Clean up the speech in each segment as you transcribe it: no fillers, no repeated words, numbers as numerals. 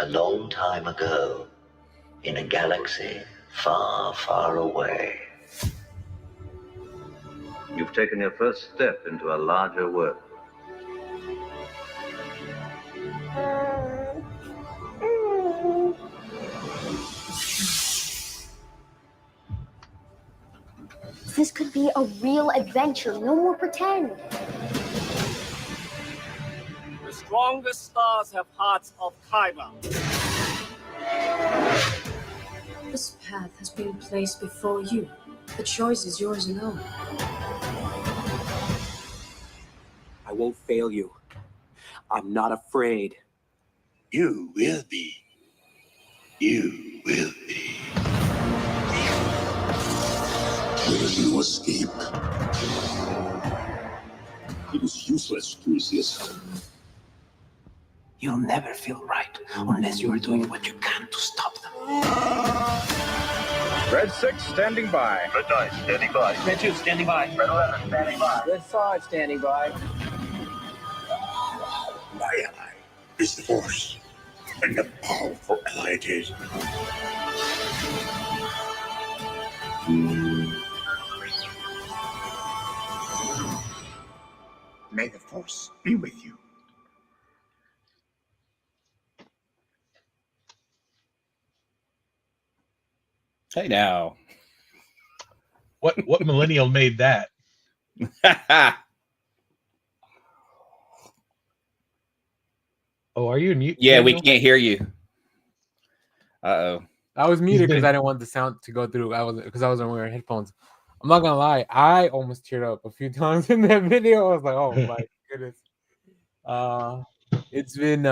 A long time ago, in a galaxy far, far away. You've taken your first step into a larger world. This could be a real adventure. No more pretend. The strongest stars have hearts of kyber. This path has been placed before you. The choice is yours alone. I won't fail you. I'm not afraid. You will be. You will be. There is no escape. It is useless to resist. You'll never feel right unless you are doing what you can to stop them. Red 6 standing by. Red 9 standing by. Red 2 standing by. Red 11 standing by. Red 5 standing by. My ally is the Force, and a powerful ally it is. May the Force be with you. Hey now. What millennial made that? Oh, are you mute? Yeah, we Daniel? can't hear you. Uh-oh. I was muted because I didn't want the sound to go through. I wasn't wearing headphones. I'm not gonna lie, I almost teared up a few times in that video. I was like, oh my goodness. It's been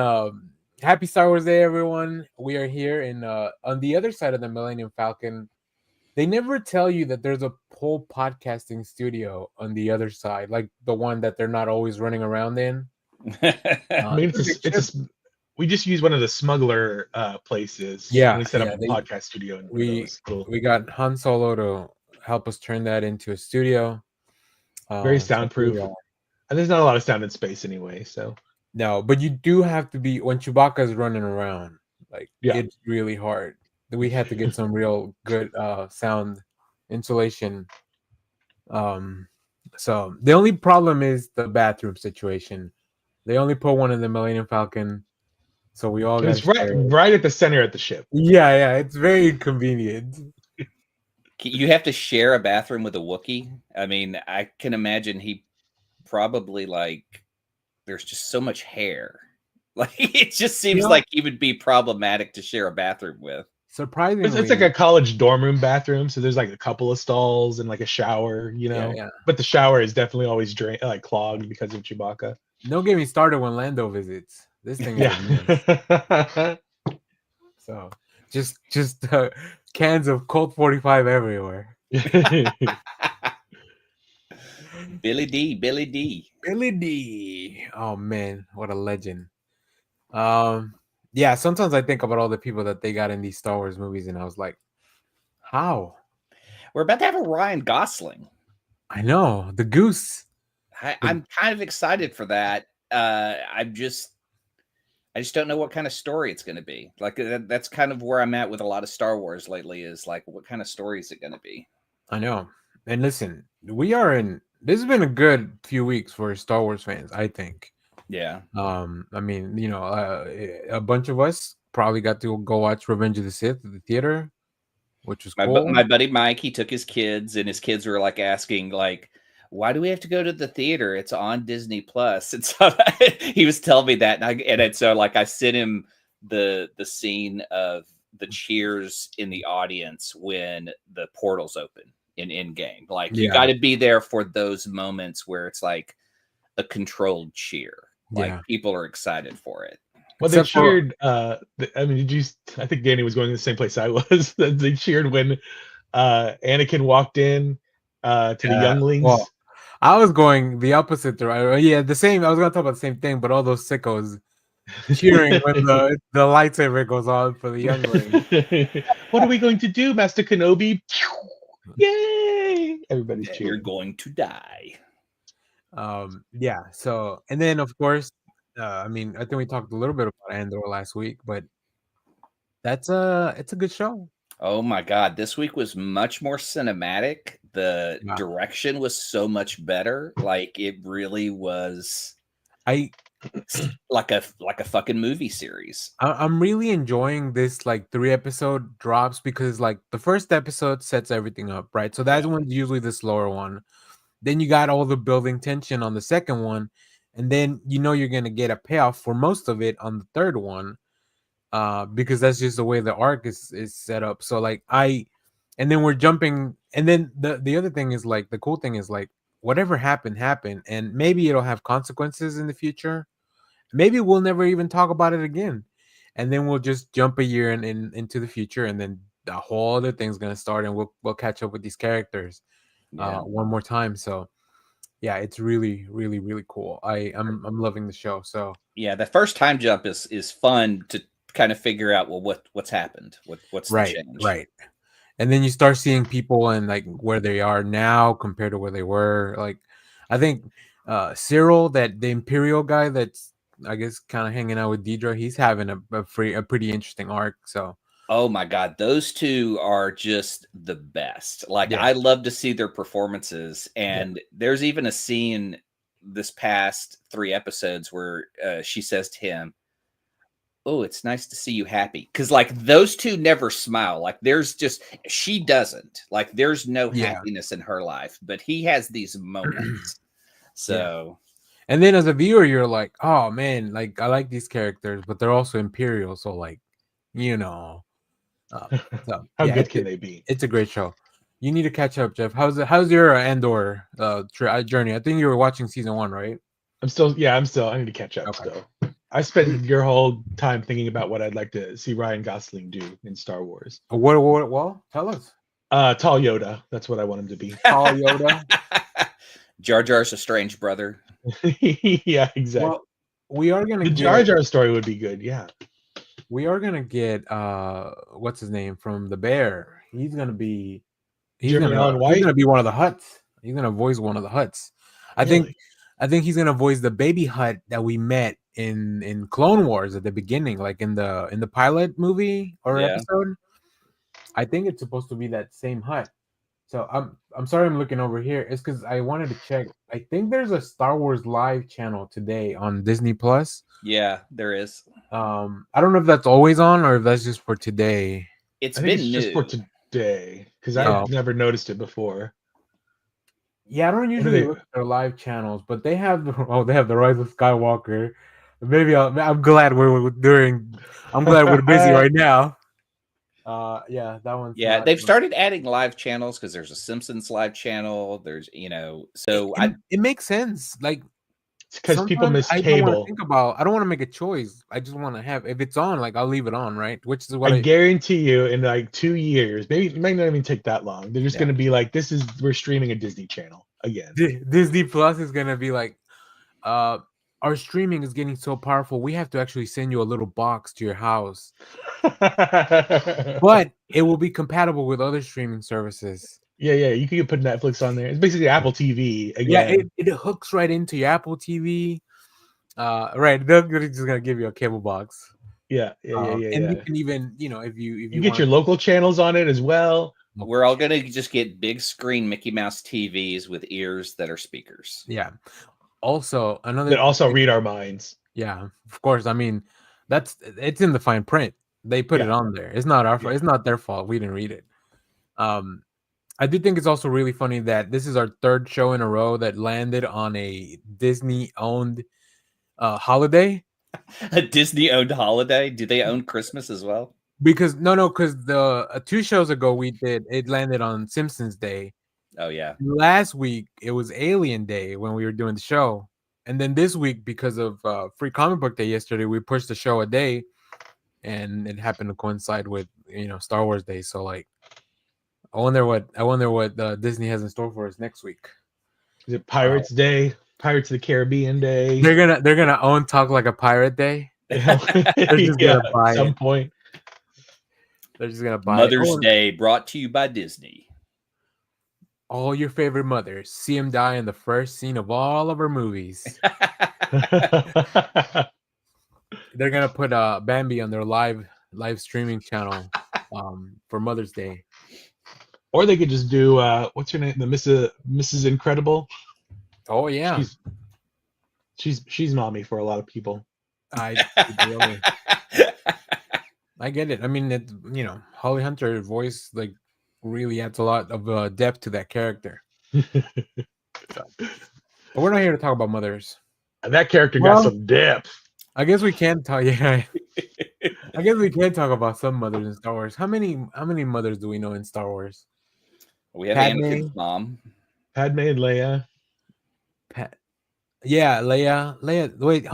happy Star Wars Day, everyone. We are here in on the other side of the Millennium Falcon. They never tell you that there's a whole podcasting studio on the other side, like the one that they're not always running around in. I mean, we just use one of the smuggler places. Yeah, we set up a they- podcast studio. And We got Han Solo to help us turn that into a studio. Very soundproof, and there's not a lot of sound in space anyway. So no, but you do have to be when Chewbacca's running around. Like it's really hard. We had to get some real good sound insulation. So the only problem is the bathroom situation. They only put one in the Millennium Falcon, so we all. It's right at the center of the ship. Yeah, it's very convenient. You have to share a bathroom with a Wookiee. I mean, I can imagine he probably there's just so much hair. Like it just seems like he would be problematic to share a bathroom with. Surprisingly, it's like a college dorm room bathroom, so there's like a couple of stalls and like a shower, Yeah. But the shower is definitely always clogged because of Chewbacca. Don't get me started when Lando visits. This thing is so just cans of Colt 45 everywhere. Billy D. Oh man, what a legend. Yeah, sometimes I think about all the people that they got in these Star Wars movies, and I was like, how? We're about to have a Ryan Gosling. I know, the goose. I'm kind of excited for that. I just don't know what kind of story it's going to be. Like that's kind of where I'm at with a lot of Star Wars lately. Is like, what kind of story is it going to be? I know. And listen, this has been a good few weeks for Star Wars fans, I think. Yeah. I mean, a bunch of us probably got to go watch Revenge of the Sith at the theater, which was cool. My buddy Mike, he took his kids, and his kids were asking, why do we have to go to the theater? It's on Disney Plus. And so he was telling me that, and so I sent him the scene of the cheers in the audience when the portals open in Endgame. You got to be there for those moments where it's like a controlled cheer. People are excited for it. Well, they cheered. I think Danny was going to the same place I was. They cheered when Anakin walked in to the younglings. Well, I was going the opposite direction. Yeah, the same. I was going to talk about the same thing, but all those sickos cheering when the lightsaber goes on for the younglings. What are we going to do, Master Kenobi? Yay! Everybody's cheering. You're going to die. Yeah. So, and then of course, I think we talked a little bit about Andor last week, but it's a good show. Oh my God. This week was much more cinematic. The Yeah. direction was so much better. Like it really was like a fucking movie series. I'm really enjoying this like 3-episode drops because like the first episode sets everything up, right? So that one's usually the slower one. Then you got all the building tension on the second one, and then you're gonna get a payoff for most of it on the third one, because that's just the way the arc is set up. So like and then we're jumping, and then the other thing is like the cool thing is like whatever happened, and maybe it'll have consequences in the future. Maybe we'll never even talk about it again, and then we'll just jump a year into the future, and then the whole other thing's gonna start, and we'll catch up with these characters one more time. So yeah, it's really, really, really cool. I'm loving the show. So yeah, the first time jump is fun to kind of figure out what's happened, what's right, the change. right. And then you start seeing people and like where they are now compared to where they were. Like I think Cyril, that the Imperial guy that's I guess kind of hanging out with Deidre, he's having a pretty interesting arc. So oh my God, those two are just the best. Like I love to see their performances. And there's even a scene this past 3 episodes where she says to him, "Oh, it's nice to see you happy." Because like those two never smile. Like she doesn't. Like there's no happiness in her life, but he has these moments. So and then as a viewer, you're like, oh man, like I like these characters, but they're also Imperial. So like, so, how good can they be? It's a great show. You need to catch up, Jeff. How's your Andor journey? I think you were watching season 1, right? I need to catch up still. I spent your whole time thinking about what I'd like to see Ryan Gosling do in Star Wars. Well, tell us. Tall Yoda. That's what I want him to be. Tall Yoda. Jar Jar's a strange brother. Yeah, exactly. Well, we are gonna the Jar Jar story would be good. Yeah. We are gonna get what's his name from the Bear. He's gonna be he's gonna be one of the Hutts. He's gonna voice one of the Hutts. I think he's gonna voice the baby Hutt that we met in Clone Wars at the beginning, like in the pilot movie or episode. I think it's supposed to be that same Hutt. So I'm sorry I'm looking over here. It's because I wanted to check. I think there's a Star Wars live channel today on Disney Plus. Yeah, there is. I don't know if that's always on or if that's just for today. I think it's just for today because I've never noticed it before. Yeah, I don't usually look at their live channels, but they have the Rise of Skywalker. Maybe I'm glad we're busy right now. That one. Yeah, they've started adding live channels because there's a Simpsons live channel. There's so it makes sense. Like because people miss cable. I don't want to make a choice. I just want to have, if it's on, like I'll leave it on, right? Which is what I guarantee you in like 2 years, maybe it might not even take that long. They're just gonna be like, we're streaming a Disney channel again. Disney Plus is gonna be like, our streaming is getting so powerful, we have to actually send you a little box to your house. But it will be compatible with other streaming services. Yeah, you can put Netflix on there. It's basically Apple TV again. Yeah, it hooks right into your Apple TV. Right, they're just gonna give you a cable box. Yeah. And you can even, if you get your local channels on it as well. We're all gonna just get big screen Mickey Mouse TVs with ears that are speakers. Yeah. Also, that also read our minds. Yeah, of course. I mean, it's in the fine print. They put it on there. It's not our fault. It's not their fault. We didn't read it. I do think it's also really funny that this is our 3rd show in a row that landed on a Disney-owned holiday. A Disney-owned holiday? Do they own Christmas as well? Because the 2 shows ago it landed on Simpsons Day. Oh yeah. Last week it was Alien Day when we were doing the show, and then this week because of Free Comic Book Day yesterday, we pushed the show a day, and it happened to coincide with Star Wars Day. So like, I wonder what Disney has in store for us next week. Is it Pirates Day? Pirates of the Caribbean Day? They're gonna own Talk Like a Pirate Day. They're just gonna buy at some point. They're just gonna buy Mother's Day brought to you by Disney. All your favorite mothers, see them die in the first scene of all of our movies. They're gonna put Bambi on their live live streaming channel for Mother's Day. Or they could just do what's her name, the Mrs. Incredible. Oh yeah, she's mommy for a lot of people. I get it. I mean, Holly Hunter voice like really adds a lot of depth to that character. But we're not here to talk about mothers. And that character got some depth. I guess we can talk. Yeah, I guess we can talk about some mothers in Star Wars. How many mothers do we know in Star Wars? We have Padme, Anakin's mom. Padme and Leia. Yeah, Leia. Wait,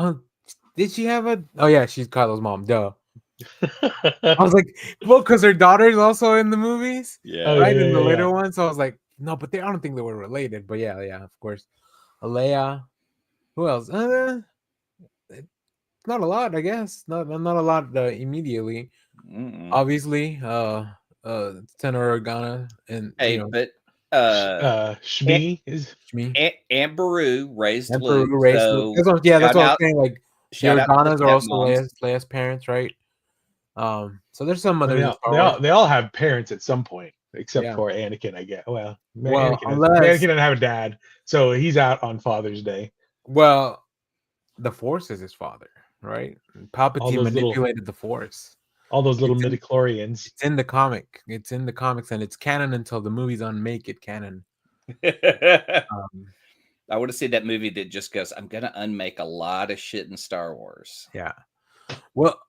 did she have a? Oh yeah, she's Kylo's mom. Duh. I was like, well, because her daughter's also in the movies. Yeah, right, in the later one. So I was like, no, but I don't think they were related. But yeah, of course. Leia. Who else? Not a lot, I guess. Not a lot immediately. Obviously, Tenor Organa and but Shmi is Shmi. Aunt Beru raised Aunt Luke. Beru raised So Luke. That's what I'm saying. Like the shout out to Organas the are also stepmoms. Leia's parents, right? So there's some other. They all have parents at some point, except for Anakin, I guess. Well, Anakin doesn't have a dad, so he's out on Father's Day. Well, the Force is his father, right? Palpatine manipulated the Force. All those little midichlorians. It's in the comic. It's in the comics, and it's canon until the movies unmake it canon. I want to see that movie that just goes, I'm going to unmake a lot of shit in Star Wars. Yeah. Well,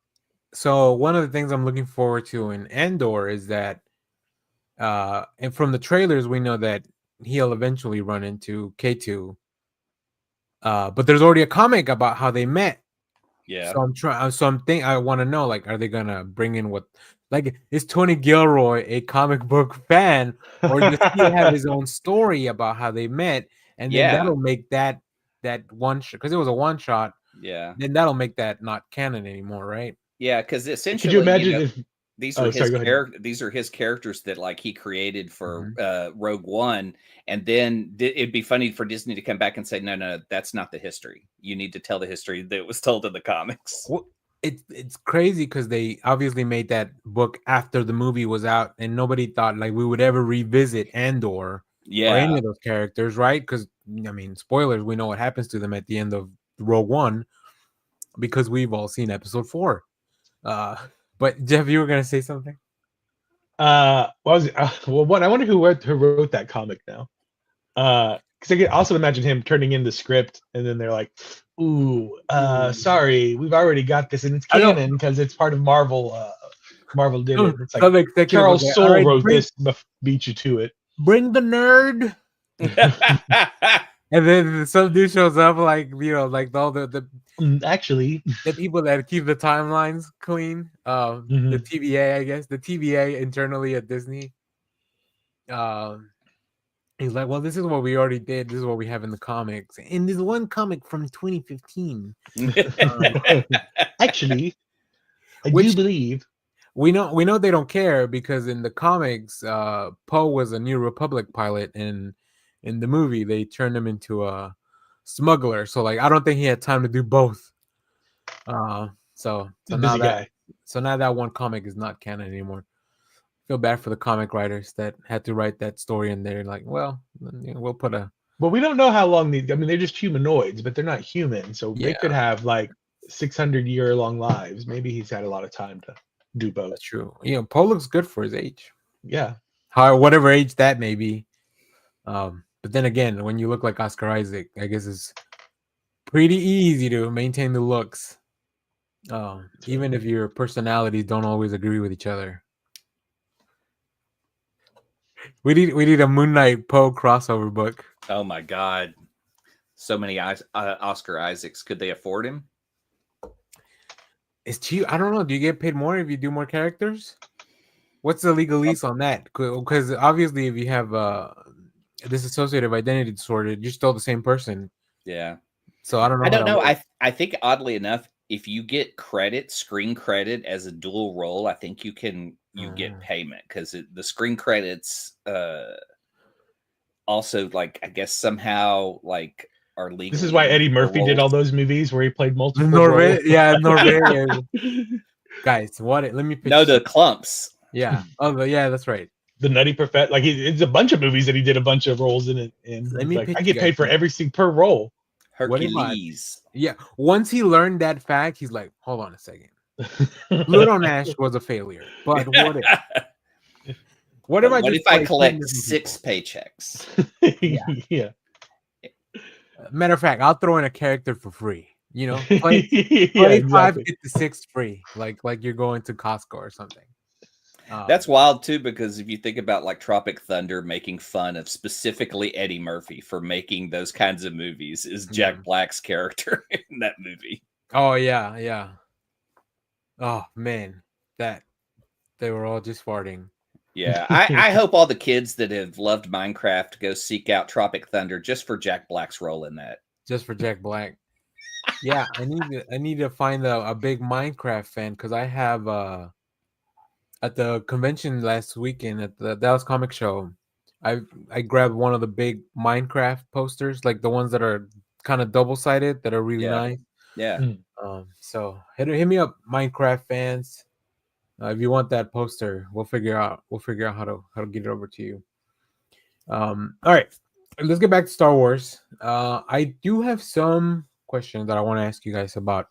so one of the things I'm looking forward to in Andor is that, and from the trailers, we know that he'll eventually run into K2. But there's already a comic about how they met. Yeah. So I'm trying. So I want to know, like, are they gonna bring in is Tony Gilroy a comic book fan, or does he have his own story about how they met? And then that'll make that one shot, because it was a one shot. Yeah. Then that'll make that not canon anymore, right? Yeah, because essentially, could you imagine if these are these are his characters that like he created for Rogue One, and then it'd be funny for Disney to come back and say, no, that's not the history. You need to tell the history that was told in the comics. Well, it's crazy because they obviously made that book after the movie was out, and nobody thought like we would ever revisit Andor or any of those characters, right? Because I mean, spoilers, we know what happens to them at the end of Rogue One because we've all seen Episode 4. But Jeff, you were gonna say something. I wonder who wrote that comic now. Because I can also imagine him turning in the script, and then they're like, "Ooh, sorry, we've already got this, and it's canon because it's part of Marvel. Marvel did it. It's like Charles Soule wrote this, beat you to it. Bring the nerd." And then some dude shows up, like like all the actually the people that keep the timelines clean. The TVA, I guess, the TVA internally at Disney. He's like, well, this is what we already did. This is what we have in the comics. And there's one comic from 2015. Actually, I do believe we know they don't care because in the comics, Poe was a New Republic pilot, and in the movie they turned him into a smuggler. So like, I don't think he had time to do both. So now that one comic is not canon anymore. Feel bad for the comic writers that had to write that story, and they're like, well, we'll put a. Well, we don't know how long they're just humanoids, but they're not human, so they could have like 600-year-long lives. Maybe he's had a lot of time to do both. That's true. Poe looks good for his age. Yeah. Whatever age that may be. But then again, when you look like Oscar Isaac, I guess it's pretty easy to maintain the looks. Even if your personalities don't always agree with each other. We need a Moon Knight Poe crossover book. Oh my God. So many Oscar Isaacs. Could they afford him? It's cheap. I don't know. Do you get paid more if you do more characters? What's the legalese on that? Because obviously if you have dissociative identity disorder, you're still the same person. Yeah. So I don't know. I don't know. I think oddly enough, if you get screen credit as a dual role, I think you get payment because the screen credits also like I guess somehow like are legal. This is why Eddie Murphy did all those movies where he played multiple roles. Yeah, Norvell. Guys, let me pitch. No, the clumps. Yeah. Oh, yeah, that's right. The Nutty Professor. Like it's a bunch of movies that he did a bunch of roles in it. And Let he's me like, pitch I you get guys paid for something. everything per role. What about- Hercules. Yeah. Once he learned that fact, he's like, hold on a second. Pluto Nash was a failure. But what if? What if I collect 6 paychecks? Yeah. Matter of fact, I'll throw in a character for free. You know, play Yeah, 5, exactly. get the 6 free. Like you're going to Costco or something. That's wild too, because if you think about like Tropic Thunder making fun of specifically Eddie Murphy for making those kinds of movies, is Jack Black's character in that movie. Oh yeah. Oh man, that they were all just farting. Yeah, I hope all the kids that have loved Minecraft go seek out Tropic Thunder just for Jack Black's role in that. Just for Jack Black. Yeah, I need to find a big Minecraft fan, because I have at the convention last weekend at the Dallas Comic Show, I grabbed one of the big Minecraft posters, like the ones that are kind of double-sided that are really nice. Yeah. So hit me up, Minecraft fans. If you want that poster, we'll figure out how to get it over to you. All right, let's get back to Star Wars. I do have some questions that I want to ask you guys about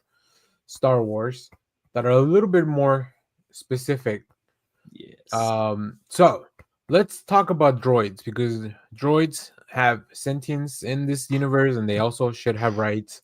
Star Wars that are a little bit more specific. Yes. So let's talk about droids, because droids have sentience in this universe, and they also should have rights.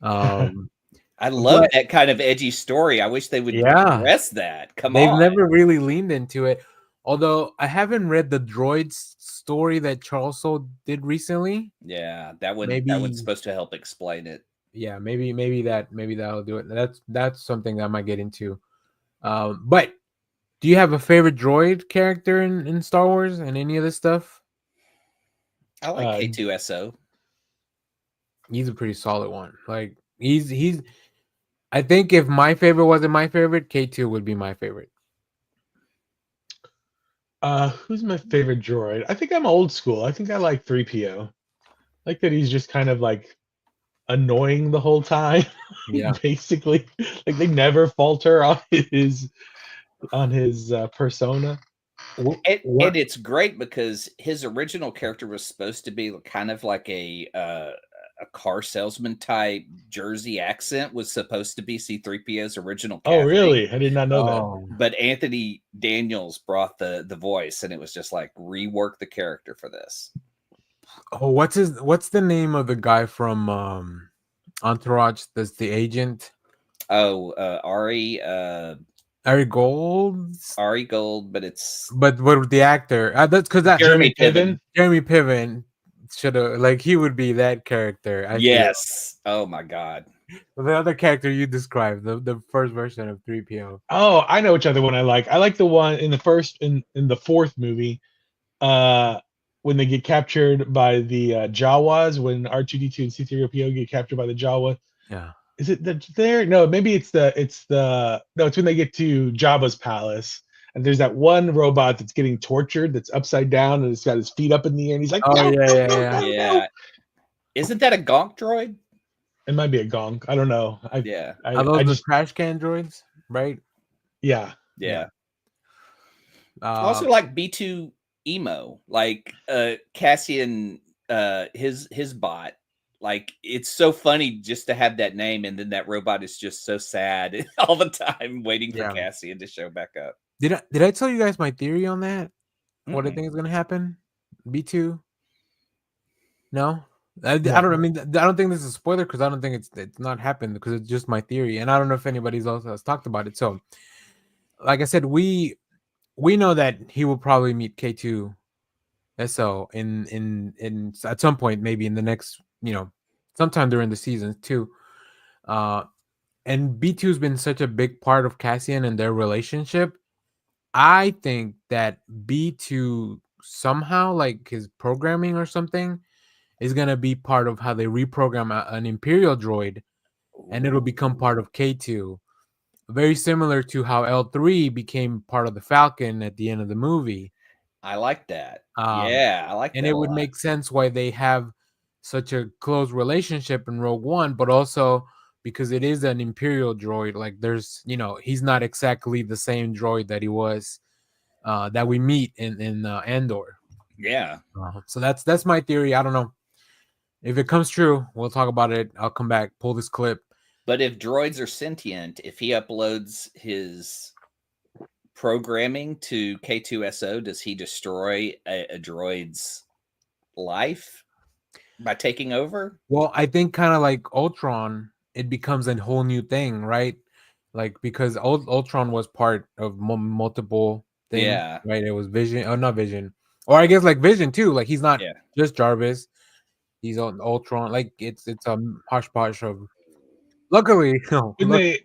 I love that kind of edgy story. I wish they would address that. They've never really leaned into it. Although I haven't read the droids story that Charles Soule did recently. Yeah, that one's supposed to help explain it. Yeah, maybe that'll do it. That's something I might get into. But do you have a favorite droid character in Star Wars and any of this stuff? I like K2SO. He's a pretty solid one. Like he's I think if my favorite wasn't my favorite, K2 would be my favorite. Who's my favorite droid? I think I'm old school. I think I like 3PO. Like that he's just kind of like annoying the whole time. Yeah. Basically. Like they never falter on his persona. And it's great because his original character was supposed to be kind of like a car salesman type Jersey accent, was supposed to be C-3PO's original casting. Oh, really? I did not know that. But Anthony Daniels brought the voice, and it was just like rework the character for this. Oh, what's the name of the guy from Entourage that's the agent? Oh, Ari Gold, but what the actor? That's because that Jeremy Piven. Jeremy Piven should have, like, he would be that character. Yes. Oh my God. The other character you described, the first version of 3PO. Oh, I know which other one I like. I like the one in the fourth movie, when they get captured by the Jawas, when R2-D2 and C-3PO get captured by the Jawa. Yeah. Is it there? No, maybe it's when they get to Jabba's palace, and there's that one robot that's getting tortured, that's upside down, and it's got his feet up in the air, and he's like, no. Isn't that a gonk droid? It might be a gonk. I don't know. Are those the trash can droids, right? Yeah. I also like B2 Emo, like Cassian, his bot. Like, it's so funny just to have that name, and then that robot is just so sad all the time, waiting for Cassian to show back up. Did I tell you guys my theory on that? What I think is going to happen? B2? No, I don't. I mean, I don't think this is a spoiler, because I don't think it's not happened, because it's just my theory, and I don't know if anybody else has talked about it. So, like I said, we know that he will probably meet K2SO in at some point, maybe in the next, sometime during the season too. And B2's been such a big part of Cassian and their relationship. I think that B2 somehow, like his programming or something, is going to be part of how they reprogram an Imperial droid, and it'll become part of K2. Very similar to how L3 became part of the Falcon at the end of the movie. I like that. I like that. And it would make sense why they have such a close relationship in Rogue One, but also because it is an Imperial droid. Like there's, he's not exactly the same droid that he was that we meet in Andor. Yeah. So that's my theory. I don't know if it comes true. We'll talk about it. I'll come back, pull this clip. But if droids are sentient, if he uploads his programming to K2SO, does he destroy a droid's life by taking over? Well, I think kind of like Ultron, it becomes a whole new thing, right? Like because Ultron was part of multiple things, Yeah. right? It was Vision, not Vision, or I guess like Vision too. Like he's not just Jarvis; he's on Ultron. Like it's a hodgepodge of. Luckily,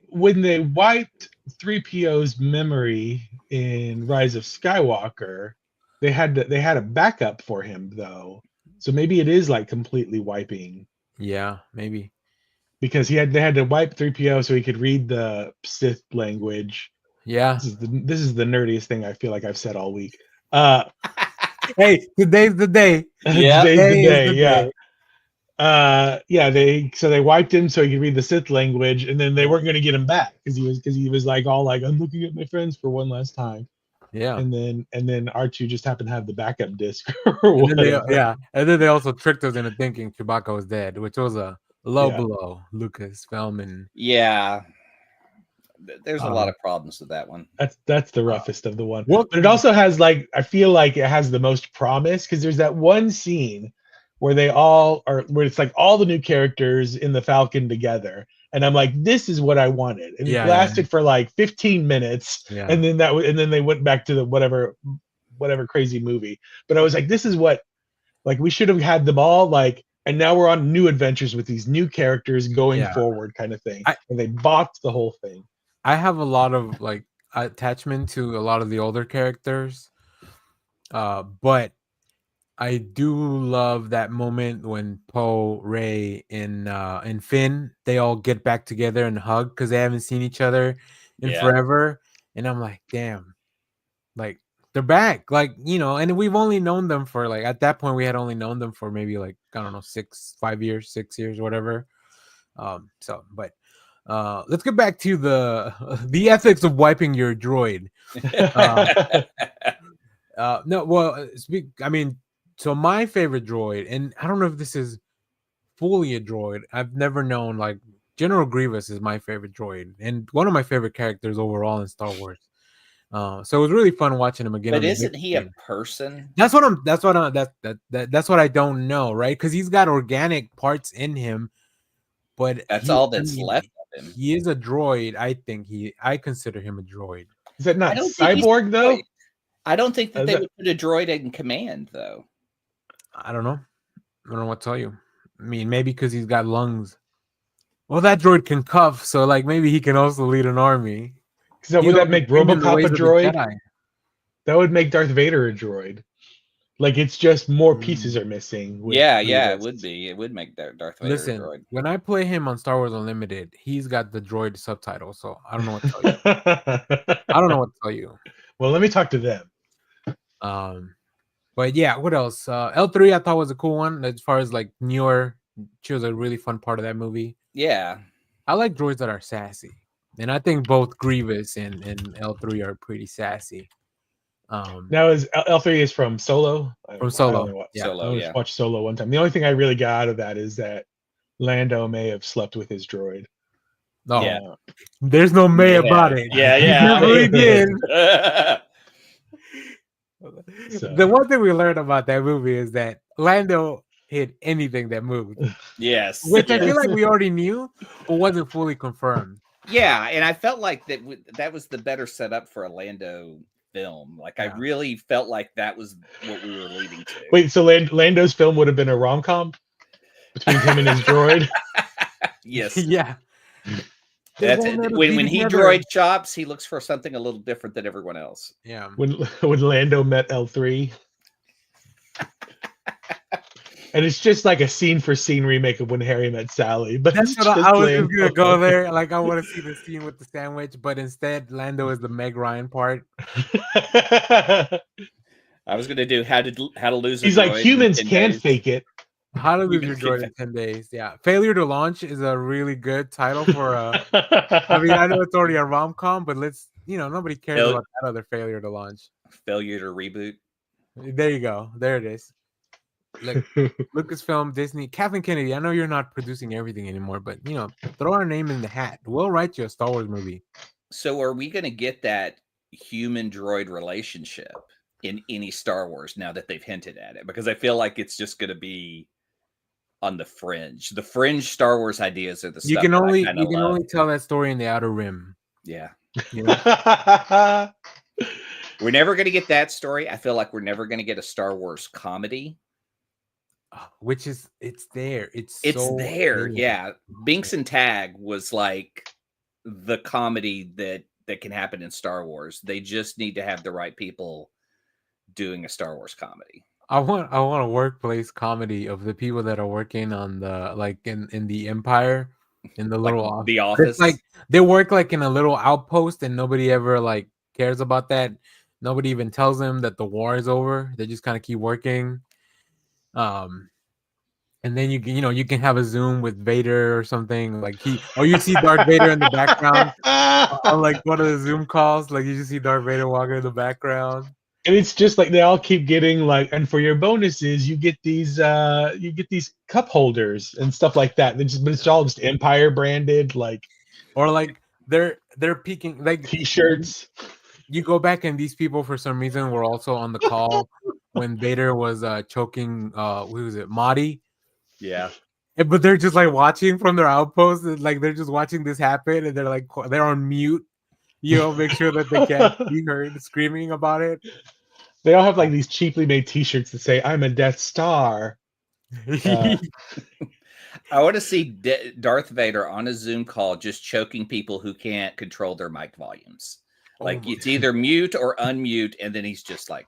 when they wiped 3PO's memory in Rise of Skywalker, they had a backup for him though. So maybe it is like completely wiping. Yeah, maybe. Because they had to wipe 3PO so he could read the Sith language. Yeah. This is the nerdiest thing I feel like I've said all week. Hey, today's the day. Yeah. Today's the day. They wiped him so he could read the Sith language, and then they weren't going to get him back because he was like all like, I'm looking at my friends for one last time. Yeah. And then R2 just happened to have the backup disc. And then they also tricked us into thinking Chewbacca was dead, which was a low blow. Lucasfilm and there's a lot of problems with that one. That's the roughest of the one. But it also has like, I feel like it has the most promise because there's that one scene where where it's like all the new characters in the Falcon together. And I'm like, this is what I wanted. And it lasted for like 15 minutes. Yeah. And then they went back to the whatever crazy movie. But I was like, this is what, like, we should have had them all like, and now we're on new adventures with these new characters going forward kind of thing. And they botched the whole thing. I have a lot of like attachment to a lot of the older characters. But I do love that moment when Poe, Rey, and Finn, they all get back together and hug because they haven't seen each other in forever. And I'm like, damn, like they're back. Like, and we've only known them for like, at that point, we had only known them for maybe like, I don't know, 6 years, whatever. But let's get back to the ethics of wiping your droid. So my favorite droid, and I don't know if this is fully a droid. I've never known, like, General Grievous is my favorite droid and one of my favorite characters overall in Star Wars. So it was really fun watching him again. But isn't he a person? That's what I don't know, right? Because he's got organic parts in him, but that's all that's left of him. He is a droid. I consider him a droid. Is that not cyborg though? I don't think that they would put a droid in command though. I don't know. I don't know what to tell you. I mean, maybe because he's got lungs. Well, that droid can cuff, so like maybe he can also lead an army. So would that make RoboCop a droid? That would make Darth Vader a droid. Like it's just more pieces are missing. It would be. It would make Darth Vader a droid. When I play him on Star Wars Unlimited, he's got the droid subtitle, so I don't know what to tell you. I don't know what to tell you. Well, let me talk to them. But yeah, what else? L3 I thought was a cool one as far as like newer. She was a really fun part of that movie. Yeah. I like droids that are sassy. And I think both Grievous and L3 are pretty sassy. Now is L3 is from Solo? From Solo. I watched Solo one time. The only thing I really got out of that is that Lando may have slept with his droid. No. Yeah. There's no may about it. Yeah. He did. So. The one thing we learned about that movie is that Lando hit anything that moved. Yes. Which I feel like we already knew, but wasn't fully confirmed. Yeah, and I felt like that was the better setup for a Lando film. Like I really felt like that was what we were leading to. Wait, so Lando's film would have been a rom-com between him and his droid? Yes. Yeah. That's it. When he droid shops, he looks for something a little different than everyone else. Yeah. When Lando met L3. And it's just like a scene for scene remake of When Harry Met Sally. But that's what I was just gonna go there. Like I want to see the scene with the sandwich, but instead Lando is the Meg Ryan part. I was gonna do how to lose. He's like humans can fake it, How to We've Lose Your been Droid in 10 Days. Yeah. Failure to Launch is a really good title for a. I mean, I know it's already a rom-com, but let's, nobody cares Fail- about that other failure to launch. Failure to reboot. There you go. There it is. Like Lucasfilm, Disney, Kathleen Kennedy. I know you're not producing everything anymore, but throw our name in the hat. We'll write you a Star Wars movie. So are we going to get that human droid relationship in any Star Wars now that they've hinted at it? Because I feel like it's just going to be on the fringe. The fringe Star Wars ideas are the stuff You can only love. tell that story in the Outer Rim. Yeah. You know? We're never going to get that story. I feel like we're never going to get a Star Wars comedy. Which is, it's there. It's so there. Cool. Yeah. Binks and Tag was like the comedy that can happen in Star Wars. They just need to have the right people doing a Star Wars comedy. I want a workplace comedy of the people that are working on the, like, in the Empire, in the little office. The office. It's like they work like in a little outpost and nobody ever like cares about that. Nobody even tells them that the war is over. They just kind of keep working. And then you can have a Zoom with Vader or something, like you see Darth Vader in the background on like one of the Zoom calls, like you just see Darth Vader walking in the background. And it's just like they all keep getting like, and for your bonuses, you get these cup holders and stuff like that. But it's all just Empire branded, like, or like they're peeking like T-shirts. You go back and these people for some reason were also on the call when Vader was choking who was it, Mahdi? Yeah. But they're just like watching from their outpost, and like they're just watching this happen, and they're like they're on mute, make sure that they can't be heard screaming about it. They all have like these cheaply made T-shirts that say "I'm a Death Star." I want to see Darth Vader on a Zoom call just choking people who can't control their mic volumes. Like it's either mute or unmute, and then he's just like,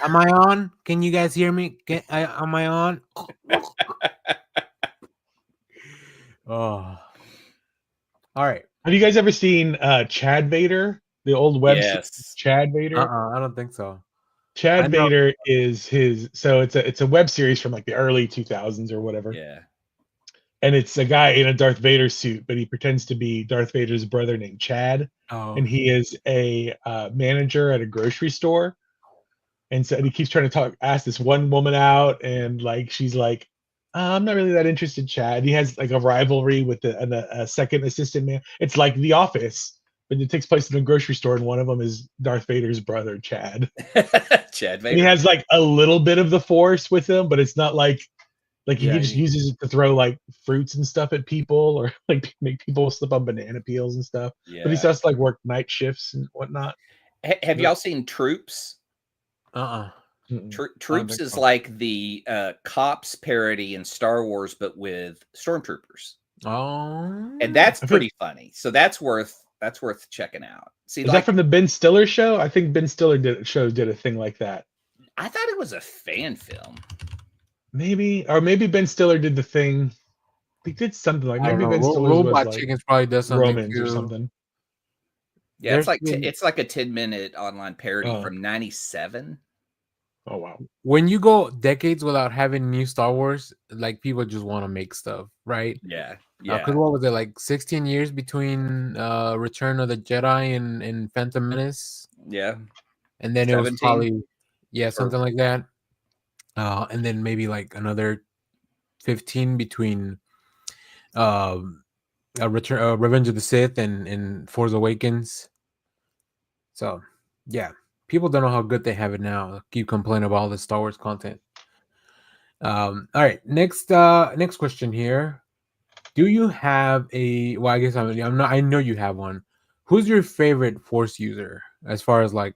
"Am I on? Can you guys hear me? Am I on?" Oh, all right. Have you guys ever seen Chad Vader, the old web Yes. Chad Vader? I don't think so. Chad Vader is his. So it's a web series from like the early 2000s or whatever. Yeah. And it's a guy in a Darth Vader suit, but he pretends to be Darth Vader's brother named Chad. Oh. And he is a manager at a grocery store. And so he keeps trying to ask this one woman out, and like she's like, I'm not really that interested, Chad. He has like a rivalry with a second assistant man. It's like The Office, but it takes place in a grocery store, and one of them is Darth Vader's brother, Chad. Chad Vader. And he has like a little bit of the Force with him, but it's not like he just uses it to throw like fruits and stuff at people, or like make people slip on banana peels and stuff. Yeah. But he starts to like work night shifts and whatnot. Have y'all seen Troops? Troops is like the cops parody in Star Wars, but with stormtroopers. Oh, and that's pretty funny. So that's worth checking out. See, is that from the Ben Stiller show? I think Ben Stiller did a thing like that. I thought it was a fan film. Maybe Ben Stiller did the thing. They did something like maybe Ben Stiller Robot was Chickens probably does something Romans too. or something. Yeah, it's like a 10-minute online parody from '97. Oh wow! When you go decades without having new Star Wars, like people just want to make stuff, right? Yeah. Because what was it, like 16 years between Return of the Jedi and Phantom Menace? Yeah. And then 17? It was probably something like that. And then maybe like another 15 between Revenge of the Sith and Force Awakens. So yeah, people don't know how good they have it now. They'll keep complaining about all the Star Wars content. All right, next question here. Do you have a? Well, I guess I'm not. I know you have one. Who's your favorite Force user? As far as like,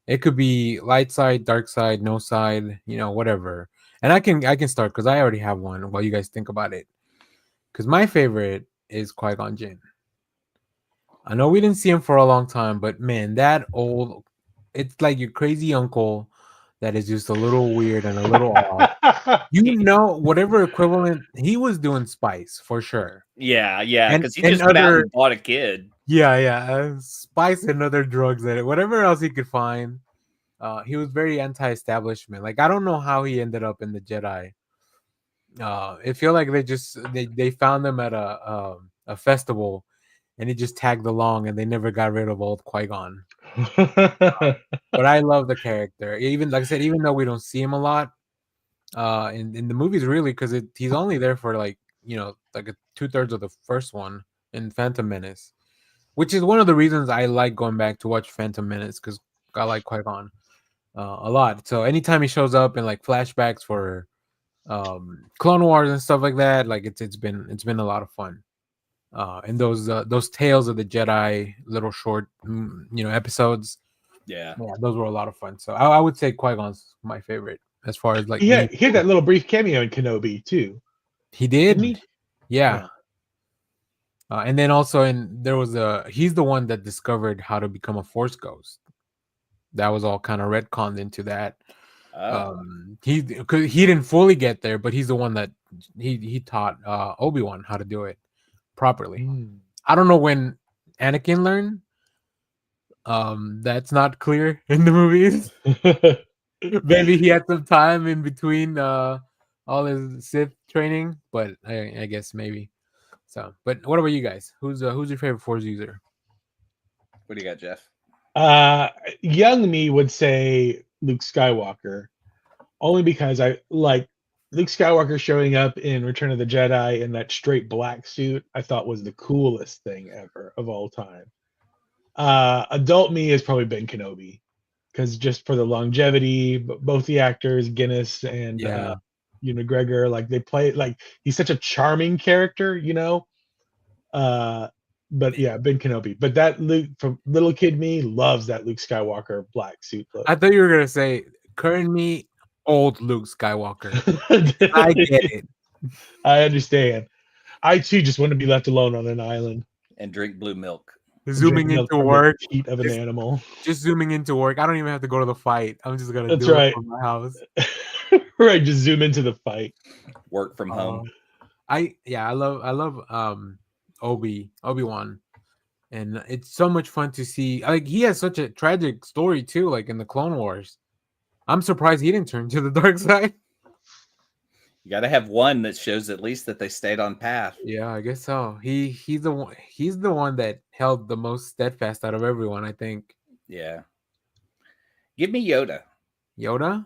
it could be light side, dark side, no side, whatever. And I can start because I already have one. While you guys think about it, because my favorite is Qui-Gon Jinn. I know we didn't see him for a long time, but man, that old, it's like your crazy uncle that is just a little weird and a little off. Whatever equivalent he was doing spice for sure. Yeah, because he just went out and bought a kid. Yeah, spice and other drugs in it, whatever else he could find. He was very anti-establishment. Like I don't know how he ended up in the Jedi, It feel like they found them at a festival, and he just tagged along, and they never got rid of old Qui-Gon. But I love the character. Even like I said, even though we don't see him a lot in the movies, really, because he's only there for like 2/3 of the first one in Phantom Menace, which is one of the reasons I like going back to watch Phantom Menace, because I like Qui-Gon a lot. So anytime he shows up in like flashbacks for Clone Wars and stuff like that, like it's been a lot of fun. And those Tales of the Jedi little short episodes, Yeah, those were a lot of fun. So I would say Qui-Gon's my favorite as far as like he had that little brief cameo in Kenobi too. He did. Didn't he? Yeah. And then also he's the one that discovered how to become a Force ghost. That was all kind of retconned into that. He didn't fully get there, but he's the one that he taught Obi-Wan how to do it properly. I don't know when Anakin learned. That's not clear in the movies. Maybe he had some time in between all his Sith training, but I guess maybe. So, but what about you guys? Who's your favorite Force user? What do you got, Jeff? Young me would say Luke Skywalker, only because I like Luke Skywalker showing up in Return of the Jedi in that straight black suit. I thought was the coolest thing ever of all time. Adult me is probably Ben Kenobi, because just for the longevity, both the actors, Guinness and McGregor, like they play like he's such a charming character, But yeah, Ben Kenobi. But that Luke, from little kid me, loves that Luke Skywalker black suit look. I thought you were gonna say current me, old Luke Skywalker. I get it. I understand. I too just want to be left alone on an island and drink blue milk. Zooming into work, heat of an animal. Just zooming into work. I don't even have to go to the fight. I'm just gonna That's do right. it from my house. Right, just zoom into the fight. Work from home. I love Obi-Wan, and it's so much fun to see. Like he has such a tragic story too, like in the Clone Wars. I'm surprised he didn't turn to the dark side. You got to have one that shows at least that they stayed on path. Yeah, I guess so. He's the one that held the most steadfast out of everyone, I think. Yeah. Give me Yoda. Yoda?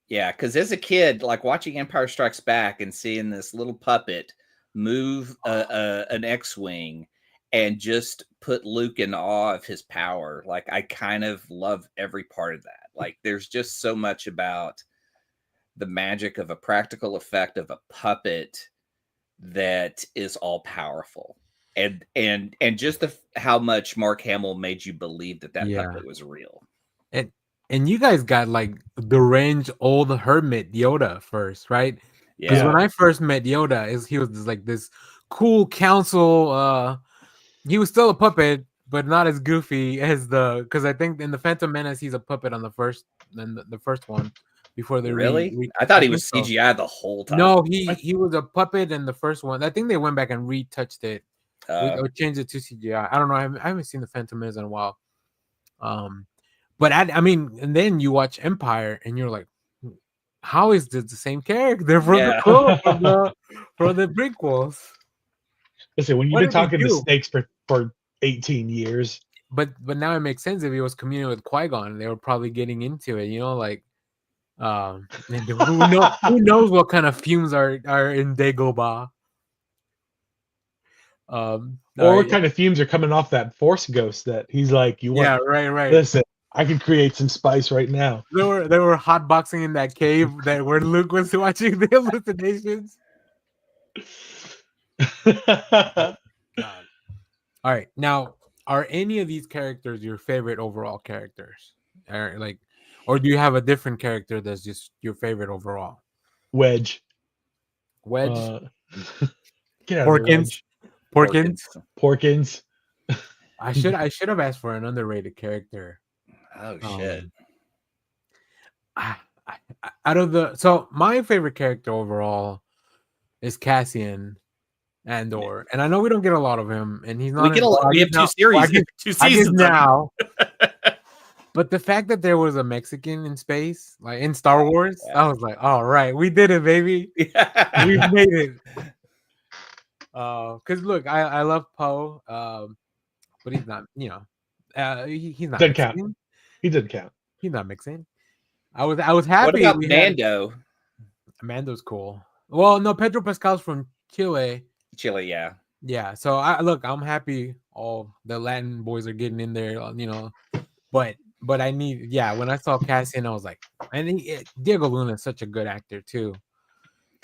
Yeah, because as a kid, like watching Empire Strikes Back and seeing this little puppet move an X-Wing and just put Luke in awe of his power. Like I kind of love every part of that. Like there's just so much about the magic of a practical effect of a puppet that is all powerful, and just how much Mark Hamill made you believe that puppet was real. And you guys got like the range old hermit Yoda first, right? Because when I first met Yoda, he was just like this cool council. He was still a puppet, but not as goofy as because I think in the Phantom Menace he's a puppet on the first one. Before they I thought he was CGI the whole time. No, he was a puppet in the first one. I think they went back and retouched it. Or changed it to CGI. I don't know. I haven't seen the Phantom Menace in a while. But I mean, and then you watch Empire, and you're like, how is this the same character from the prequels? Listen, when you've been talking to snakes for 18 years, but now it makes sense if he was communing with Qui-Gon, they were probably getting into it. Like. Who knows what kind of fumes are in Dagobah? Or what kind of fumes are coming off that Force ghost that he's like, you want? Yeah, right. Listen, I can create some spice right now. They were hotboxing in that cave where Luke was watching the hallucinations. All right, now are any of these characters your favorite overall characters? Or do you have a different character that's just your favorite overall? Wedge. Get out Porkins. Porkins. I should have asked for an underrated character. Oh shit. So my favorite character overall is Cassian Andor, and I know we don't get a lot of him, and he's not. We have two series, 2 seasons now. But the fact that there was a Mexican in space, like in Star Wars, yeah. I was like, all right, we did it, baby. We made it. Because look, I love Poe, but he's not, he's not Doesn't count. Mexican. He didn't count. He's not Mexican. I was happy. What about Mando? Mando's cool. Well, no, Pedro Pascal's from Chile. Chile, yeah. Yeah, so I'm happy all the Latin boys are getting in there, but I need, when I saw Cassian, I was like, and Diego Luna is such a good actor too.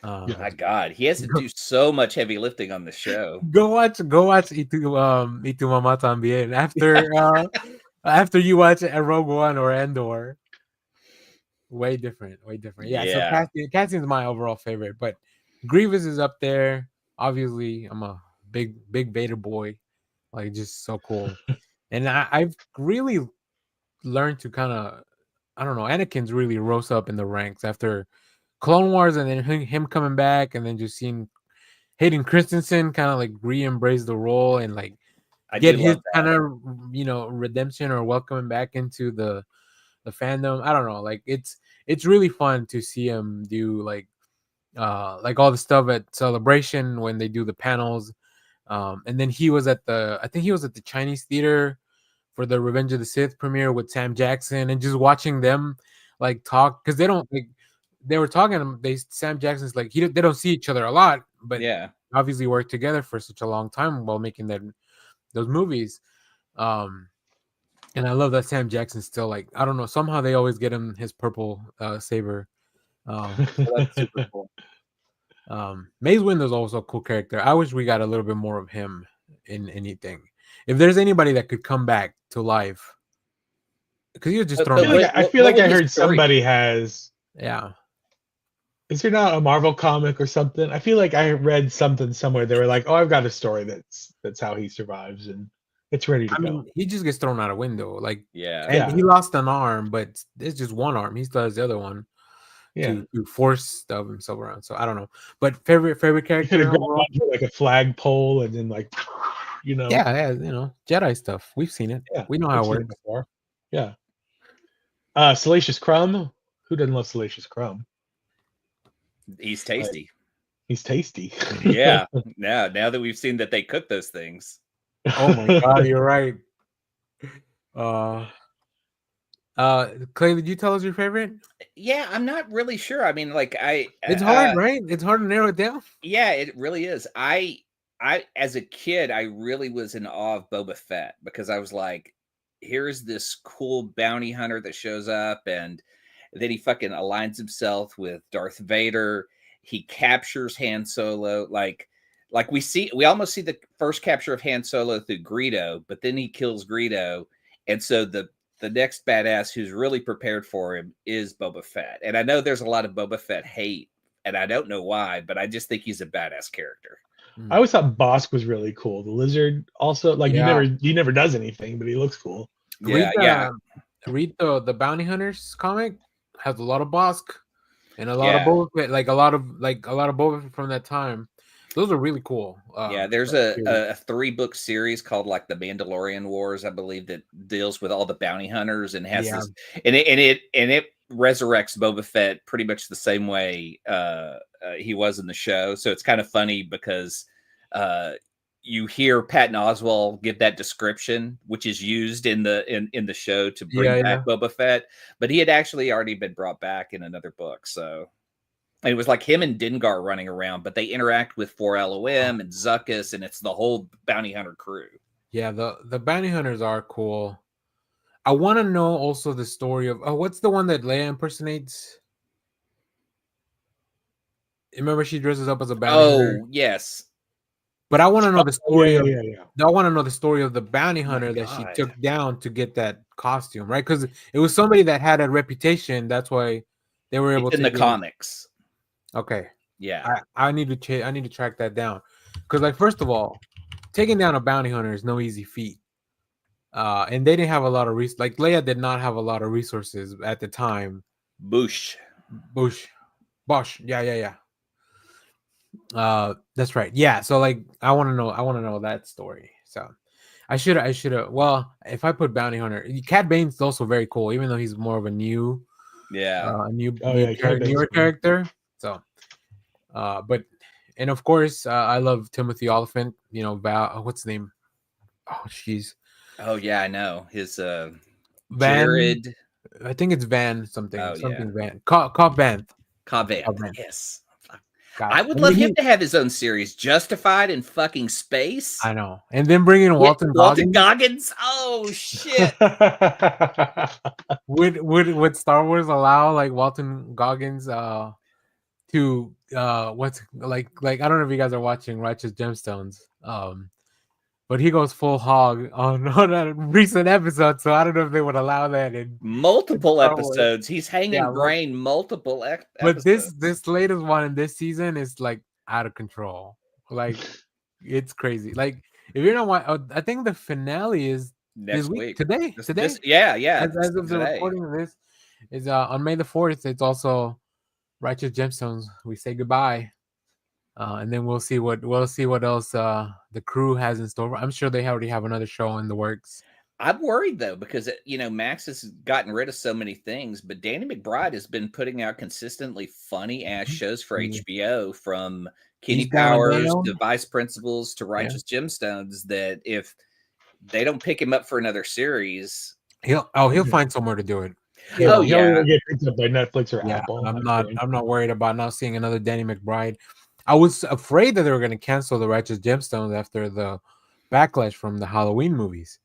My God, he has to do so much heavy lifting on the show. Go watch Y Tu Mamá También after you watch Rogue One or Andor. Way different. Yeah. So Cassian's my overall favorite, but Grievous is up there. Obviously, I'm a big Vader boy, like just so cool. And I've really learned to kind of, I don't know, Anakin's really rose up in the ranks after Clone Wars, and then him coming back, and then just seeing Hayden Christensen kind of like re-embrace the role and like get his kind of redemption or welcoming back into the fandom. I don't know, like it's really fun to see him do like all the stuff at Celebration when they do the panels, and then he was at the Chinese theater for the Revenge of the Sith premiere with Sam Jackson, and just watching them like talk, because they were talking. Sam Jackson's like they don't see each other a lot, but obviously worked together for such a long time while making those movies. And I love that Sam Jackson's still like, I don't know, somehow they always get him his purple saber. So that's super cool. Mace Windu's also a cool character. I wish we got a little bit more of him in anything. If there's anybody that could come back to life, because he was just thrown. I feel like I heard somebody has. Yeah. Is there not a Marvel comic or something? I feel like I read something somewhere. They were like, "Oh, I've got a story that's how he survives, and it's ready to go." Mean, he just gets thrown out a window, like and he lost an arm, but it's just one arm. He still has the other one. To force stuff himself around. So I don't know, but favorite character, like a flagpole, and then like Jedi stuff. We've seen it. Yeah, we know how it works before. Yeah. Salacious Crumb. Who doesn't love Salacious Crumb? He's tasty. He's tasty. Yeah. Now that we've seen that they cook those things. Oh my God, you're right. Clay, did you tell us your favorite? Yeah, I'm not really sure. I mean, like it's hard, right? It's hard to narrow it down. Yeah, it really is. I as a kid, I really was in awe of Boba Fett, because I was like, here's this cool bounty hunter that shows up, and then he fucking aligns himself with Darth Vader. He captures Han Solo. Like we almost see the first capture of Han Solo through Greedo, but then he kills Greedo. And so the next badass who's really prepared for him is Boba Fett. And I know there's a lot of Boba Fett hate, and I don't know why, but I just think he's a badass character. I always thought Bosk was really cool. The lizard also, like he never does anything, but he looks cool. Yeah, read the Bounty Hunters comic. Has a lot of Bosk and a lot of Boba Fett, like a lot of Boba Fett from that time. Those are really cool. There's a 3-book series called like the Mandalorian Wars, I believe, that deals with all the bounty hunters and has this, and it resurrects Boba Fett pretty much the same way he was in the show. So it's kind of funny because you hear Patton Oswalt give that description, which is used in the show to bring back Boba Fett, but he had actually already been brought back in another book. So. And it was like him and Dengar running around, but they interact with 4LOM and Zuckuss, and it's the whole bounty hunter crew. Yeah, the bounty hunters are cool. I want to know also the story of what's the one that Leia impersonates? Remember, she dresses up as a bounty hunter. Oh, yes. But I want to know the story. I want to know the story of the bounty hunter that she took down to get that costume, right? Because it was somebody that had a reputation. That's why they were able to in the comics. Okay. Yeah. I need to track that down. Because, like, first of all, taking down a bounty hunter is no easy feat. And they didn't have a lot of like Leia did not have a lot of resources at the time. Bosch. Yeah. That's right. Yeah. So, like, I want to know that story. So I should have. Well, if I put Bounty Hunter, Cad Bane's also very cool, even though he's more of a new, Yeah. newer character. So, but and of course, I love Timothy Oliphant. You know, what's his name? Oh, jeez. Oh yeah, I know his Van. Jared. I think it's Van something. Oh, something yeah. Van. Cobb Vanth. Cobb Vanth. Vanth. Yes. God. I would love him to have his own series, Justified in fucking space. I know. And then bring in Walton Goggins. Oh shit. would Star Wars allow like Walton Goggins to what's like I don't know if you guys are watching Righteous Gemstones. But he goes full hog on a recent episode, so I don't know if they would allow that in multiple episodes. He's hanging brain multiple episodes. But this latest one in this season is like out of control. Like it's crazy. Like if you're not, I think the finale is next week. Today. As of the recording of this is on May the 4th. It's also Righteous Gemstones. We say goodbye. And then we'll see what else the crew has in store. I'm sure they already have another show in the works. I'm worried though because Max has gotten rid of so many things, but Danny McBride has been putting out consistently funny ass shows for HBO, from Kenny Powers to Vice Principals to Righteous Gemstones. That if they don't pick him up for another series, he'll find somewhere to do it. He'll get picked up by Netflix or Apple. I'm not worried about not seeing another Danny McBride. I was afraid that they were going to cancel the Righteous Gemstones after the backlash from the Halloween movies.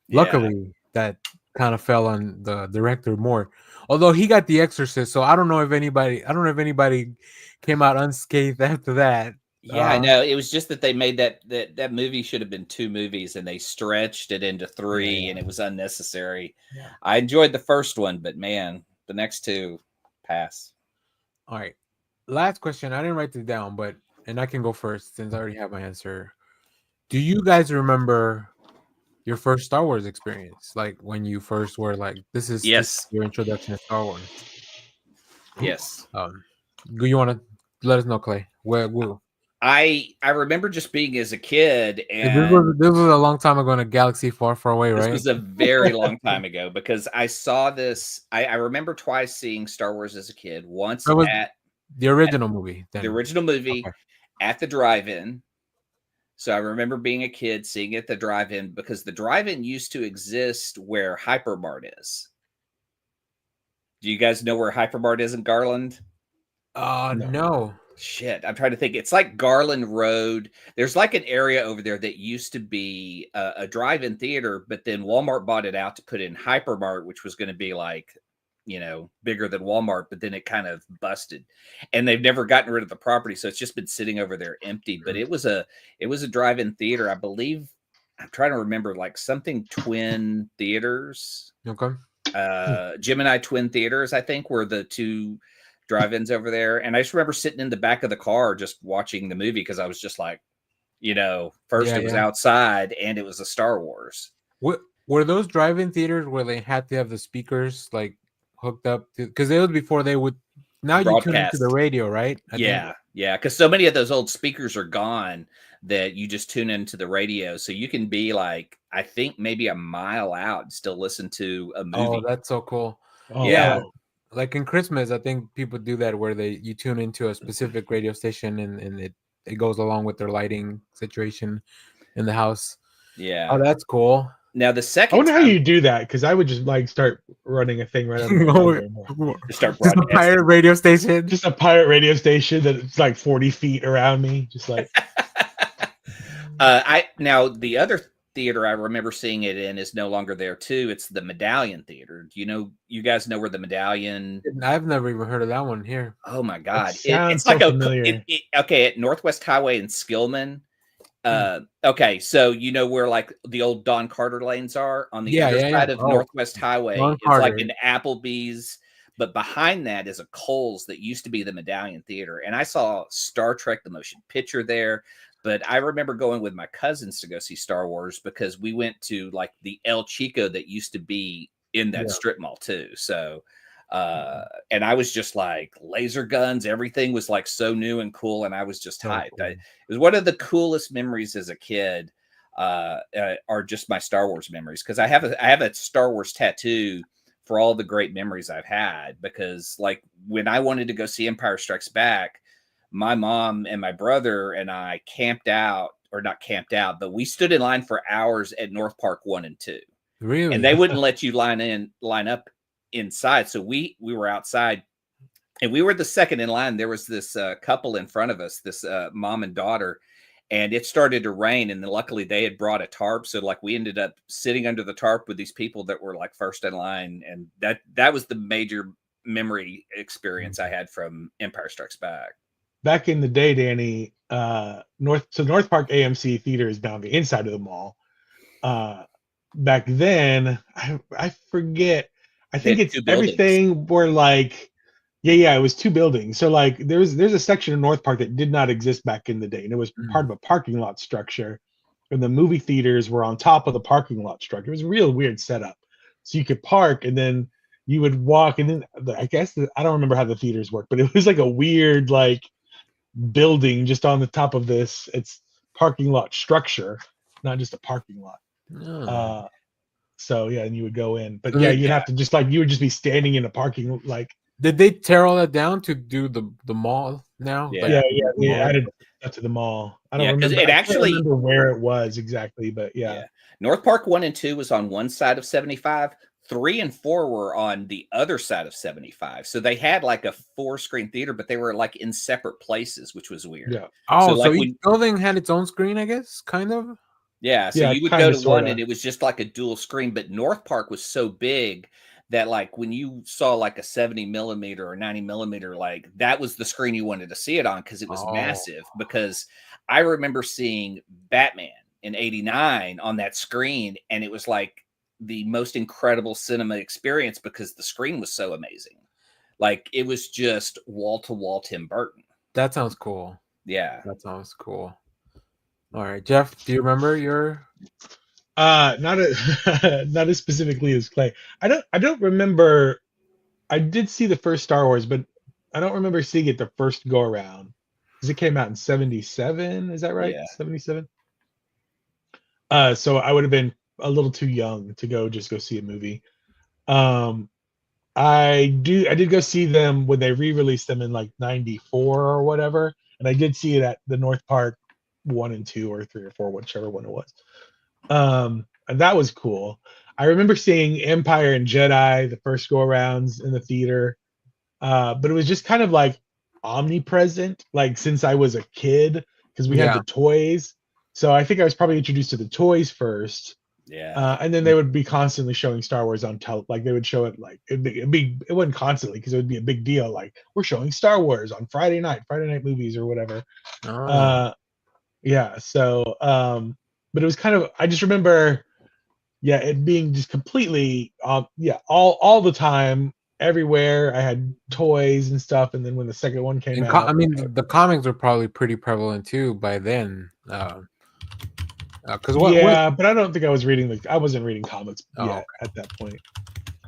Luckily, that kind of fell on the director more. Although he got The Exorcist, so I don't know if anybody came out unscathed after that. Yeah, I know. It was just that they made that movie should have been 2 movies, and they stretched it into 3, and it was unnecessary. Yeah. I enjoyed the first one, but man, the next 2 pass. All right. Last question. I didn't write it down, and I can go first since I already have my answer. Do you guys remember your first Star Wars experience? Like when you first were like, this is your introduction to Star Wars. Yes. Do you want to let us know, Clay? I remember just being as a kid, and this was a long time ago in a galaxy far, far away, right? This was a very long time ago because I saw this. I remember twice seeing Star Wars as a kid. Once at the original movie. The original movie at the drive-in. So I remember being a kid seeing it at the drive-in because the drive-in used to exist where Hypermart is. Do you guys know where Hypermart is in Garland? No. Shit, I'm trying to think. It's like Garland Road. There's like an area over there that used to be a drive-in theater, but then Walmart bought it out to put in Hypermart, which was going to be like, bigger than Walmart, but then it kind of busted, and they've never gotten rid of the property, so it's just been sitting over there empty. But it was a drive-in theater, I believe. I'm trying to remember, like something Twin Theaters. Okay. Gemini Twin Theaters, I think, were the 2 drive-ins over there. And I just remember sitting in the back of the car just watching the movie because I was just like, first it was outside and it was a Star Wars. Were those drive-in theaters where they had to have the speakers like hooked up to, because it was before they would now you tune into the radio, right? Yeah, because so many of those old speakers are gone that you just tune into the radio, so you can be like, I think maybe a mile out and still listen to a movie. Oh, that's so cool. Wow. Like in Christmas, I think people do that where you tune into a specific radio station and it goes along with their lighting situation in the house. Yeah. Oh, that's cool. Now the second, I wonder how you do that, because I would just like start running a thing right on just a pirate radio station. Just a pirate radio station that's like 40 feet around me, just like. Now the other theater I remember seeing it in is no longer there too. It's the Medallion Theater. Do you guys know where the Medallion? I've never even heard of that one here. Oh my god, it's like familiar. At Northwest Highway in Skillman. Okay, so where like the old Don Carter lanes are on the other side of Northwest Highway. It's like an Applebee's, but behind that is a Kohl's that used to be the Medallion Theater. And I saw Star Trek the Motion Picture there, but I remember going with my cousins to go see Star Wars because we went to like the El Chico that used to be in that strip mall too. So and I was just like, laser guns, everything was like so new and cool, and I was just hyped. Cool. It was one of the coolest memories as a kid. are just my Star Wars memories, because I have a Star Wars tattoo for all the great memories I've had. Because like when I wanted to go see Empire Strikes Back, my mom and my brother and I camped out, or not camped out, but we stood in line for hours at North Park 1 and 2. Really? And they wouldn't let you line up inside. So we were outside, and we were the second in line. There was this couple in front of us, this mom and daughter, and it started to rain. And then luckily they had brought a tarp. So like we ended up sitting under the tarp with these people that were like first in line. And that was the major memory experience I had from Empire Strikes Back. Back in the day, Danny, North Park AMC Theater is down the inside of the mall. Back then, I forget. I think it's everything were like, yeah, it was 2 buildings. So like there's a section of North Park that did not exist back in the day, and it was part of a parking lot structure, and the movie theaters were on top of the parking lot structure. It was a real weird setup. So you could park, and then you would walk, and then I guess I don't remember how the theaters worked, but it was like a weird like building just on the top of this. It's parking lot structure, not just a parking lot. So yeah, and you would go in, but yeah, you'd have to just like, you would just be standing in a parking, like. Did they tear all that down to do the mall now? Yeah, like, yeah, they added that to the mall. I don't remember. It actually, I don't remember where it was exactly, but yeah. North Park 1 and 2 was on one side of 75. 3 and 4 were on the other side of 75. So they had like a 4-screen theater, but they were like in separate places, which was weird. Yeah. Oh, so each building had its own screen, I guess, kind of. Yeah. So you would go to one and it was just like a dual screen, but North Park was so big that like when you saw like a 70 millimeter or 90 millimeter, like that was the screen you wanted to see it on, because it was massive. Because I remember seeing Batman in '89 on that screen, and it was like the most incredible cinema experience because the screen was so amazing. Like it was just wall to wall Tim Burton. That sounds cool. Yeah, that sounds cool. All right, Jeff, do you remember your? Not as specifically as Clay. I don't remember. I did see the first Star Wars, but I don't remember seeing it the first go around, because it came out in '77. Is that right? Yeah. 77. So I would have been a little too young to go see a movie. I did go see them when they re-released them in like '94 or whatever, and I did see it at the North Park 1 and 2 or 3 or 4, whichever one it was. And that was cool. I remember seeing Empire and Jedi the first go arounds in the theater, but it was just kind of like omnipresent, like since I was a kid, because we had the toys. So I think I was probably introduced to the toys first. Yeah. And then they would be constantly showing Star Wars on like they would show it like it wasn't constantly, because it would be a big deal, like we're showing Star Wars on Friday night movies or whatever. Yeah, so but it was kind of, I just remember it being just completely all the time, everywhere. I had toys and stuff, and then when the second one came out, I mean the comics were probably pretty prevalent too by then. But I don't think I was reading I wasn't reading comics yet at that point.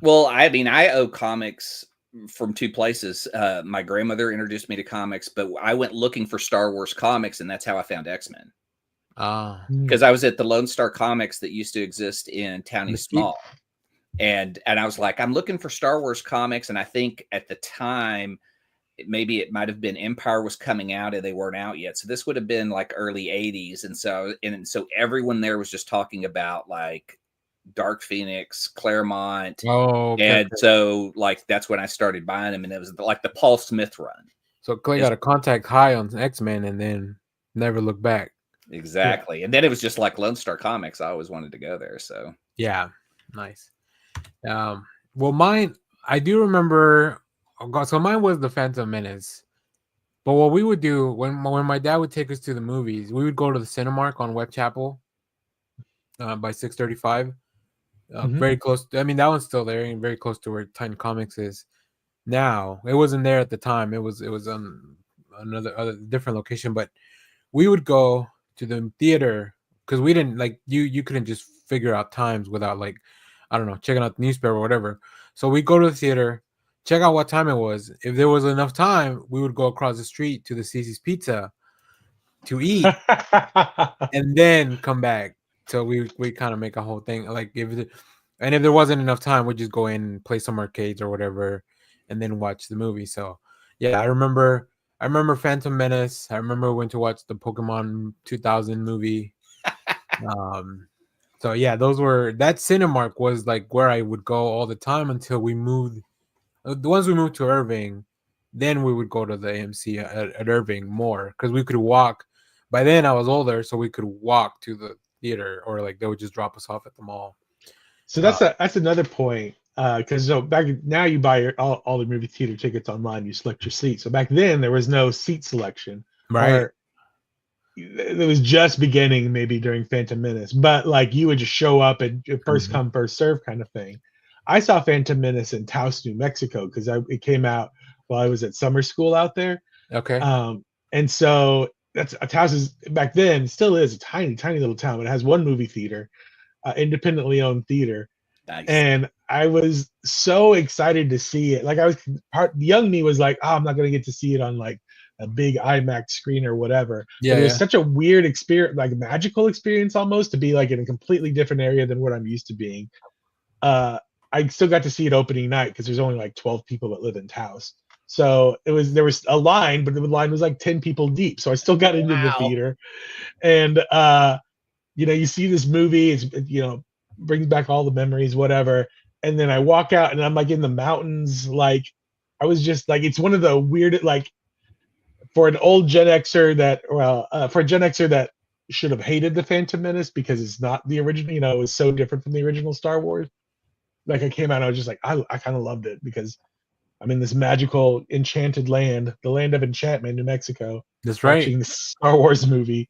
Well, I mean, I owe comics from 2 places. My grandmother introduced me to comics, but I went looking for Star Wars comics, and that's how I found X-Men. Because I was at the Lone Star Comics that used to exist in Town East Mall, and I was like, I'm looking for Star Wars comics, and I think at the time maybe it might have been Empire was coming out and they weren't out yet. So this would have been like early 80s. And so everyone there was just talking about like Dark Phoenix, Claremont. And so like, that's when I started buying them. And it was like the Paul Smith run. So Clay got a contact high on X-Men and then never looked back. Exactly. And then it was just like Lone Star Comics. I always wanted to go there. So yeah, nice. Well, mine, I do remember. So mine was the Phantom Menace. But what we would do when my dad would take us to the movies, we would go to the Cinemark on Webb Chapel by 635. Very close. I mean, that one's still there and very close to where Titan Comics is now. It wasn't there at the time. It was on another different location. But we would go to the theater because we didn't like you couldn't just figure out times without like, I don't know, checking out the newspaper or whatever. So we go to the theater, check out what time it was. If there was enough time, we would go across the street to the Cece's Pizza to eat and then come back. So we kind of make a whole thing like and if there wasn't enough time, we'd just go in and play some arcades or whatever, and then watch the movie. So yeah, I remember Phantom Menace. I remember we went to watch the Pokemon 2000 movie. So yeah, that Cinemark was like where I would go all the time until we moved. The ones we moved to Irving, then we would go to the AMC at Irving more because we could walk. By then I was older, so we could walk to the theater, or like they would just drop us off at the mall. So that's another point. Because back now you buy all the movie theater tickets online. You select your seat. So back then there was no seat selection. Right. Or it was just beginning maybe during Phantom Menace, but like you would just show up and first come first serve kind of thing. I saw Phantom Menace in Taos, New Mexico, because it came out while I was at summer school out there. Okay. And so Taos is back then still is a tiny little town, but it has one movie theater, independently owned theater. Nice. And I was so excited to see it. Like young me was like, oh, I'm not gonna get to see it on like a big IMAX screen or whatever. Yeah, but it was such a weird experience, like a magical experience almost, to be like in a completely different area than what I'm used to being. I still got to see it opening night because there's only like 12 people that live in Taos. So there was a line, but the line was like 10 people deep. So I still got into the theater. And you see this movie, it's brings back all the memories, whatever. And then I walk out and I'm like in the mountains, like I was just like, it's one of the weird, like, for an old Gen Xer for a Gen Xer that should have hated the Phantom Menace because it's not the original, it was so different from the original Star Wars. Like I came out, and I was just like, I kind of loved it because I'm in this magical, enchanted land, the land of enchantment, New Mexico. That's right. Watching the Star Wars movie.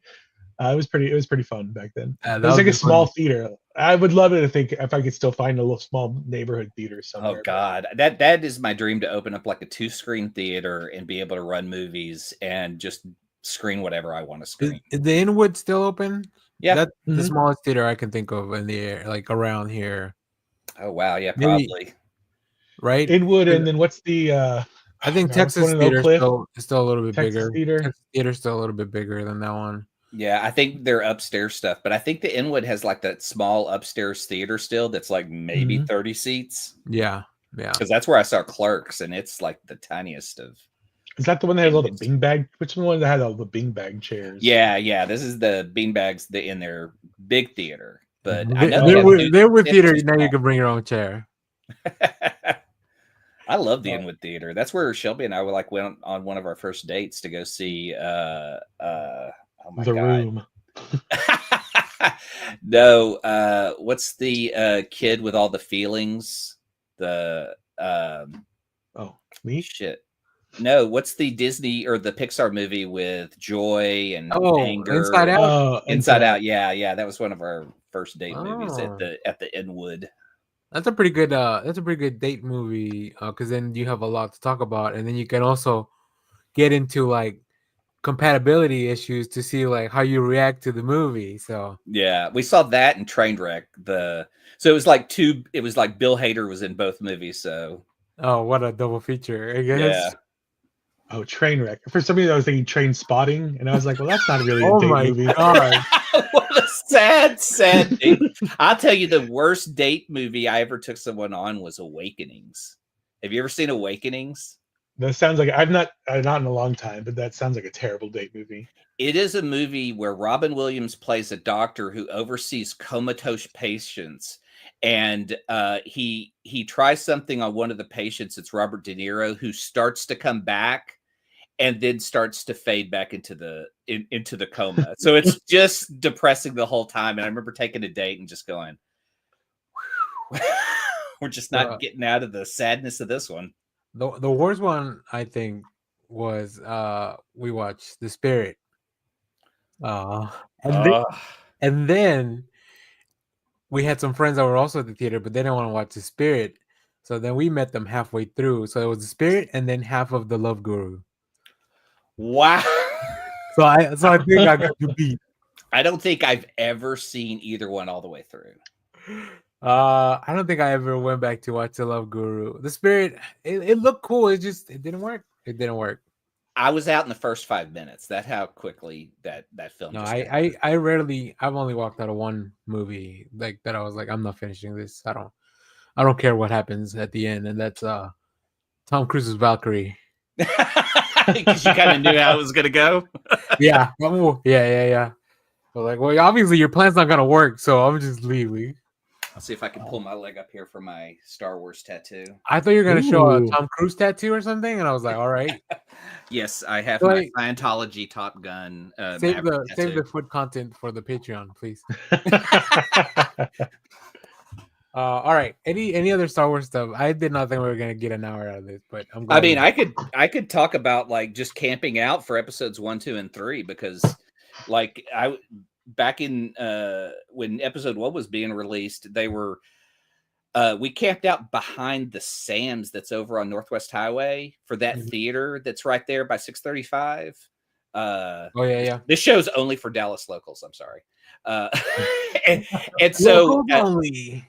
It was pretty fun back then. It was like a small theater. I would love it if I could still find a little small neighborhood theater somewhere. Oh God, that is my dream, to open up like a 2-screen theater and be able to run movies and just screen whatever I want to screen. Is the Inwood still open? Yeah, that's the smallest theater I can think of in the air, like around here. Oh wow, yeah, probably. Right, Inwood, and then what's the? I think Texas Theater is still a little bit bigger. Texas Theater's still a little bit bigger than that one. Yeah, I think they're upstairs stuff, but I think the Inwood has like that small upstairs theater still that's like maybe 30 seats. Yeah. Because that's where I saw Clerks, and it's like the tiniest of. Is that the one that has all the beanbag? Which one that had all the beanbag chairs? Yeah. This is the beanbags in their big theater. But I know they're with theater. Now you can bring your own chair. I love the Inwood Theater. That's where Shelby and I went on one of our first dates to go see The God. Room. No, what's the kid with all the feelings? Me? Shit. No, what's the Disney or the Pixar movie with joy and anger? Inside Out. Inside Out. Yeah. That was one of our first date movies at the Inwood. That's a pretty good date movie, because then you have a lot to talk about, and then you can also get into like compatibility issues to see like how you react to the movie. So yeah, we saw that and Trainwreck. So it was like Bill Hader was in both movies. So what a double feature, I guess. Yeah. Oh, Trainwreck. For some reason, I was thinking Train Spotting, and I was like, well, that's not really a date movie. God. What a sad date. I'll tell you, the worst date movie I ever took someone on was Awakenings. Have you ever seen Awakenings? That sounds like not in a long time, but that sounds like a terrible date movie. It is a movie where Robin Williams plays a doctor who oversees comatose patients, and he tries something on one of the patients. It's Robert De Niro, who starts to come back and then starts to fade back into the coma. So it's just depressing the whole time. And I remember taking a date and just going, we're just not getting out of the sadness of this one. The worst one, I think, was we watched The Spirit. And then we had some friends that were also at the theater, but they didn't want to watch The Spirit. So then we met them halfway through. So it was The Spirit and then half of The Love Guru. Wow. So I think I got to beat. I don't think I've ever seen either one all the way through. I don't think I ever went back to watch The Love Guru. The Spirit, it looked cool. It didn't work. It didn't work. I was out in the first 5 minutes. That's how quickly that film. No, just I rarely. I've only walked out of one movie like that. I was like, I'm not finishing this. I don't care what happens at the end, and that's Tom Cruise's Valkyrie. Because you kind of knew how it was gonna go. Yeah. Yeah. I was like, well, obviously your plan's not gonna work, so I'm just leaving. I'll see if I can pull my leg up here for my Star Wars tattoo. I thought you were gonna show a Tom Cruise tattoo or something, and I was like, all right. Yes, I have my Scientology Top Gun. Save the foot content for the Patreon, please. All right. Any other Star Wars stuff? I did not think we were gonna get an hour out of this, but I'm glad. I mean, I could talk about like just camping out for episodes 1, 2, and 3 because, like, back in when episode 1 was being released, they were we camped out behind the Sam's that's over on Northwest Highway for that theater that's right there by 635. Oh yeah. This show's only for Dallas locals. I'm sorry. And so only.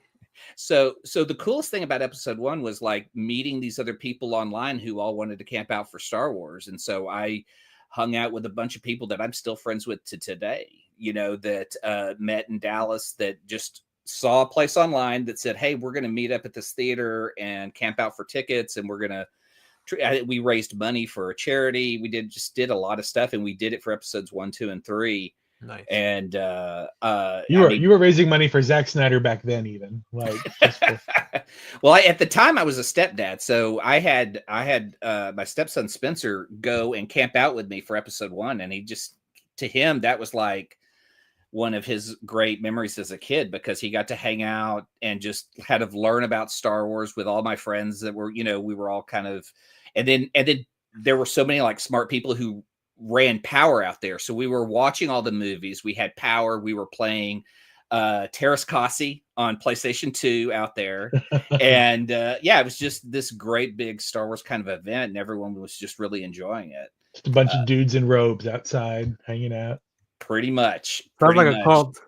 So the coolest thing about episode 1 was like meeting these other people online who all wanted to camp out for Star Wars. And so I hung out with a bunch of people that I'm still friends with to today, you know, that met in Dallas that just saw a place online that said, hey, we're going to meet up at this theater and camp out for tickets. And we're going to, we raised money for a charity. We did a lot of stuff, and we did it for episodes 1, 2, and 3. Nice. And you were raising money for Zack Snyder back then, even like. Well, at the time I was a stepdad, so I had my stepson Spencer go and camp out with me for episode 1, and to him that was like one of his great memories as a kid because he got to hang out and just kind of learn about Star Wars with all my friends that were, you know, we were all kind of, and then there were so many like smart people who ran Power out there. So we were watching all the movies. We had Power. We were playing Terrace Kasi on PlayStation 2 out there. And it was just this great big Star Wars kind of event, and everyone was just really enjoying it. Just a bunch of dudes in robes outside hanging out. Pretty much. Sounds like a cult.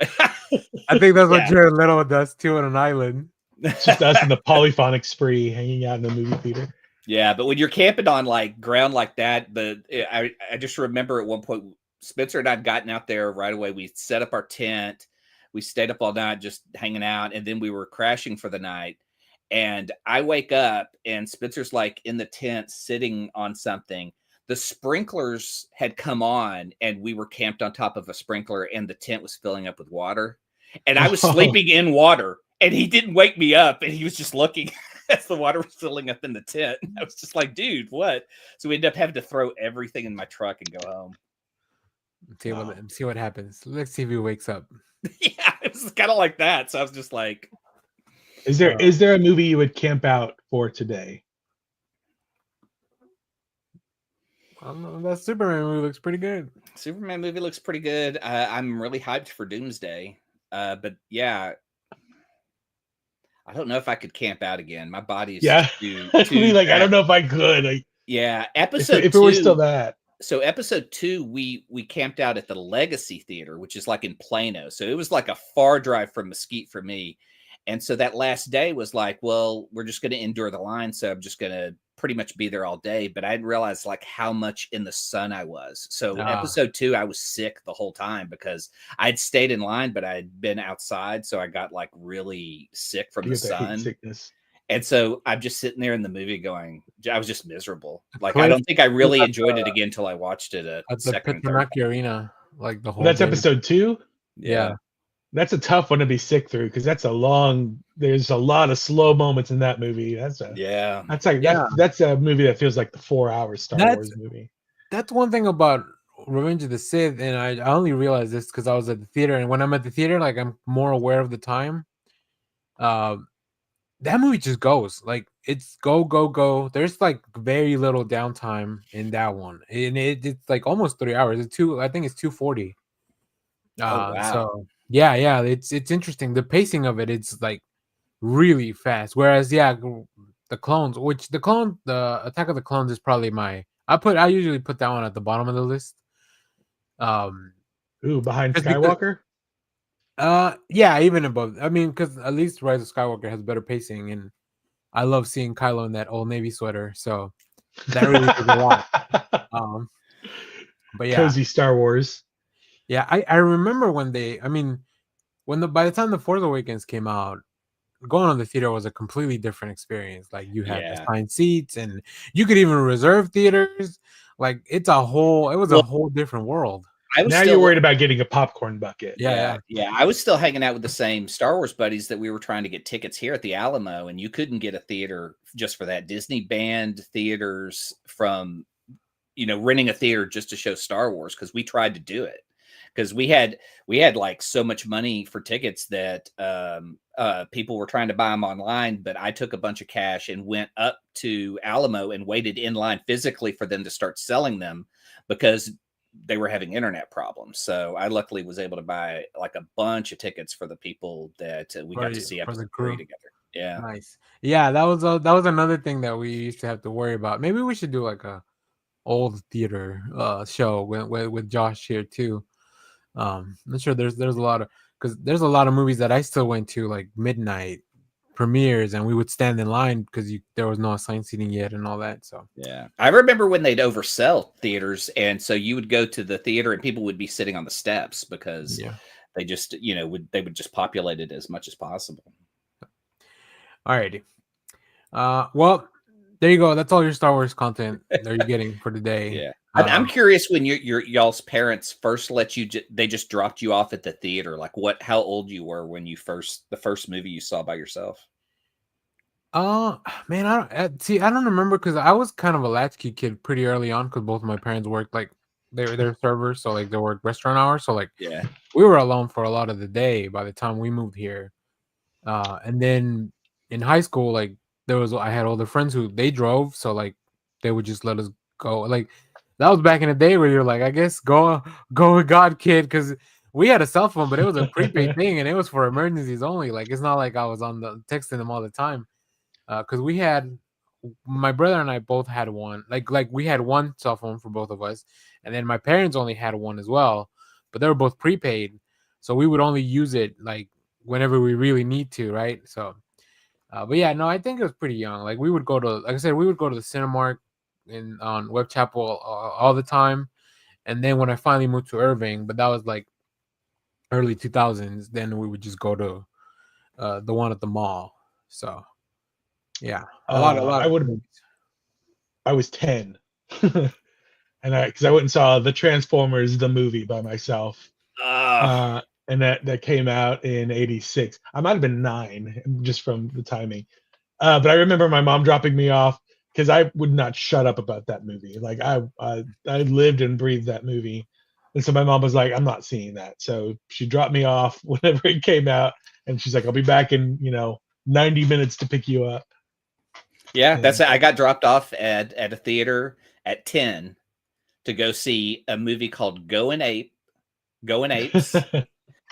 I think that's what Jared Leto does too on an island. It's just us in the polyphonic spree hanging out in the movie theater. Yeah, but when you're camping on like ground like that, I just remember at one point Spencer and I'd gotten out there right away. We set up our tent. We stayed up all night just hanging out, and then we were crashing for the night. And I wake up and Spencer's like in the tent sitting on something. The sprinklers had come on, and we were camped on top of a sprinkler, and the tent was filling up with water. And I was sleeping in water, and he didn't wake me up, and he was just looking as the water was filling up in the tent. I was just like, dude, what? So we ended up having to throw everything in my truck and go home. See what happens. Let's see if he wakes up. Yeah, it was kind of like that. So I was just like, is there a movie you would camp out for today? That Superman movie looks pretty good. Superman movie looks pretty good. I'm really hyped for Doomsday. But yeah, I don't know if I could camp out again. My body is too like I don't know if I could. Episode if it were still that. So episode 2, we camped out at the Legacy Theater, which is like in Plano. So it was like a far drive from Mesquite for me. And so that last day was like, well, we're just going to endure the line. So I'm just going to pretty much be there all day. But I didn't realize like how much in the sun I was. So episode 2, I was sick the whole time because I'd stayed in line, but I'd been outside. So I got like really sick from the sun. Sickness. And so I'm just sitting there in the movie going, I was just miserable. Like, I don't think I really enjoyed it again until I watched it at the Petronaki Arena. Like the whole. That's episode 2. Yeah. That's a tough one to be sick through because there's a lot of slow moments in that movie. That's a movie that feels like the 4-hour Star Wars movie. That's one thing about Revenge of the Sith, and I only realized this because I was at the theater, and when I'm at the theater, like I'm more aware of the time. That movie just goes like it's go. There's like very little downtime in that one, and it's like almost 3 hours. I think it's 2:40. Wow. So yeah, it's interesting. The pacing of it's like really fast. Whereas the Attack of the Clones is probably I usually put that one at the bottom of the list. Behind Skywalker. Yeah, even above. I mean, because at least Rise of Skywalker has better pacing, and I love seeing Kylo in that Old Navy sweater. So That really took a lot. But yeah, Cozy Star Wars. yeah, I remember when by the time the Force Awakens came out, going on the theater was a completely different experience. Like you had Yeah. assigned seats, and you could even reserve theaters. Like it was a whole different world. Now you're worried about getting a popcorn bucket. Yeah. I was still hanging out with the same Star Wars buddies that we were trying to get tickets here at the Alamo, and you couldn't get a theater just for that. Disney banned theaters from, renting a theater just to show Star Wars, because we tried to do it. Because we had like so much money for tickets that people were trying to buy them online, but I took a bunch of cash and went up to Alamo and waited in line physically for them to start selling them, because they were having internet problems. So I luckily was able to buy like a bunch of tickets for the people that we got to see episode 3 together. Yeah, nice. Yeah, that was another thing that we used to have to worry about. Maybe we should do like a old theater show with Josh here too. I'm sure there's a lot of, because there's a lot of movies that I still went to, like midnight premieres, and we would stand in line because there was no assigned seating yet and all that. So yeah, I remember when they'd oversell theaters, and so you would go to the theater and people would be sitting on the steps because they just they would just populate it as much as possible. Alrighty, well, there you go. That's all your Star Wars content that you're getting for today. Yeah. I'm curious, when y'all's parents first let you, they just dropped you off at the theater. Like how old you were when the first movie you saw by yourself? Man, I don't remember, because I was kind of a latchkey kid pretty early on, because both of my parents worked like they're servers, so like they worked restaurant hours. So like we were alone for a lot of the day by the time we moved here. And then in high school, like I had older friends who they drove, so like they would just let us go. Like that was back in the day where you're like, I guess go with God, kid, because we had a cell phone, but it was a prepaid thing, and it was for emergencies only. Like it's not like I was on the texting them all the time, because my brother and I both had one. Like we had one cell phone for both of us, and then my parents only had one as well, but they were both prepaid, so we would only use it like whenever we really need to, right? So, but yeah, no, I think it was pretty young. Like we would go to, like I said, we would go to the Cinemark on Web Chapel all the time, and then when I finally moved to Irving, but that was like early 2000s, then we would just go to the one at the mall. So yeah, a lot. I was 10, and because I went and saw the Transformers the movie by myself, and that came out in '86. I might have been 9 just from the timing, but I remember my mom dropping me off, because I would not shut up about that movie. Like I lived and breathed that movie, and so my mom was like, "I'm not seeing that." So she dropped me off whenever it came out, and she's like, "I'll be back in 90 minutes to pick you up." Yeah, that's it. I got dropped off at a theater at 10 to go see a movie called Going Apes,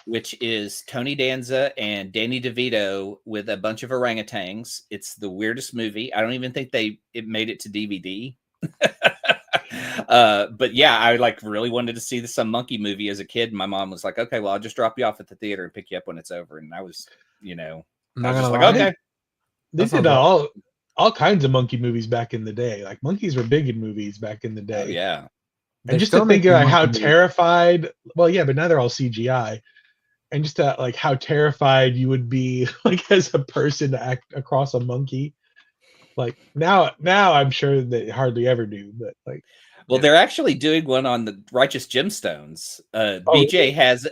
which is Tony Danza and Danny DeVito with a bunch of orangutans. It's the weirdest movie. I don't even think it made it to DVD. But yeah, I like really wanted to see some monkey movie as a kid. And my mom was like, "Okay, well, I'll just drop you off at the theater and pick you up when it's over." And I was, okay. They did all kinds of monkey movies back in the day. Like monkeys were big in movies back in the day. Oh, yeah. And just to think of how terrified, well, yeah, but now they're all CGI. And just like how terrified you would be, like as a person to act across a monkey. Like now I'm sure they hardly ever do, but like. Well, they're actually doing one on the Righteous Gemstones. BJ has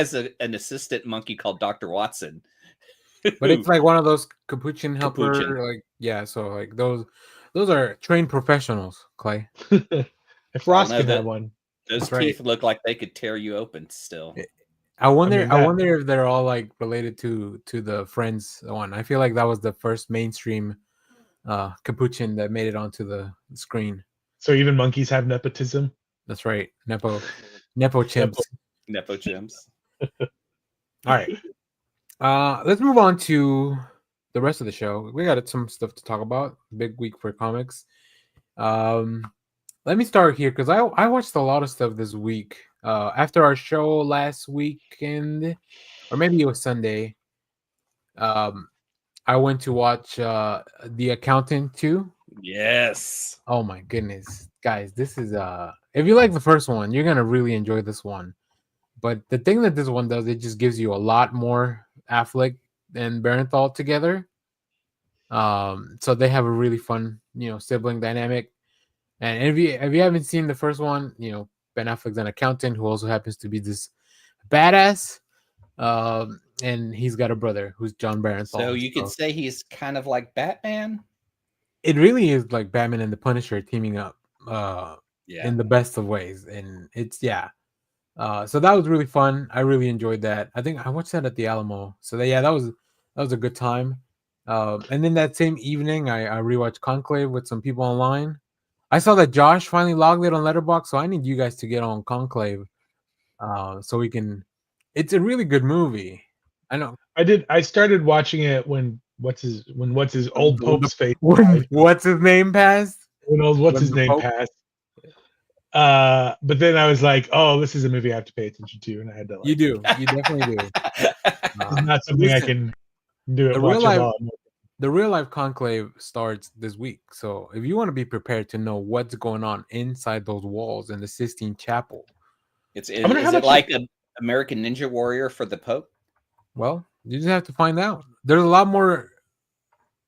an assistant monkey called Dr. Watson. But it's like one of those capuchin helper, like so like those are trained professionals, Clay. If Ross could have one. Those teeth look like they could tear you open still. I wonder if they're all like related to the Friends one. I feel like that was the first mainstream capuchin that made it onto the screen. So even monkeys have nepotism? That's right. Nepo chimps. Nepo chimps. All right. Let's move on to the rest of the show. We got some stuff to talk about. Big week for comics. Let me start here because I watched a lot of stuff this week. After our show last weekend, or maybe it was Sunday, I went to watch The Accountant 2 Yes. Oh my goodness, guys, this is if you like the first one, you're gonna really enjoy this one. But the thing that this one does, it just gives you a lot more Affleck and Barenthal together. So they have a really fun, sibling dynamic. And if you haven't seen the first one, Ben Affleck's an accountant who also happens to be this badass. And he's got a brother who's John Barenthal. So you could say he's kind of like Batman. It really is like Batman and the Punisher teaming up in the best of ways. And it's so that was really fun. I really enjoyed that. I think I watched that at the Alamo. So that was a good time. And then that same evening I rewatched Conclave with some people online. I saw that Josh finally logged it on Letterboxd, so I need you guys to get on Conclave so we can. It's a really good movie. I know. I started watching it when what's his old Pope's face died. What's his name passed? What's his name passed? But then I was like, oh, this is a movie I have to pay attention to, and I had to. You do. You definitely do. It's not something I can do. The real life Conclave starts this week, so if you want to be prepared to know what's going on inside those walls in the Sistine Chapel, is it like an American Ninja Warrior for the Pope? Well, you just have to find out. There's a lot more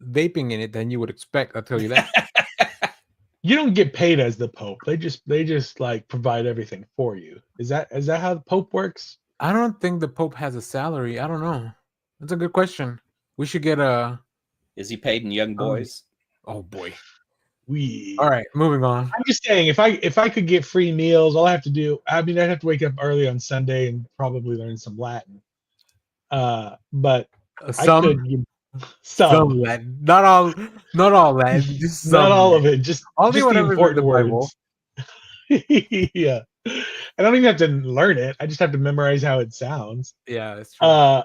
vaping in it than you would expect. I'll tell you that. You don't get paid as the Pope. They just like provide everything for you. Is that how the Pope works? I don't think the Pope has a salary. I don't know. That's a good question. We should get a. Is he paid in young boys? Oh boy. All right, moving on. I'm just saying, if I could get free meals, all I have to do. I mean, I'd have to wake up early on Sunday and probably learn some Latin. But some Latin, not all Latin, just some. Not all of it. Just only just whatever the important in the Bible. Words. Yeah, I don't even have to learn it. I just have to memorize how it sounds. Yeah, that's true.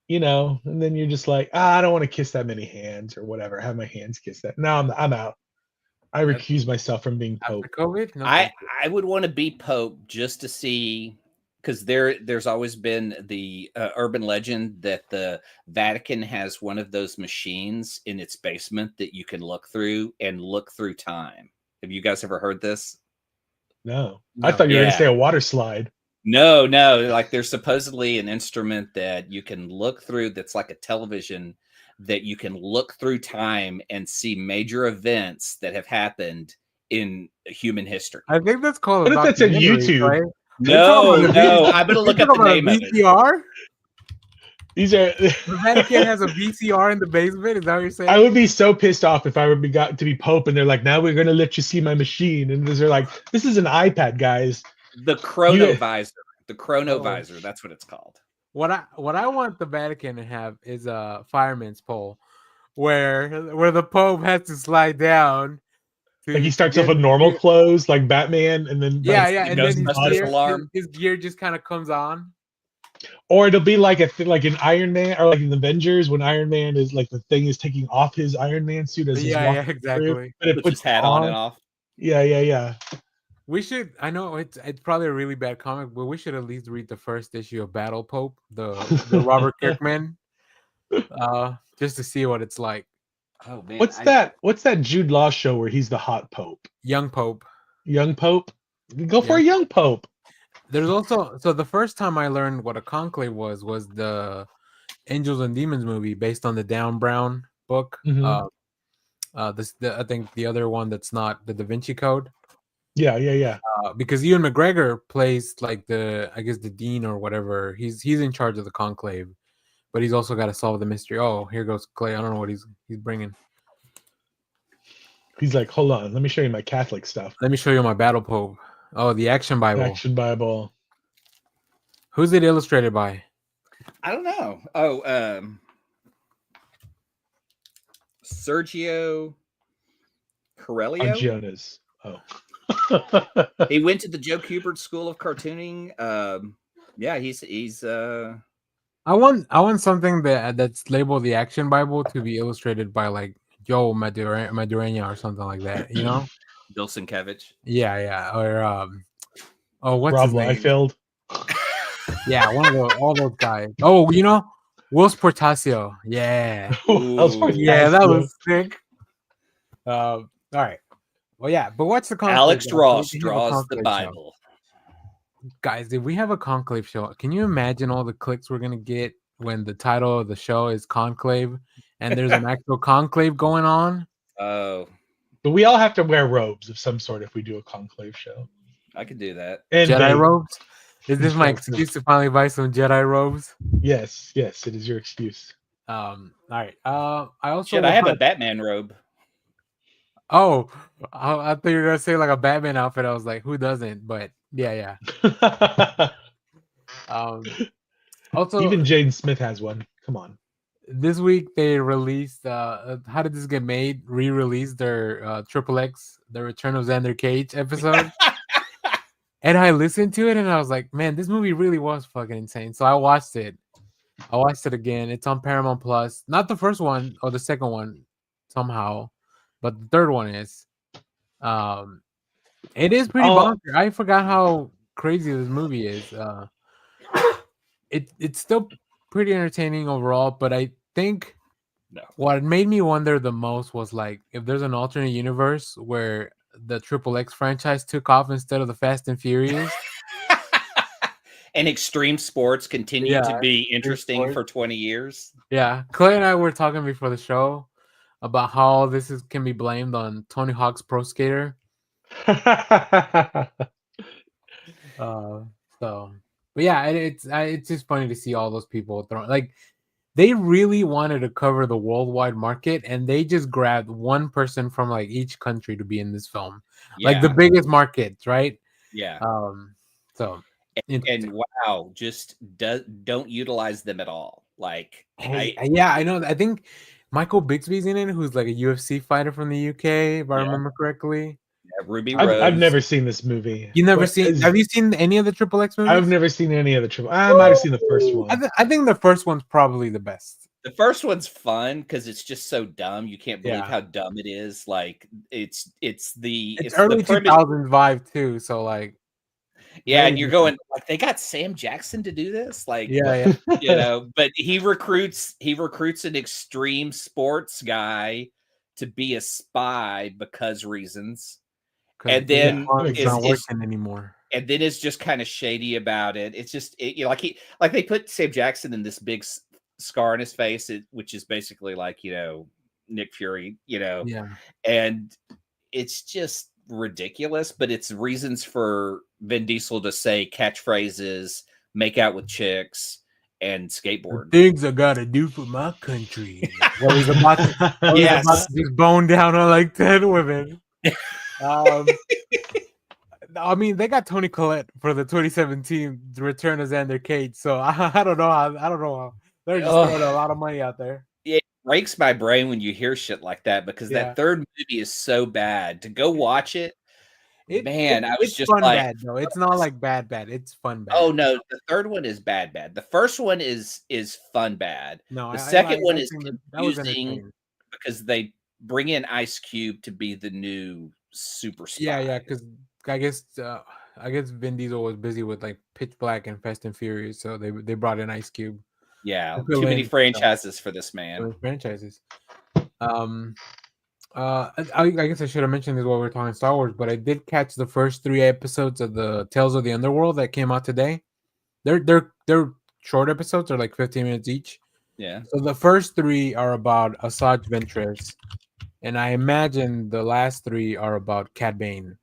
And then you're just like, I don't want to kiss that many hands or whatever. Have my hands kiss that. No, I'm out. I recuse myself from being Pope. After COVID? No, I would want to be Pope just to see, because there's always been the urban legend that the Vatican has one of those machines in its basement that you can look through time. Have you guys ever heard this? No. I thought you were going to say a water slide. No, like there's supposedly an instrument that you can look through that's like a television that you can look through time and see major events that have happened in human history. I think that's called. What if that's on YouTube? Right? No, I'm gonna look up the name of it. VCR? These are the Vatican has a VCR in the basement. Is that what you're saying? I would be so pissed off if I would got to be Pope and they're like, now we're gonna let you see my machine, and they're like, this is an iPad, guys. The chronovisor. The chronovisor. That's what it's called. What I want the Vatican to have is a fireman's pole, where the Pope has to slide down. Like he starts off with normal clothes, like Batman, and then and then his gear just kind of comes on. Or it'll be like like in Iron Man, or like in the Avengers when Iron Man is like the thing is taking off his Iron Man suit as he's walking exactly. Through, but it puts his hat on and off. Yeah. We should. I know it's probably a really bad comic, but we should at least read the first issue of Battle Pope, the Robert Kirkman, just to see what it's like. Oh man, what's that Jude Law show where he's the hot Pope? Young Pope. Go for a young Pope. There's also the first time I learned what a conclave was the Angels and Demons movie based on the Dan Brown book. Mm-hmm. I think the other one that's not the Da Vinci Code. Yeah. Because Ewan McGregor plays like the dean or whatever. He's in charge of the conclave, but he's also got to solve the mystery. Oh, here goes Clay. I don't know what he's bringing. He's like, hold on, let me show you my Catholic stuff. Let me show you my Battle Pope. Oh, the Action Bible. Action Bible. Who's it illustrated by? I don't know. Oh, Sergio Corelio. Jonas. Oh. He went to the Joe Kubert School of Cartooning. He's I want something that's labeled the Action Bible to be illustrated by like Joe Madureña or something like that, you know? Bill Sienkiewicz. Yeah. Or what's Rob his name? Liefeld. Yeah, one of all those guys. Oh, you know, Will Portacio. Yeah. Yeah, that was sick. All right. Well, yeah, but what's the conclave? Alex guys? So Ross we can have a draws the conclave show. Bible. Guys, if we have a conclave show, can you imagine all the clicks we're gonna get when the title of the show is Conclave and there's an actual conclave going on? Oh, But we all have to wear robes of some sort if we do a conclave show. I could do that. And Jedi they- robes? Is this my Yes. excuse to finally buy some Jedi robes? Yes, it is your excuse. All right. I also Shit, I have a Batman robe. Oh, I thought you were gonna say like a Batman outfit. I was like, who doesn't? But yeah. Also, Even Jaden Smith has one. Come on. this week they released How Did This Get Made? Re-released their XXX, The Return of Xander Cage episode. And I listened to it and I was like, man, this movie really was fucking insane. So I watched it. Again. It's on Paramount Plus. Not the first one or the second one somehow, but the third one is. It is pretty bonkers. I forgot how crazy this movie is. It's still pretty entertaining overall, but I think what made me wonder the most was like if there's an alternate universe where the XXX franchise took off instead of the Fast and Furious. And extreme sports continue to be interesting for 20 years. Yeah, Clay and I were talking before the show about how this can be blamed on Tony Hawk's Pro Skater. But yeah, it's just funny to see all those people throw like they really wanted to cover the worldwide market, and they just grabbed one person from like each country to be in this film, like the biggest markets, right? Yeah. And wow, just don't utilize them at all. Like, I know. I think Michael Bixby's in it, who's like a UFC fighter from the UK, if I remember correctly. Yeah, Ruby Rose. I've never seen this movie. You never seen? Have you seen any of the XXX movies? I've never seen any of the triple. I might have seen the first one. I think the first one's probably the best. The first one's fun because it's just so dumb. You can't believe how dumb it is. Like it's early 2000s vibe too. So like, yeah, and you're going like they got Sam Jackson to do this, like you know. But he recruits an extreme sports guy to be a spy because reasons. And then it's not working anymore. And then it's just kind of shady about it. It's just like they put Sam Jackson in this big scar on his face, which is basically like Nick Fury, and it's just ridiculous. But it's reasons for Vin Diesel to say catchphrases, make out with chicks, and skateboard. The things I gotta do for my country. Well, he's about to just bone down on like 10 women. I mean, they got Toni Collette for the 2017 Return of Xander Cage, so I don't know how they're just throwing a lot of money out there. It breaks my brain when you hear shit like that because that third movie is so bad. To go watch it, I was just fun like, bad though. It's not like bad. It's fun bad. Oh no, the third one is bad. The first one is fun bad. No, the second one is confusing because they bring in Ice Cube to be the new super spy. Yeah, because I guess Vin Diesel was busy with like Pitch Black and Fast and Furious, so they brought in Ice Cube. Yeah, too many franchises for this man. Franchises. I guess I should have mentioned this while we were talking Star Wars, but I did catch the first 3 episodes of the Tales of the Underworld that came out today. They're short episodes, they're like 15 minutes each. Yeah. So the first 3 are about Asajj Ventress, and I imagine the last 3 are about Cad Bane.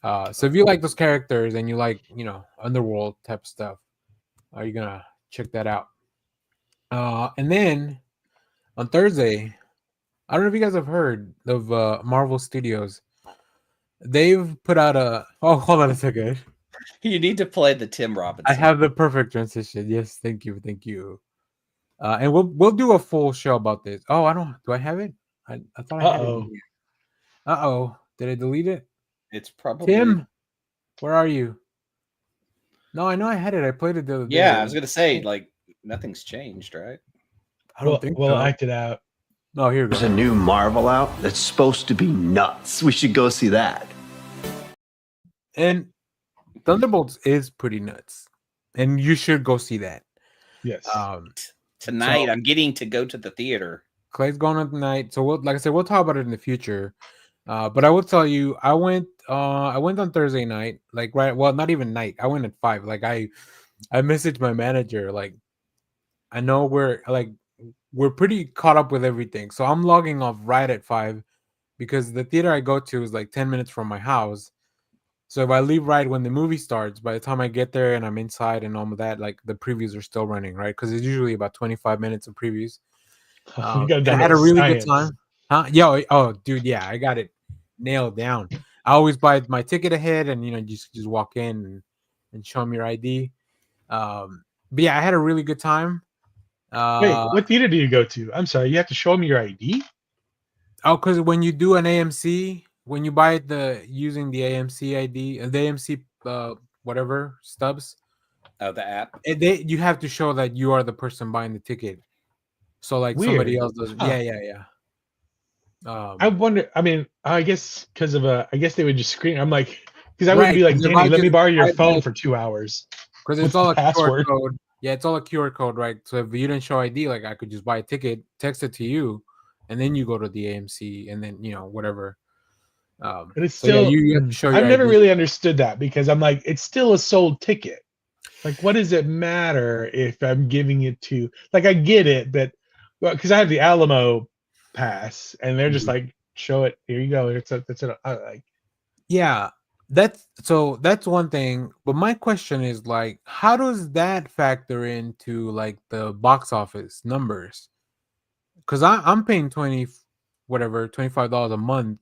So if you like those characters and you like, Underworld type stuff, are you gonna check that out? And then on Thursday, I don't know if you guys have heard of Marvel Studios. They've put out oh, hold on a second. You need to play the Tim Robinson. I have the perfect transition. Yes, thank you. And we'll do a full show about this. Oh, do I have it? I thought I had it. Did I delete it? It's probably Tim. Where are you? No, I know I had it. I played it the other day. Yeah, I was gonna say like nothing's changed, right? I don't think we'll so. act it out. Oh, here we go. There's a new Marvel out that's supposed to be nuts. We should go see that. And Thunderbolts is pretty nuts, and you should go see that. Yes. Tonight, I'm getting to go to the theater. Clay's going on tonight. So like I said, we'll talk about it in the future. But I will tell you, I went on Thursday night, like not even night. I went at 5. Like I messaged my manager, like I know we're pretty caught up with everything. So I'm logging off right at 5 because the theater I go to is like 10 minutes from my house. So if I leave right when the movie starts, by the time I get there and I'm inside and all of that, like the previews are still running, right? Because it's usually about 25 minutes of previews. I had a really good time. Huh? Yeah. Oh, dude. Yeah, I got it nailed down. I always buy my ticket ahead, and just walk in and show them your ID. But yeah, I had a really good time. Wait, what theater do you go to? I'm sorry, you have to show me your ID. Oh, because when you do an AMC, when you buy it using the AMC ID, the AMC whatever stubs. Oh, the app. You have to show that you are the person buying the ticket. So like Weird. somebody else does. Huh. Yeah. I wonder. I mean, I guess because of I guess they would just screen. I'm like, because I wouldn't be like, Danny, let me borrow your phone for 2 hours. Because it's all a QR code. Yeah, it's all a QR code, right? So if you didn't show ID, like I could just buy a ticket, text it to you, and then you go to the AMC, and then whatever. But it's still. So you have to show your I've never ID. really understood that because I'm like, it's still a sold ticket. Like, what does it matter if I'm giving it to? Like, I get it, but because I have the Alamo pass, and they're just like, show it. Here you go. That's it. Like, yeah, that's one thing. But my question is like, how does that factor into like the box office numbers? Because I'm paying $25 a month.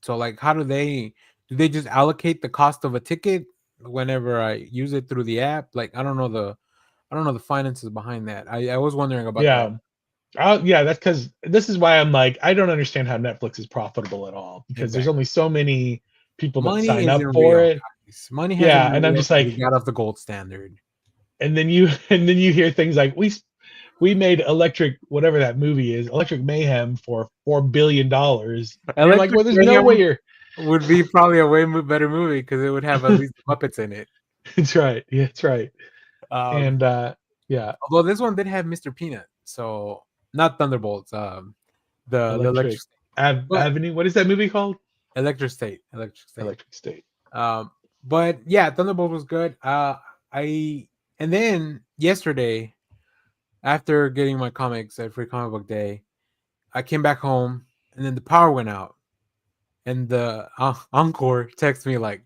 So like, how do they just allocate the cost of a ticket whenever I use it through the app? Like, I don't know the finances behind that. I was wondering about that. Yeah, that's because this is why I'm like, I don't understand how Netflix is profitable at all because there's only so many people that sign up for it. Money, and I'm just like, we got off the gold standard. And then you hear things like we made Electric Mayhem for $4 billion. I'm like, well, there's no way you're. Would be probably a way better movie because it would have at least Muppets in it. That's right. Yeah, that's right. Yeah. Although this one did have Mr. Peanut, so not Thunderbolts. The Electric Avenue. What is that movie called? Electric State. But yeah, Thunderbolt was good. And then yesterday, after getting my comics at Free Comic Book Day, I came back home and then the power went out. And the Encore texted me like,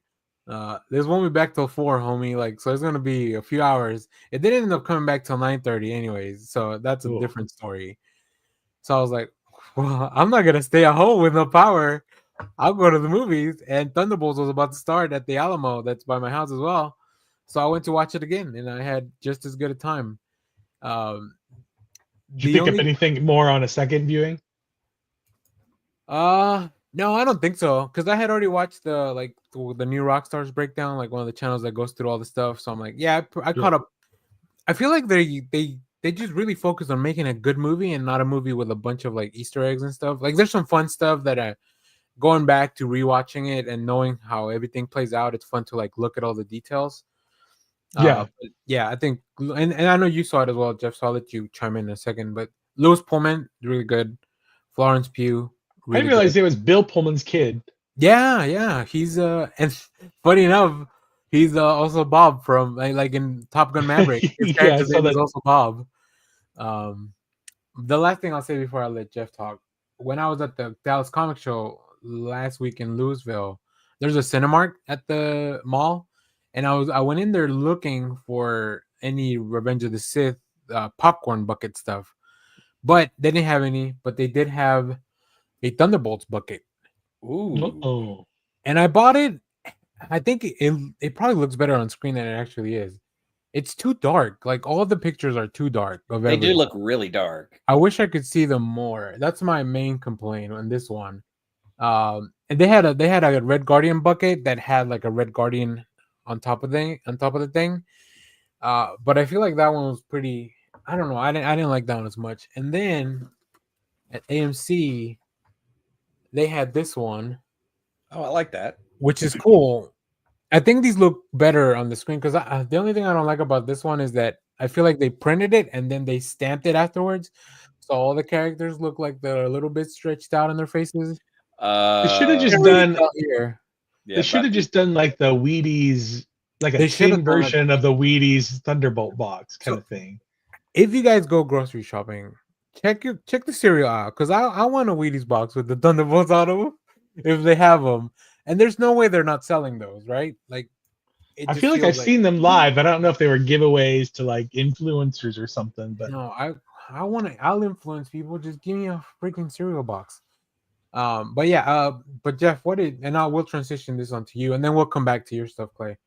"This won't be back till 4, homie. Like, so it's gonna be a few hours." It didn't end up coming back till 9:30, anyways. So that's a different story. So I was like, "Well, I'm not gonna stay at home with no power. I'll go to the movies." And Thunderbolts was about to start at the Alamo, that's by my house as well. So I went to watch it again, and I had just as good a time. Did you pick up anything more on a second viewing? No, I don't think so. Because I had already watched the new Rockstars breakdown, like one of the channels that goes through all the stuff. So I'm like, yeah, I caught up. I feel like they just really focus on making a good movie and not a movie with a bunch of like Easter eggs and stuff. Like there's some fun stuff that going back to rewatching it and knowing how everything plays out, it's fun to like look at all the details. Yeah, I think, and I know you saw it as well, Jeff. So I'll let you chime in a second. But Louis Pullman, really good. Florence Pugh. Really I didn't realize it was Bill Pullman's kid. Yeah. He's and funny enough, he's also Bob from like in Top Gun Maverick. His character's name is also Bob. The last thing I'll say before I let Jeff talk, when I was at the Dallas Comic Show last week in Louisville, there's a Cinemark at the mall, and I went in there looking for any Revenge of the Sith popcorn bucket stuff, but they didn't have any. But they did have a Thunderbolts bucket. Ooh. And I bought it. I think it probably looks better on screen than it actually is. It's too dark. Like all the pictures are too dark. They do look really dark. I wish I could see them more. That's my main complaint on this one. And they had a Red Guardian bucket that had like a Red Guardian on top of the thing. But I feel like that one was pretty. I don't know. I didn't like that one as much. And then at AMC, they had this one. Oh, I like that. Which is cool. I think these look better on the screen because the only thing I don't like about this one is that I feel like they printed it and then they stamped it afterwards. So all the characters look like they're a little bit stretched out in their faces. They should have just Can't really done. tell here. Yeah, They should have just done like the Wheaties, like a They should have tin done version of the Wheaties Thunderbolt box kind of thing. If you guys go grocery shopping, check the cereal aisle because I want a Wheaties box with the Thunderbolts on them if they have them. And there's no way they're not selling those, right? Like, I feel like I've seen them live. I don't know if they were giveaways to like influencers or something, but no, I'll influence people. Just give me a freaking cereal box. But yeah, but Jeff, and I will transition this onto you, and then we'll come back to your stuff, Clay,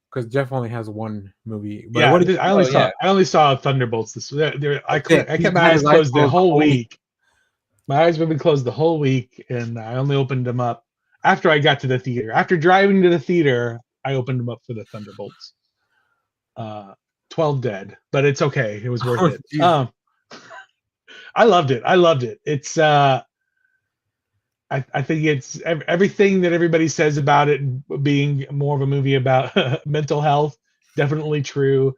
because Jeff only has one movie. But yeah, I only saw Thunderbolts this. I kept my eyes closed the whole week. My eyes have been closed the whole week, and I only opened them up after I got to the theater. After driving to the theater, I opened them up for the Thunderbolts. 12 dead, but it's okay. It was worth it. I loved it. It's I think it's everything that everybody says about it being more of a movie about mental health. Definitely true.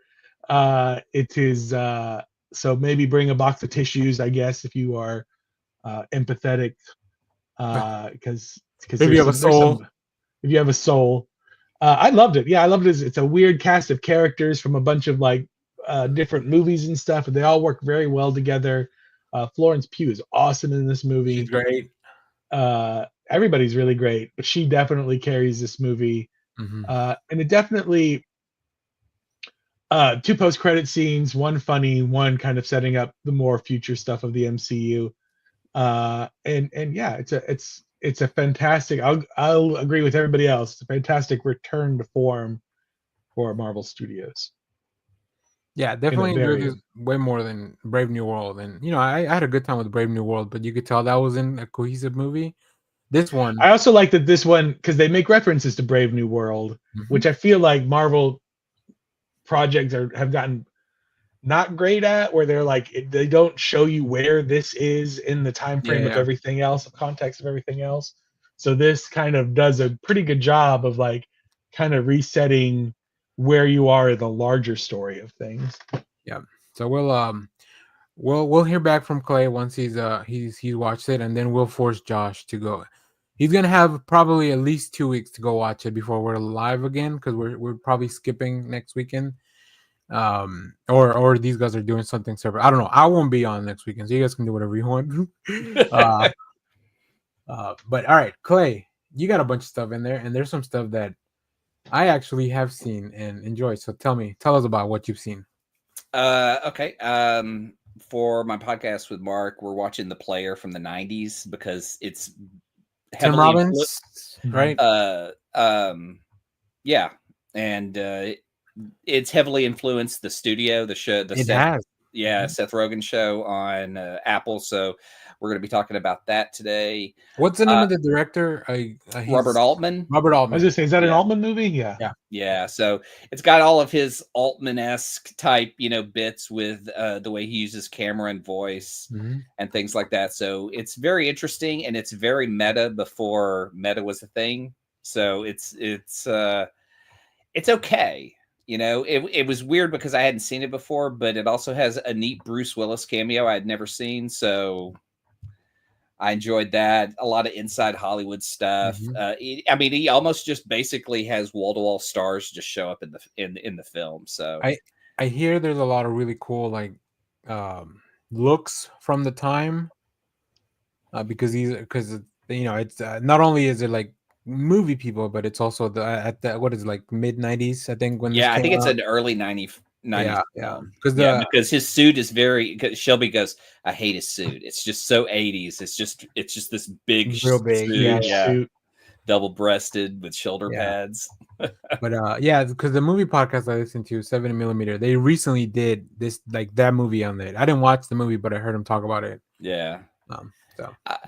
It is so maybe bring a box of tissues, I guess, if you are empathetic, because if you have a soul. If you have a soul. I loved it. Yeah, I loved it. It's a weird cast of characters from a bunch of like different movies and stuff, and they all work very well together. Florence Pugh is awesome in this movie. She's great. Everybody's really great, but she definitely carries this movie. Mm-hmm. And it definitely 2 post-credit scenes, one funny, one kind of setting up the more future stuff of the MCU. And yeah, it's a fantastic. I'll agree with everybody else. It's a fantastic return to form for Marvel Studios. Yeah, definitely enjoyed this way more than Brave New World. And I had a good time with Brave New World, but you could tell that wasn't a cohesive movie. This one, I also like that this one, because they make references to Brave New World, which I feel like Marvel projects have gotten not great at, where they're like they don't show you where this is in the time frame of everything else, the context of everything else. So this kind of does a pretty good job of like kind of resetting where you are in the larger story of things. Yeah. So we'll hear back from Clay once he's watched it, and then we'll force Josh to go. He's gonna have probably at least 2 weeks to go watch it before we're live again, because we're probably skipping next weekend. Or these guys are doing something separate. I don't know. I won't be on next weekend, so you guys can do whatever you want. But all right, Clay, you got a bunch of stuff in there, and there's some stuff that I actually have seen and enjoyed. So tell us about what you've seen. Okay. For my podcast with Mark, we're watching The Player from the 90s because it's Tim Robbins, right? Yeah, and it's heavily influenced the studio, the show, Seth Rogen show on Apple. So we're going to be talking about that today. What's the name of the director? Robert Altman. Robert Altman. I was just saying, is that an Altman movie? Yeah. So it's got all of his Altman-esque type, bits with the way he uses camera and voice and things like that. So it's very interesting, and it's very meta before meta was a thing. So it's okay. It was weird because I hadn't seen it before, but it also has a neat Bruce Willis cameo I had never seen. So I enjoyed that. A lot of inside Hollywood stuff. He almost just basically has wall-to-wall stars just show up in the film. So I hear there's a lot of really cool looks from the time because it's not only is it like movie people, but it's also what is it, like mid-90s, I think, when I think it's an early 90s because his suit is Shelby goes, I hate his suit, it's just so 80s, it's just this big real big suit, double-breasted with shoulder pads. But because the movie podcast I listened to, 7mm, they recently did this, like, that movie on there. I didn't watch the movie, but I heard him talk about it. So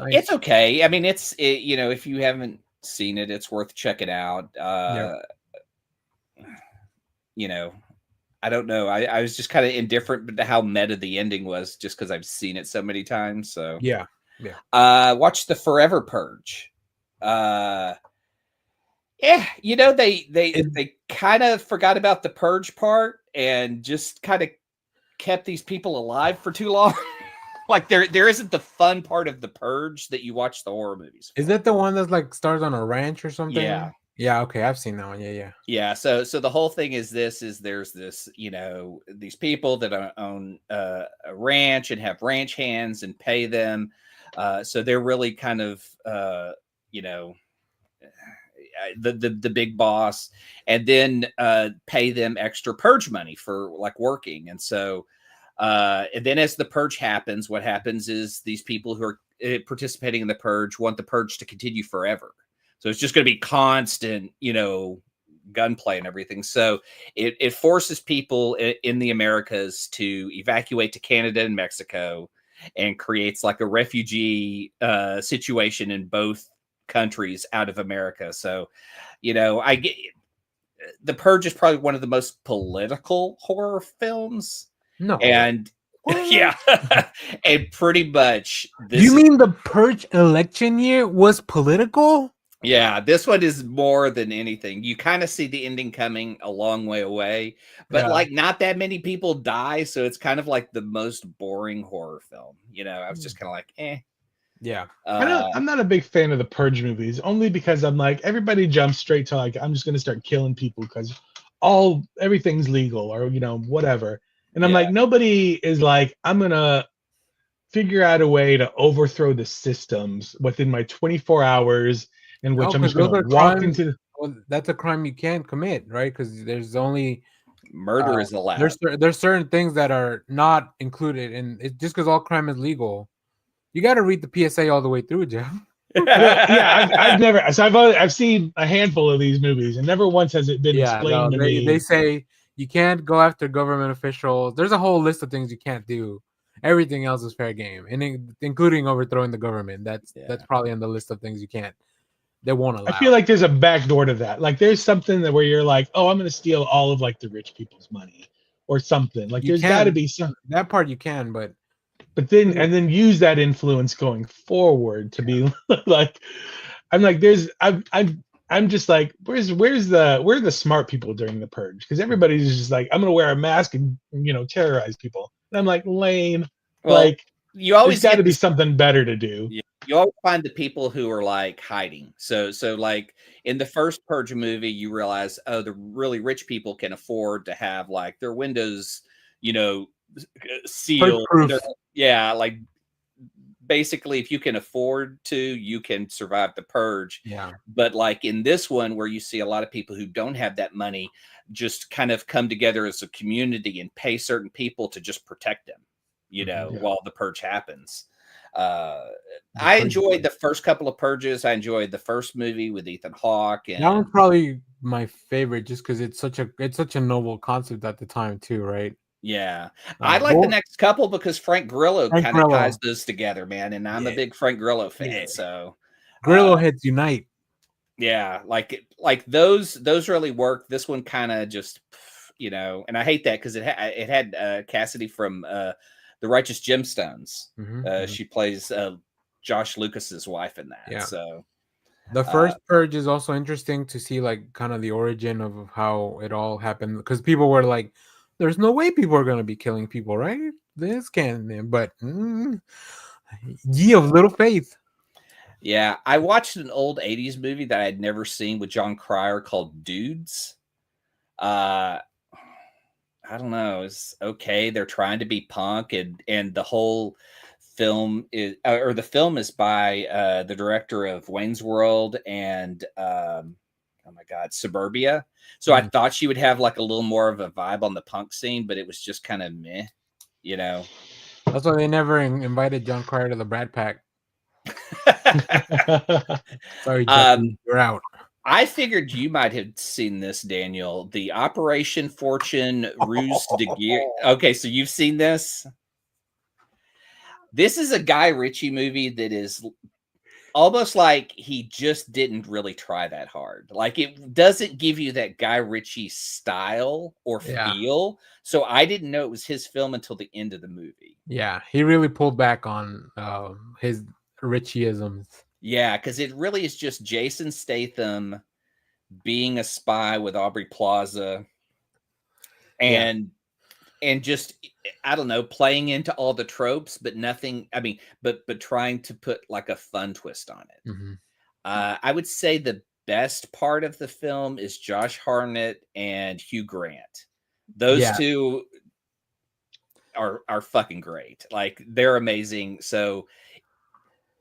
it's okay. I mean, if you haven't seen it, it's worth checking out. I don't know. I was just kind of indifferent to how meta the ending was, just because I've seen it so many times. So watch The Forever Purge. They kind of forgot about the purge part and just kind of kept these people alive for too long. Like there isn't the fun part of the purge that you watch the horror movies for. Is that the one that's like stars on a ranch or something? Yeah. Yeah, okay, I've seen that one. Yeah. So the whole thing is there's this, these people that own a ranch and have ranch hands and pay them. So they're really kind of the big boss, and then pay them extra purge money for like working. And so and then as the purge happens, what happens is these people who are participating in the purge want the purge to continue forever. So it's just going to be constant, gunplay and everything. So it forces people in the Americas to evacuate to Canada and Mexico, and creates like a refugee situation in both countries out of America. So, I get The Purge is probably one of the most political horror films. No. And yeah, and pretty much. Do you mean the Purge election year was political? Yeah, this one is more than anything. You kind of see the ending coming a long way away, but like not that many people die, so it's kind of like the most boring horror film. I was just kind of like, eh. Yeah. I'm not a big fan of the Purge movies, only because I'm like, everybody jumps straight to like, I'm just gonna start killing people because everything's legal or whatever. And I'm like, nobody is like, I'm gonna figure out a way to overthrow the systems within my 24 hours. In which I'm just going to walk into. Well, that's a crime you can't commit, right? Because there's only murder is allowed. There's certain things that are not included, and it's just because all crime is legal. You got to read the PSA all the way through, Jeff. I've never. So I've seen a handful of these movies, and never once has it been explained to me. They say you can't go after government officials. There's a whole list of things you can't do. Everything else is fair game, and including overthrowing the government. That's probably on the list of things you can't. They won't allow. I feel like there's a backdoor to that. Like there's something that where you're like, oh, I'm going to steal all of like the rich people's money or something. Like there's got to be some that part you can, but then use that influence going forward to be like, I'm just like, where's the smart people during the purge? Because everybody's just like, I'm going to wear a mask and terrorize people. And I'm like, lame. Well, like you always got to be something better to do. Yeah. You always find the people who are like hiding. So like in the first Purge movie, you realize, oh, the really rich people can afford to have like their windows, sealed. Yeah, like basically, if you can afford to, you can survive the purge. Yeah. But like in this one, where you see a lot of people who don't have that money, just kind of come together as a community and pay certain people to just protect them, while the purge happens. I enjoyed the first couple of purges. I enjoyed the first movie with Ethan Hawke, and that one's probably my favorite, just because it's such a noble concept at the time too, right? Yeah, I like the next couple because Frank Grillo kind of ties those together, man. And I'm a big Frank Grillo fan, so Grillo heads unite. Yeah, like those really work. This one kind of just, and I hate that because it had Cassidy from The Righteous Gemstones. She plays Josh Lucas's wife in that. Yeah. So the first purge is also interesting to see, like, kind of the origin of how it all happened, because people were like, "There's no way people are going to be killing people, right? This can't." But ye of little faith. Yeah, I watched an old 80s movie that I had never seen with John Cryer called Dudes. I don't know. It's okay. They're trying to be punk, and the whole film is, or the film is by the director of Wayne's World and oh my God, Suburbia. So I thought she would have like a little more of a vibe on the punk scene, but it was just kind of meh, That's why they never invited John Cryer to the Brad Pack. Sorry, Jeff, you're out. I figured you might have seen this, Daniel. The Operation Fortune Ruse de Guerre. Okay, so you've seen this? This is a Guy Ritchie movie that is almost like he just didn't really try that hard. Like, it doesn't give you that Guy Ritchie style or feel. So I didn't know it was his film until the end of the movie. Yeah, he really pulled back on his Ritchie-isms. Yeah, because it really is just Jason Statham being a spy with Aubrey Plaza, and and just I don't know, playing into all the tropes, but nothing. I mean, but trying to put like a fun twist on it. Mhm. I would say the best part of the film is Josh Hartnett and Hugh Grant. Those Yeah. two are fucking great. Like they're amazing. So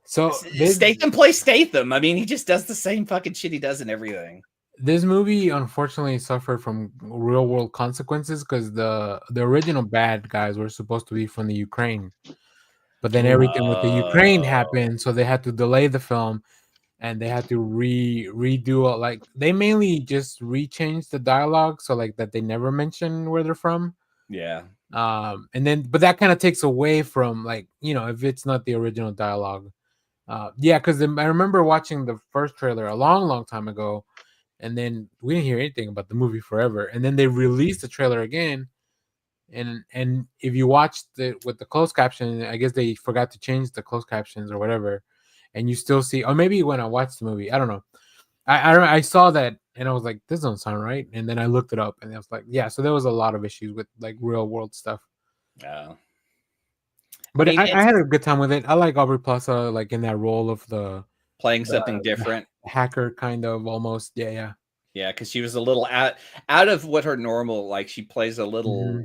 Statham plays Statham. I mean, he just does the same fucking shit he does in everything. This movie unfortunately suffered from real world consequences because the original bad guys were supposed to be from the Ukraine, but then everything with the Ukraine happened, so they had to delay the film, and they had to redo it. Like they mainly just rechanged the dialogue, so like that they never mention where they're from. Yeah. And then but that kind of takes away from like if it's not the original dialogue. Yeah, because I remember watching the first trailer a long time ago. And then we didn't hear anything about the movie forever. And then they released the trailer again. And if you watched it with the closed caption, I guess they forgot to change the closed captions or whatever. And you still see, or maybe when I watched the movie, I don't know. I saw that and I was like, this doesn't sound right. And then I looked it up and I was like, yeah. So there was a lot of issues with like real world stuff. Oh. But I had a good time with it. I like Aubrey Plaza like in that role of playing something different. Hacker kind of almost. Yeah, because she was a little out of what her normal, like she plays a little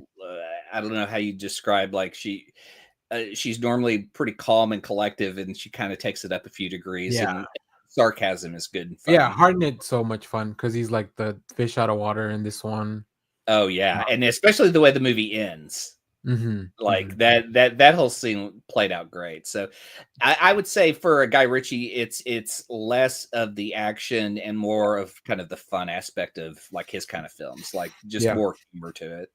I don't know how you describe, like she's normally pretty calm and collective, and she kind of takes it up a few degrees, and sarcasm is good and fun. Yeah, Hartnett's so much fun because he's like the fish out of water in this one. Oh yeah, and especially the way the movie ends. Like that whole scene played out great. So I would say for a Guy Ritchie, it's less of the action and more of kind of the fun aspect of like his kind of films, like just more humor to it.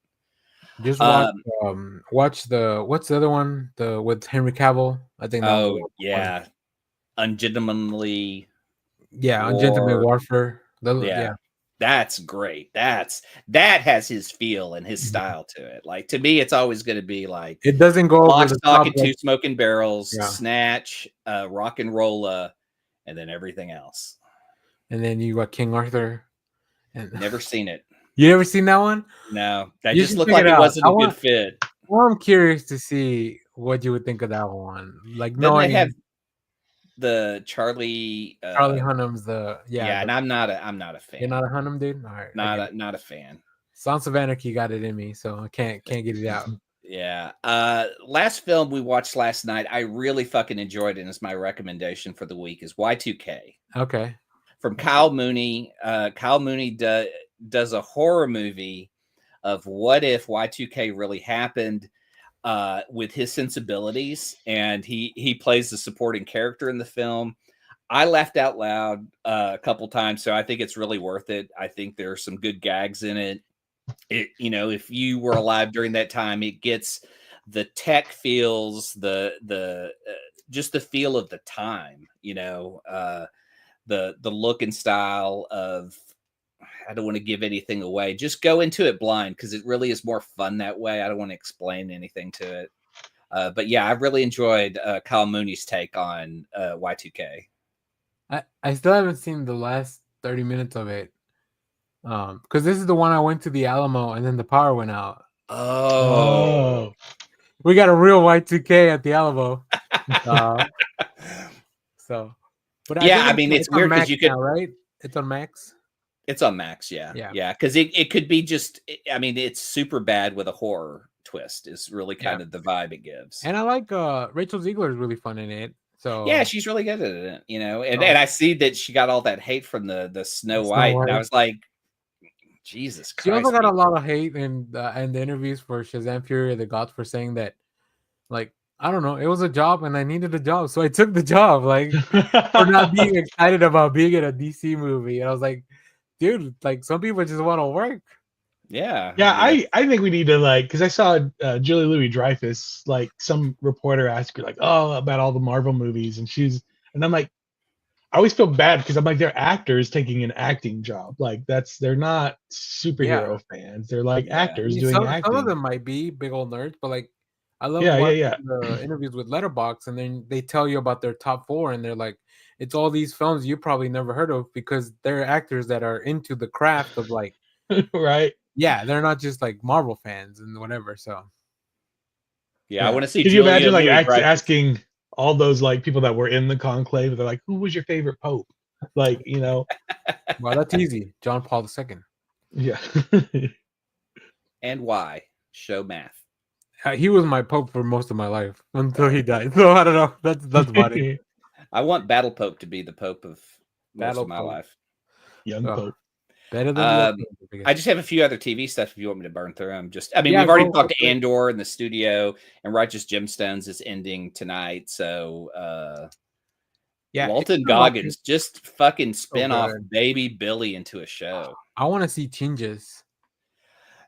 Just watch the what's the other one? The with Henry Cavill. I think. Ungentlemanly. Yeah, Ungentlemanly Warfare. That's great. That has his feel and his style to it. Like to me, it's always going to be like it doesn't go Lock, over the Stock, top and Two Smoking Barrels, Snatch, Rock and Rolla, and then everything else. And then you got King Arthur. And never seen it. You never seen that one? No, that just looked like it wasn't a good fit. Well, I'm curious to see what you would think of that one. Like, no, they have the Charlie Hunnam's and I'm not a fan. You're not a Hunnam dude? All right. Not a fan. Sons of Anarchy got it in me, so I can't get it out. Yeah. Last film we watched last night, I really fucking enjoyed it, and it's my recommendation for the week is Y2K. Okay. From Kyle Mooney. Kyle Mooney does a horror movie of what if Y2K really happened. With his sensibilities, and he plays the supporting character in the film. I laughed out loud a couple times, so I think it's really worth it. I think there are some good gags in it. If you were alive during that time, it gets the tech feels, the just the feel of the time. The look and style of. I don't want to give anything away. Just go into it blind because it really is more fun that way. I don't want to explain anything to it. But yeah, I really enjoyed Kyle Mooney's take on Y2K. I still haven't seen the last 30 minutes of it. Because this is the one I went to the Alamo and then the power went out. Oh. We got a real Y2K at the Alamo. But I mean, it's weird because you could. Now, right? It's on Max. It's on Max, yeah. Because it could be just. I mean, it's super bad with a horror twist. Is really kind of the vibe it gives. And I like Rachel Ziegler is really fun in it. So yeah, she's really good at it. And I see that she got all that hate from the Snow White, and I was like, Jesus Christ. She also got a lot of hate in the interviews for Shazam: Fury of the Gods for saying that, like, I don't know, it was a job and I needed a job, so I took the job. Like, for not being excited about being in a DC movie. And I was like, dude, like some people just want to work. Yeah. I think we need to because I saw Julie Louis-Dreyfus, like some reporter asked her about all the Marvel movies, and I'm like, I always feel bad because I'm like, they're actors taking an acting job. Like they're not superhero fans. They're like actors doing acting. Some of them might be big old nerds, but like I love watching the interviews with Letterboxd, and then they tell you about their top 4, and they're like, it's all these films you probably never heard of because they're actors that are into the craft of like right. Yeah, they're not just like Marvel fans and whatever. So Yeah, I want to see. Could you Julia imagine like Louis-Dreyfus. asking all those like people that were in the conclave? They're like, "Who was your favorite pope?" Like, you know. Well, that's easy. John Paul II. Yeah. And why? Show math. He was my pope for most of my life until he died. So I don't know. That's about it. I want Battle Pope to be the pope of most Battle of my Pope. life. Young pope. Better than I just have a few other TV stuff if you want me to burn through them. We've Yeah, already go talked for to it. Andor in the studio, and Righteous Gemstones is ending tonight. So Yeah, Walton it's not Goggins just fucking spin off good. Baby Billy into a show. I want to see changes.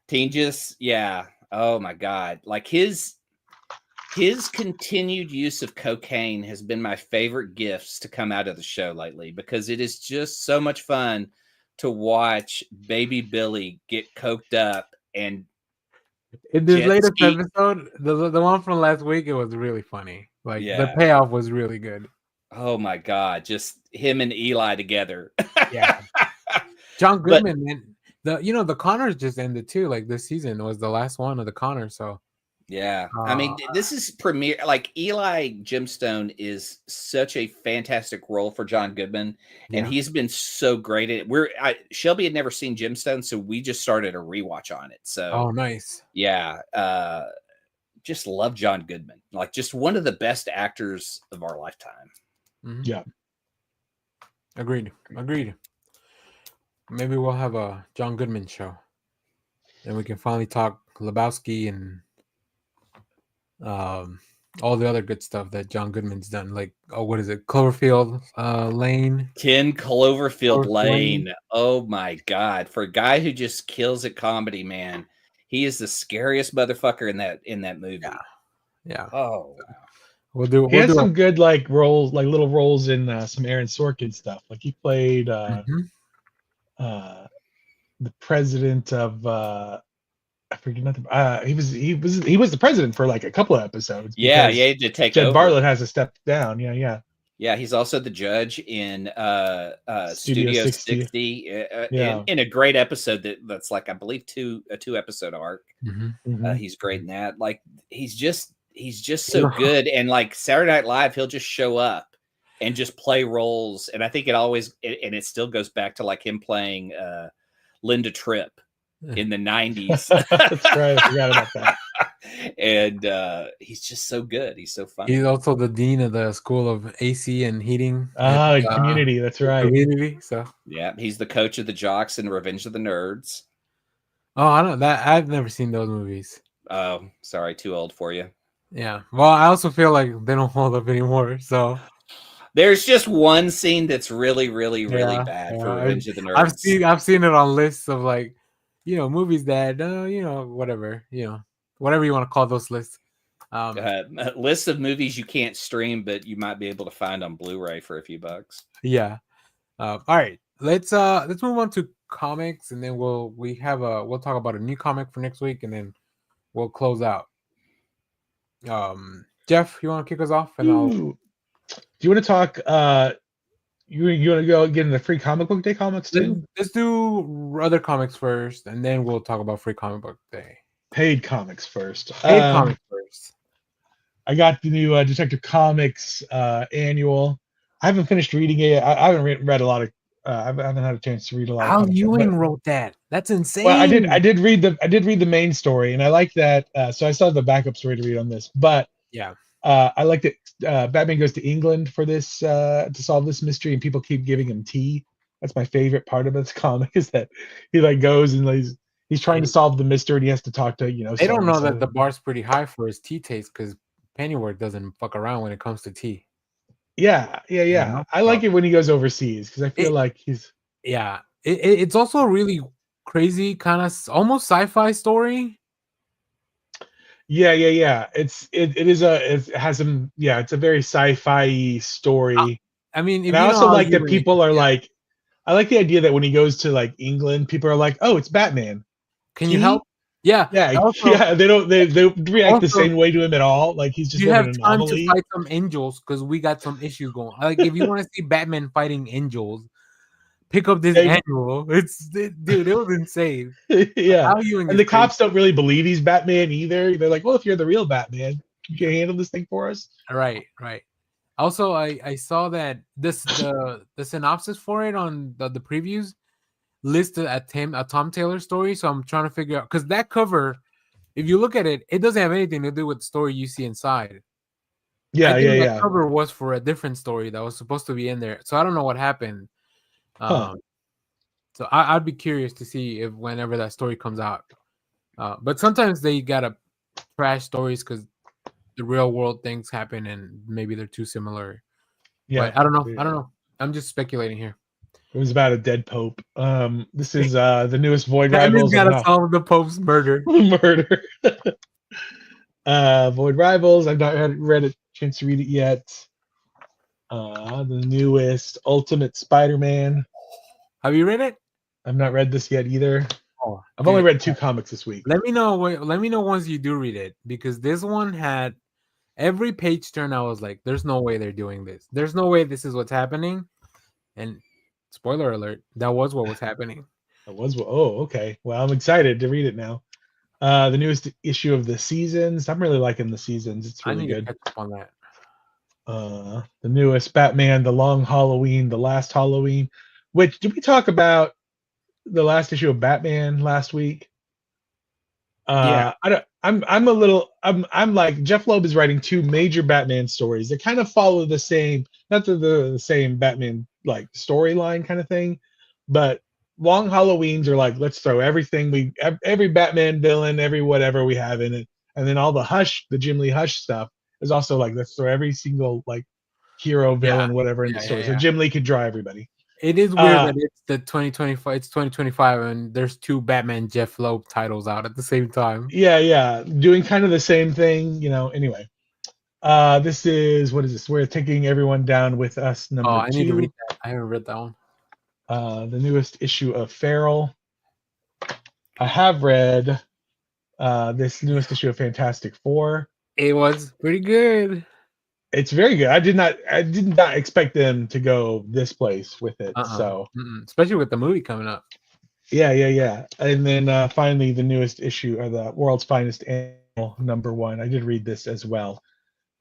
Tinges, yeah. Oh my god. Like his continued use of cocaine has been my favorite gifts to come out of the show lately, because it is just so much fun to watch Baby Billy get coked up. And In this jet latest ski. episode, the one from last week, it was really funny. Like the Yeah. payoff was really good. Oh my god, just him and Eli together. Yeah. John Goodman, man. The Connors just ended too. Like this season was the last one of the Connors. So Yeah. I mean, this is premiere. Like Eli Gemstone is such a fantastic role for John Goodman. And Yeah. he's been so great at it. Shelby had never seen Gemstone, so we just started a rewatch on it. So oh, nice. yeah. Just love John Goodman. Like just one of the best actors of our lifetime. Mhm. Yeah. Agreed. Maybe we'll have a John Goodman show. And we can finally talk Lebowski and all the other good stuff that John Goodman's done. Like, what is it? Cloverfield Lane. 10 Cloverfield Cloverfield Lane. Oh my God. For a guy who just kills at comedy, man, he is the scariest motherfucker in that movie. Yeah. Oh, We'll He had do some good like roles, like little roles in some Aaron Sorkin stuff. Like he played the president of I forget nothing. He was the president for like a couple of episodes. yeah, because he had to take Jed over. Bartlett has to step down. Yeah. Yeah, he's also the judge in Studio 60 Yeah. in a great episode that's like, I believe, a 2-episode arc. Mhm. He's great in that. Like he's just so good. And like Saturday Night Live, he'll just show up and just play roles. And I think it still goes back to like him playing Linda Tripp in the 90s. That's right. I forgot about that. And he's just so good. He's so funny. He's also the dean of the School of AC and Heating. Community. That's right. Community. So Yeah, he's the coach of the jocks in Revenge of the Nerds. oh, I don't that I've never seen those movies. Oh, sorry, too old for you. Yeah. Well, I also feel like they don't hold up anymore. So There's just one scene that's really, really, really Yeah, bad for yeah. Revenge of the Nerds. I've seen it on lists of like, movies that whatever you want to call those lists. A list of movies you can't stream, but you might be able to find on Blu-ray for a few bucks. Yeah. All right. Let's move on to comics, and then we'll talk about a new comic for next week, and then we'll close out. Jeff, you want to kick us off? And Do you want to talk? You want to go get into Free Comic Book Day comics too? Let's do other comics first, and then we'll talk about Free Comic Book Day. Paid comics first. Paid comics first. I got the new Detective Comics annual. I haven't finished reading it. I haven't read a lot of. I haven't had a chance to read a lot. Al of comics, Ewing but- wrote that. That's insane. Well, I did read the main story, and I like that. So I still have the backup story to read on this, but Yeah. I like that Batman goes to England for this to solve this mystery, and people keep giving him tea. That's my favorite part of this comic, is that he like goes and he's trying to solve the mystery, and he has to talk to They don't know that the bar's pretty high for his tea taste because Pennyworth doesn't fuck around when it comes to tea. Yeah. know? I like it when he goes overseas because I feel like he's Yeah. It's also a really crazy kind of almost sci-fi story. yeah. It has some it's a very sci-fi story. I mean, And I also like that people are like, I like the idea that when he goes to like England, people are like, "Oh, it's Batman. Can you help?" Yeah. Yeah. They don't react the same way to him at all. Like he's just you have an time anomaly. to fight some angels because we got some issues going. Like if you want to see Batman fighting angels, pick up this They- annual. Dude, it was insane. Yeah, How you and the cops don't really believe he's Batman either. They're like, well, if you're the real Batman, you can handle this thing for us. Right. Also, I saw that the synopsis for it on the previews listed a Tom Taylor story. So I'm trying to figure out, because that cover, if you look at it, it doesn't have anything to do with the story you see inside. I think that cover was for a different story that was supposed to be in there. So I don't know what happened. So I'd be curious to see if whenever that story comes out. But sometimes they gotta trash stories because the real world things happen and maybe they're too similar. Yeah, but I don't know. I'm just speculating here. It was about a dead pope. This is the newest Void Rivals. Gotta solve the Pope's murder. Void Rivals. I've not read a chance to read it yet. The newest Ultimate Spider-Man. Have you read it? I've not read this yet either. Oh, I've only read 2 comics this week. Let me know once you do read it, because this one had every page turn. I was like, "There's no way they're doing this. There's no way this is what's happening." And spoiler alert, that was what was happening. Oh, okay. Well, I'm excited to read it now. The newest issue of the Seasons. I'm really liking the Seasons. It's really good. To catch up on that. The newest Batman, The Long Halloween, The Last Halloween. Which, did we talk about the last issue of Batman last week? Yeah. I'm like, Jeff Loeb is writing 2 major Batman stories that kind of follow the same, not the same Batman like storyline kind of thing, but Long Halloweens are like, let's throw everything every Batman villain, every whatever we have in it, and then all the Jim Lee Hush stuff is also like, let's throw every single like hero, villain, whatever in the story. So Jim Lee could draw everybody. It is weird that it's the 2025. It's 2025, and there's 2 Batman Jeff Loeb titles out at the same time. Yeah, doing kind of the same thing, Anyway, this is, what is this? We're taking everyone down with us. Number 2. I need to read that. I haven't read that one. The newest issue of Feral. I have read this newest issue of Fantastic Four. It was pretty good. It's very good. I did not expect them to go this place with it. So especially with the movie coming up. Yeah. And then finally, the newest issue of the World's Finest Animal, #1. I did read this as well.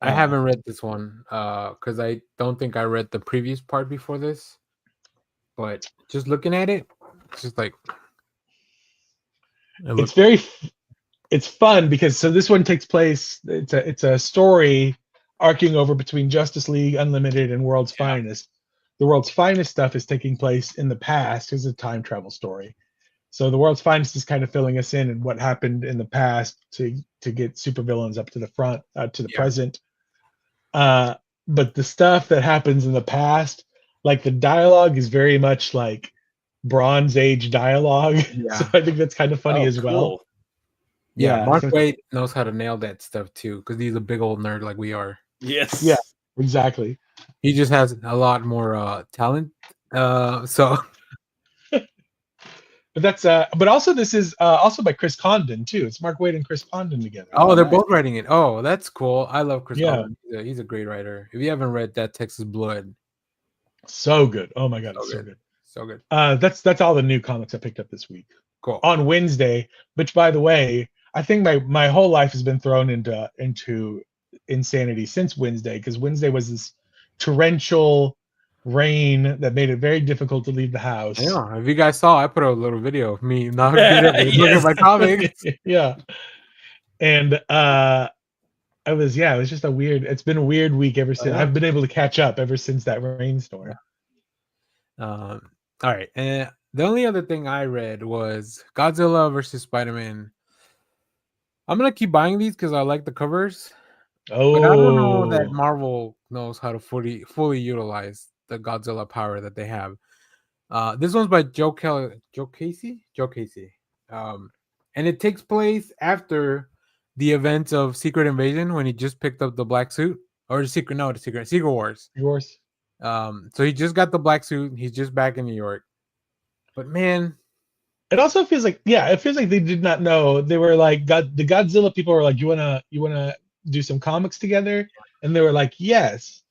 I haven't read this one because I don't think I read the previous part before this. But just looking at it, it's just like it's fun because this one takes place. It's a story arcing over between Justice League Unlimited and World's Finest. The World's Finest stuff is taking place in the past. It's a time travel story. So the World's Finest is kind of filling us in what happened in the past to get supervillains up to the front, to the present. But the stuff that happens in the past, like the dialogue is very much like Bronze Age dialogue. Yeah. So I think that's kind of funny as well. Yeah, Mark Waid knows how to nail that stuff too, because he's a big old nerd like we are. Yes. Yeah, exactly. He just has a lot more talent. So but also this is also by Chris Condon too. It's Mark Waid and Chris Condon together. Oh, they're both writing it. Oh, that's cool. I love Chris Condon. Yeah. He's a great writer. If you haven't read That Texas Blood, so good. Oh my god, it's so good. So good. That's all the new comics I picked up this week. Cool. On Wednesday, which by the way, I think my whole life has been thrown into insanity since Wednesday, because Wednesday was this torrential rain that made it very difficult to leave the house. Yeah, if you guys saw, I put a little video of me not looking at my comics. Yeah, and it was just it's been a weird week ever since. I've been able to catch up ever since that rainstorm. All right, and the only other thing I read was Godzilla versus Spider-Man. I'm gonna keep buying these because I like the covers. Oh, but I don't know that Marvel knows how to fully utilize the Godzilla power that they have. This one's by Joe Casey. And it takes place after the events of Secret Invasion, when he just picked up the black suit, or Secret Wars. So he just got the black suit. He's just back in New York. But man, it also feels like they did not know. They were like, the Godzilla people were like, you wanna do some comics together? And they were like, yes.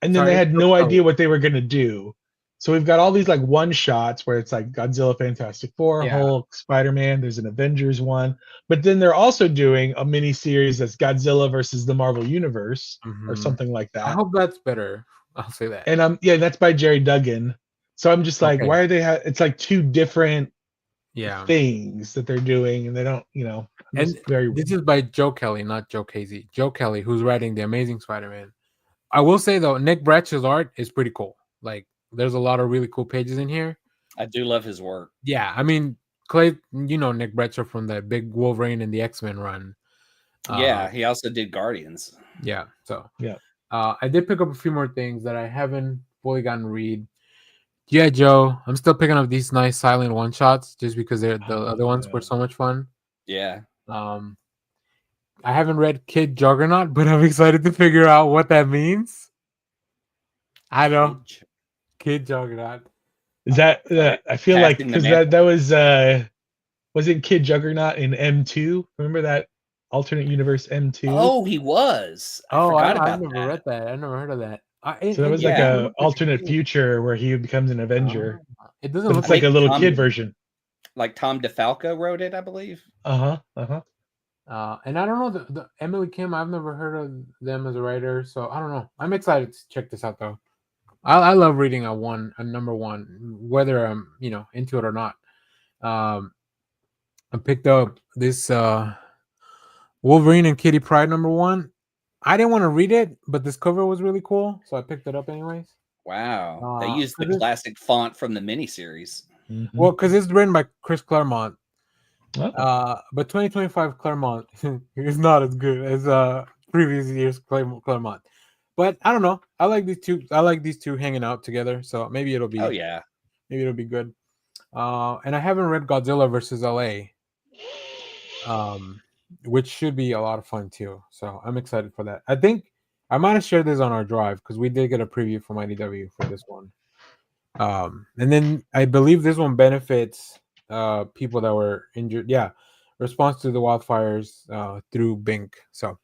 And then they had no idea what they were gonna do. So we've got all these like one shots where it's like Godzilla, Fantastic Four, Yeah. Hulk, Spider-Man. There's an Avengers one, but then they're also doing a mini series that's Godzilla versus the Marvel Universe or something like I that. hope that's better. I'll say that. And yeah, that's by Jerry Duggan. So I'm just like, Okay. why are they? It's like two different Yeah. things that they're doing, and they don't, I'm And just very. this is by Joe Kelly, not Joe Casey. Joe Kelly, who's writing The Amazing Spider-Man. I will say though, Nick Bratch's art is pretty cool. Like, there's a lot of really cool pages in here. I do love his work. Yeah, I mean, Clay, Nick Bratcher from the big Wolverine and the X-Men run. Yeah, he also did Guardians. Yeah, so yeah. I did pick up a few more things that I haven't fully gotten to read. Yeah, Joe, I'm still picking up these nice silent one shots just because the other ones were so much fun. Yeah. I haven't read Kid Juggernaut, but I'm excited to figure out what that means. I know. Kid Juggernaut. Is that I feel like because that was it Kid Juggernaut in M2? Remember that alternate universe M2? Oh, he was. I never read that. I never heard of that. So that was like a alternate future where he becomes an Avenger. It doesn't look like a little kid version. Like Tom DeFalco wrote it, I believe. And I don't know the Emily Kim. I've never heard of them as a writer, so I don't know. I'm excited to check this out though. I love reading a number one, whether I'm into it or not. I picked up this Wolverine and Kitty Pryde number one. I didn't want to read it, but this cover was really cool, so I picked it up anyways. Wow, they used the classic font from the miniseries. Mm-hmm. Well, because it's written by Chris Claremont. But 2025 Claremont is not as good as previous year's Claremont. But I don't know. I like these two hanging out together. So maybe it'll be. Oh yeah. Maybe it'll be good. And I haven't read Godzilla versus LA. Which should be a lot of fun too. So I'm excited for that. I think I might have shared this on our drive because we did get a preview from IDW for this one. And then I believe this one benefits people that were injured. Yeah, response to the wildfires through Bink. So,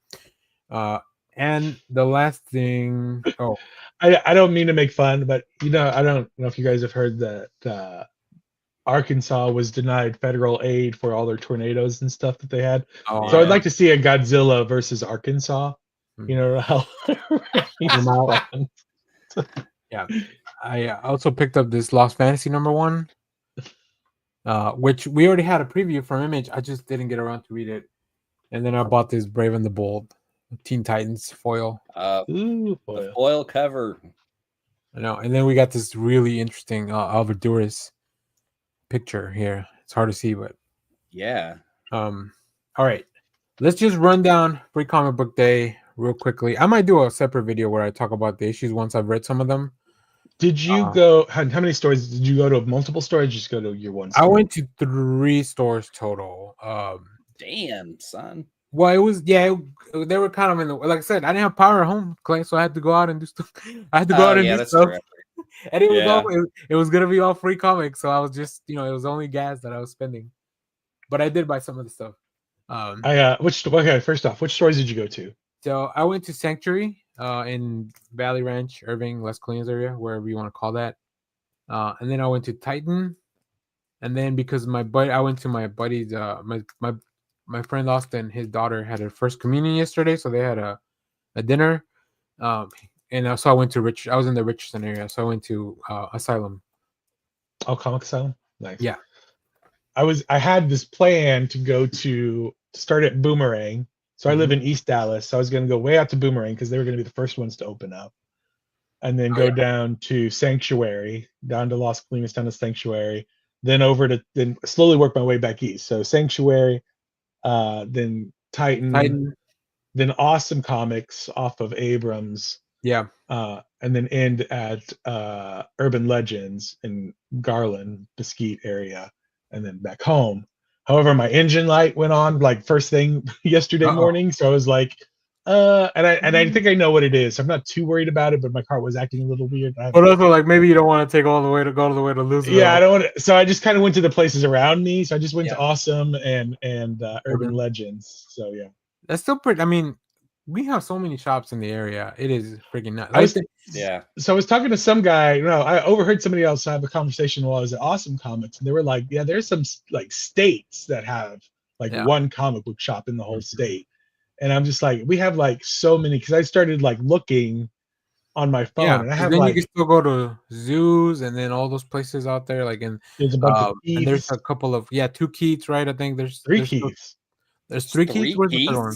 and the last thing. Oh, I don't mean to make fun, but I don't know if you guys have heard that Arkansas was denied federal aid for all their tornadoes and stuff that they had. Oh, so I'd like to see a Godzilla versus Arkansas. How yeah. I also picked up this Lost Fantasy number one, which we already had a preview from Image. I just didn't get around to read it. And then I bought this Brave and the Bold Teen Titans foil. The foil cover. I know. And then we got this really interesting Alvaduras picture here. It's hard to see, but yeah. All right. Let's just run down Free Comic Book Day real quickly. I might do a separate video where I talk about the issues once I've read some of them. Did you go? How many stores did you go to? Multiple stores? Or just go to your one store? I went to 3 stores total. Damn, son. Well, it was they were kind of in the, like I said, I didn't have power at home, Clay, so I had to go out and do stuff. I had to go out and do stuff. Correct. And it was it was gonna be all free comics, so I was just it was only gas that I was spending. But I did buy some of the stuff. First off, which stores did you go to? So I went to Sanctuary in Valley Ranch, Irving, Les Colinas area, wherever you want to call that. And then I went to Titan. And then because I went to my buddy's my friend Austin, his daughter had her first communion yesterday, so they had a dinner. And so I went to I was in the Richardson area, so I went to Asylum. Oh, Comic Asylum? Nice. Yeah. I had this plan to go to start at Boomerang. So I live in East Dallas. So I was going to go way out to Boomerang because they were going to be the first ones to open up. And then go down to Sanctuary, down to Las Colinas, down to Sanctuary, then then slowly work my way back east. So Sanctuary, then Titan, then Awesome Comics off of Abrams. Yeah. And then end at Urban Legends in Garland, Mesquite area, and then back home. However, my engine light went on like first thing yesterday morning, so I was like, and I think I know what it is. So I'm not too worried about it, but my car was acting a little weird. But also, like, maybe you don't want to take all the way to Louisville. Yeah, I don't want to. So I just kind of went to the places around me. So I just went to Awesome and Urban Legends. So yeah, that's still pretty. I mean, we have so many shops in the area. It is freaking nuts. I was Yeah. So I was talking to some guy. No, I overheard somebody else have a conversation while I was at Awesome Comics, and they were like, "Yeah, there's some like states that have like one comic book shop in the whole state," and I'm just like, we have like so many because I started like looking on my phone, and I have then like you can still go to zoos and then all those places out there, like in there's a bunch of and there's Keiths. a couple of 2 Keiths, right? I think there's Three there's Keiths. There's 3 Keiths. Where's the third one?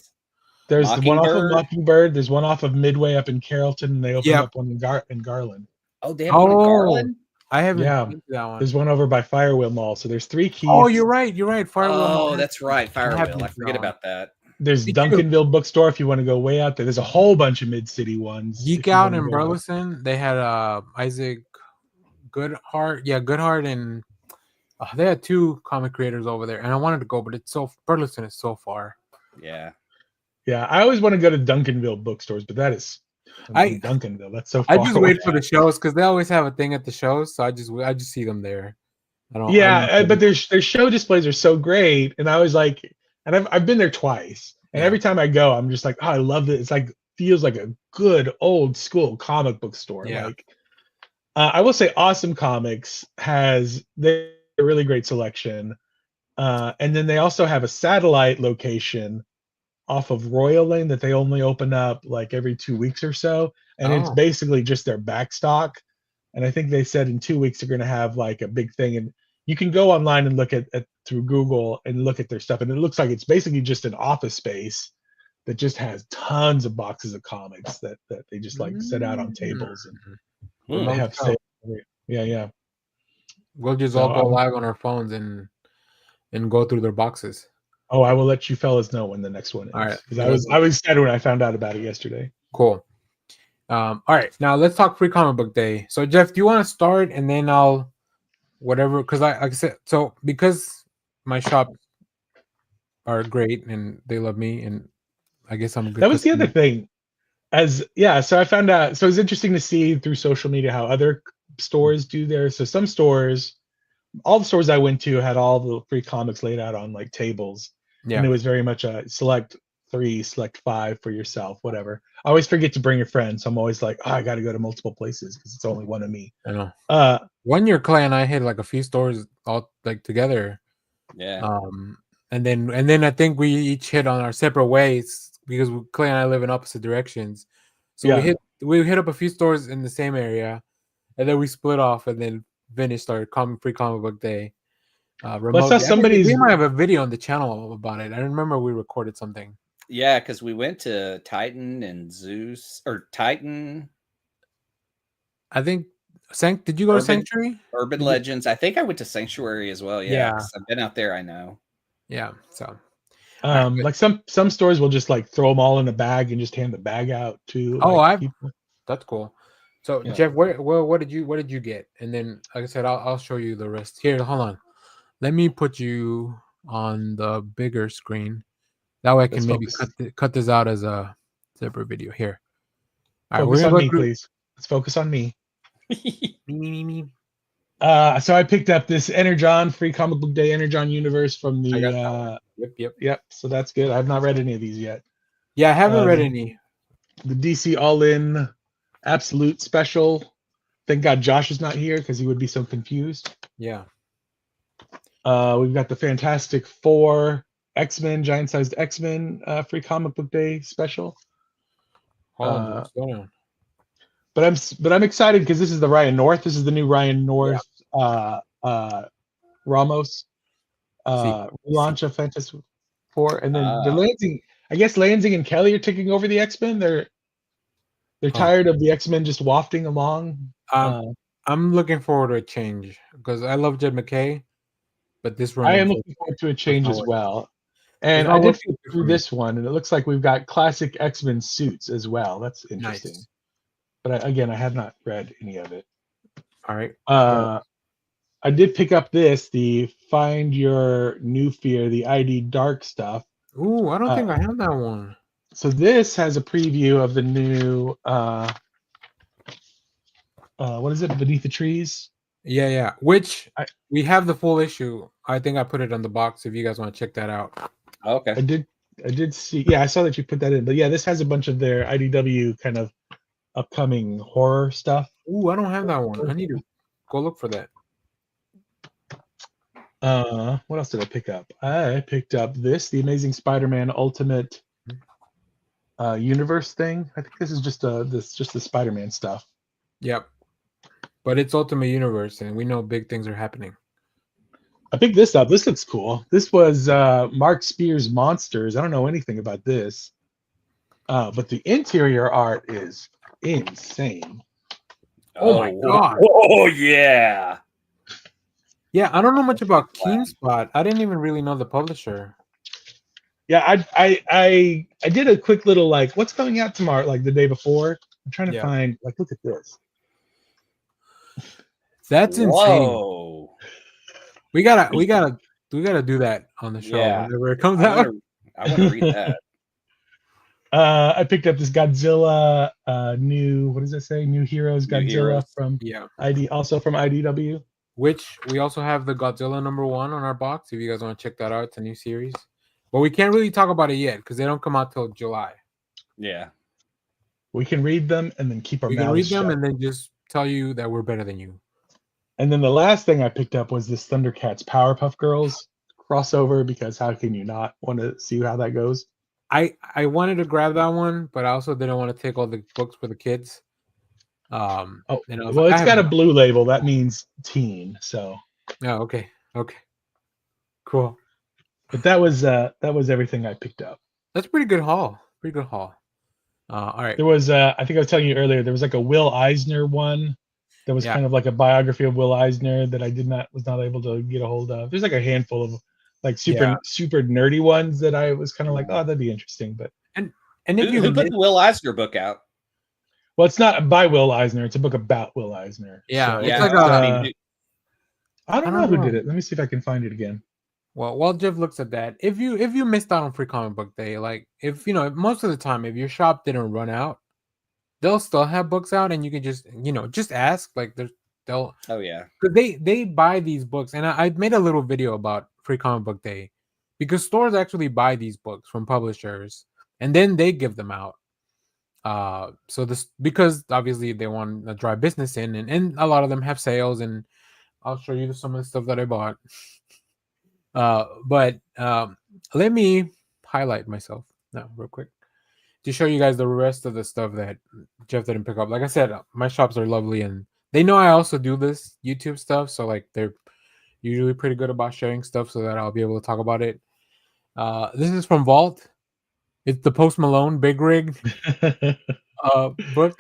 There's the one off of Mockingbird? Mockingbird. There's one off of Midway up in Carrollton, and they opened Yep. up one in Garland. Oh, they have one in Garland? I haven't Yeah, been to that one. there's one over by Firewheel Mall. So there's 3 Keiths. Oh, you're right. You're right. Firewheel Mall. Oh, that's right. I have Firewheel. been I to forget that one. about that. There's Me too. Duncanville Bookstore if you want to go way out there. There's a whole bunch of mid-city ones. Geek Out in Burleson. They had Isaac Goodhart. Yeah, Goodhart, and they had 2 comic creators over there, and I wanted to go, but Burleson is so far. Yeah. Yeah, I always want to go to Duncanville bookstores, but that is Duncanville. That's so far. I just wait for the shows because they always have a thing at the shows, so I just see them there. But their show displays are so great, and I was like, and I've been there twice, and every time I go, I'm just like, oh, I love it. It's like feels like a good old school comic book store. Yeah. Like, I will say, Awesome Comics has a really great selection, and then they also have a satellite location off of Royal Lane that they only open up like every 2 weeks or so, and it's basically just their back stock. And I think they said in 2 weeks they're going to have like a big thing, and you can go online and look at through Google and look at their stuff, and it looks like it's basically just an office space that just has tons of boxes of comics that they just like set out on tables, and they have sales. Yeah. We'll just all go live on our phones and go through their boxes. Oh, I will let you fellas know when the next one is. All right. Because I was excited when I found out about it yesterday. Cool. All right. Now let's talk Free Comic Book Day. So Jeff, do you want to start and then I'll whatever? Because like I said, so because my shops are great and they love me, and I guess I'm a good. That was the other thing. So I found out. So it's interesting to see through social media how other stores do theirs. So some stores, all the stores I went to had all the free comics laid out on like tables. Yeah. And it was very much a select 3, select 5 for yourself, whatever. I always forget to bring a friend, so I'm always like, I got to go to multiple places because it's only one of me. I know. One year, Clay and I hit like a few stores all like together. Yeah. And then I think we each hit on our separate ways because Clay and I live in opposite directions. So we hit up a few stores in the same area, and then we split off and then finished our Free Comic Book Day. We might have a video on the channel about it. I remember we recorded something. Yeah, because we went to Titan and Zeus or Titan. I think did you go to Sanctuary? Urban Legends. I think I went to Sanctuary as well. Yeah, 'cause I've been out there. I know. Yeah. So, like some stores will just like throw them all in a bag and just hand the bag out to. That's cool. So Jeff, what did you get? And then, like I said, I'll show you the rest. Here, hold on. Let me put you on the bigger screen. That way I can maybe cut this out as a separate video. Here. All right, focus on me, please. Let's focus on me. Me. So I picked up this Energon Free Comic Book Day Energon universe from the. Yep. So that's good. I have not read any of these yet. Yeah, I haven't read any. The DC All-In Absolute Special. Thank God Josh is not here because he would be so confused. Yeah. We've got the Fantastic Four X-Men, giant-sized X-Men Free Comic Book Day special. But I'm excited because this is the Ryan North. This is the new Ryan North Ramos launch of Fantastic Four, and then the Lansing. I guess Lansing and Kelly are taking over the X-Men. They're tired of the X-Men just wafting along. I'm looking forward to a change because I love Jed McKay, but this run I am looking forward to a change as well. And I did flip through this one, and it looks like we've got classic X-Men suits as well. That's interesting. Nice. But I have not read any of it. All right. I did pick up the Find Your New Fear, the ID Dark stuff. Ooh, I don't think I have that one. So this has a preview of the new what is it? Beneath the Trees? Yeah. Which we have the full issue. I think I put it on the box if you guys want to check that out. Okay. did see. Yeah, I saw that you put that in. But yeah, this has a bunch of their IDW kind of upcoming horror stuff. Ooh, I don't have that one. I need to go look for that. What else did I pick up? I picked up the Amazing Spider-Man Ultimate Universe thing. I think this is just the Spider-Man stuff. Yep. But it's Ultimate Universe, and we know big things are happening. I picked this up. This looks cool. This was Mark Spears Monsters. I don't know anything about this, but the interior art is insane. Oh my god! Oh yeah. Yeah, I don't know much about Keenspot. I didn't even really know the publisher. Yeah, I did a quick little like, what's coming out tomorrow, like the day before. I'm trying to find, like, look at this. That's insane. Whoa. We gotta do that on the show whenever it comes out. I want to read that. I picked up this Godzilla new, what does it say? New Heroes Godzilla from also from IDW. Which we also have the Godzilla #1 on our box. If you guys want to check that out, it's a new series. But we can't really talk about it yet because they don't come out till July. Yeah. We can read them and then keep our mouths shut. We can read them and then just tell you that we're better than you. And then the last thing I picked up was this Thundercats Powerpuff Girls crossover, because how can you not want to see how that goes? I wanted to grab that one, but I also didn't want to take all the books for the kids. Well, it's got a blue label. That means teen. So. Oh, okay. Cool. But that was everything I picked up. That's pretty good haul. All right. There was I think I was telling you earlier, there was like a Will Eisner one that was kind of like a biography of Will Eisner that I was not able to get a hold of. There's like a handful of like super nerdy ones that I was kind of like, oh, that'd be interesting. But and if who put the Will Eisner book out? Well, it's not by Will Eisner. It's a book about Will Eisner. Yeah, so, it's like I don't know who did it. Let me see if I can find it again. Well, while Jeff looks at that, if you missed out on Free Comic Book Day, like if most of the time, if your shop didn't run out, they'll still have books out, and you can just ask. Like they'll because they buy these books, and I made a little video about Free Comic Book Day because stores actually buy these books from publishers, and then they give them out. So this, because obviously they want to drive business in, and a lot of them have sales, and I'll show you some of the stuff that I bought. But let me highlight myself now real quick to show you guys the rest of the stuff that Jeff didn't pick up. Like I said, my shops are lovely, and they know I also do this YouTube stuff, so like they're usually pretty good about sharing stuff so that I'll be able to talk about it. This is from Vault. It's the Post Malone Big Rig book.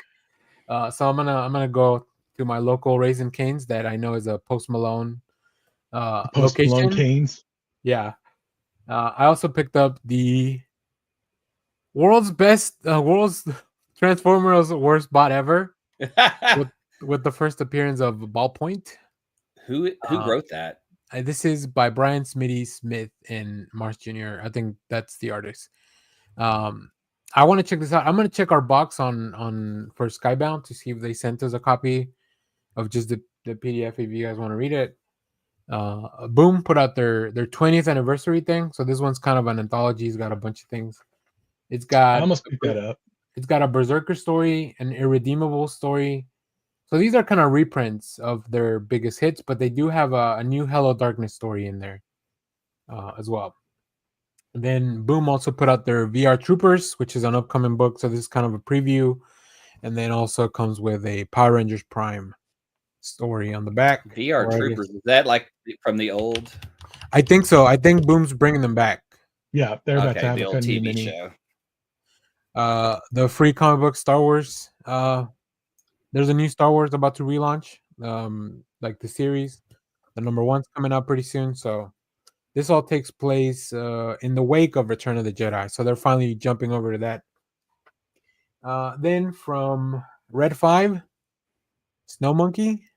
So I'm gonna go to my local Raising Cane's that I know is a Post Malone location. Malone Cane's. Yeah. I also picked up the world's Transformers worst bot ever with the first appearance of Ballpoint. Who wrote that? This is by Brian Smitty Smith and Mars Jr. I think that's the artist. I want to check this out. I'm going to check our box on for Skybound to see if they sent us a copy of just the PDF if you guys want to read it. Boom put out their 20th anniversary thing. So this one's kind of an anthology. It's got a bunch of things. It's got I almost picked that up. It's got a Berserker story, an Irredeemable story. So these are kind of reprints of their biggest hits, but they do have a new Hello Darkness story in there as well. And then Boom also put out their VR Troopers, which is an upcoming book. So this is kind of a preview. And then also comes with a Power Rangers Prime story on the back. VR Troopers, is that like from the old? I think so. I think Boom's bringing them back. Yeah, they're about to have the a old TV mini show. The Free Comic Book Star Wars. There's a new Star Wars about to relaunch. Like the series. The #1's coming out pretty soon. So this all takes place in the wake of Return of the Jedi. So they're finally jumping over to that. Then from Red 5, Snow Monkey.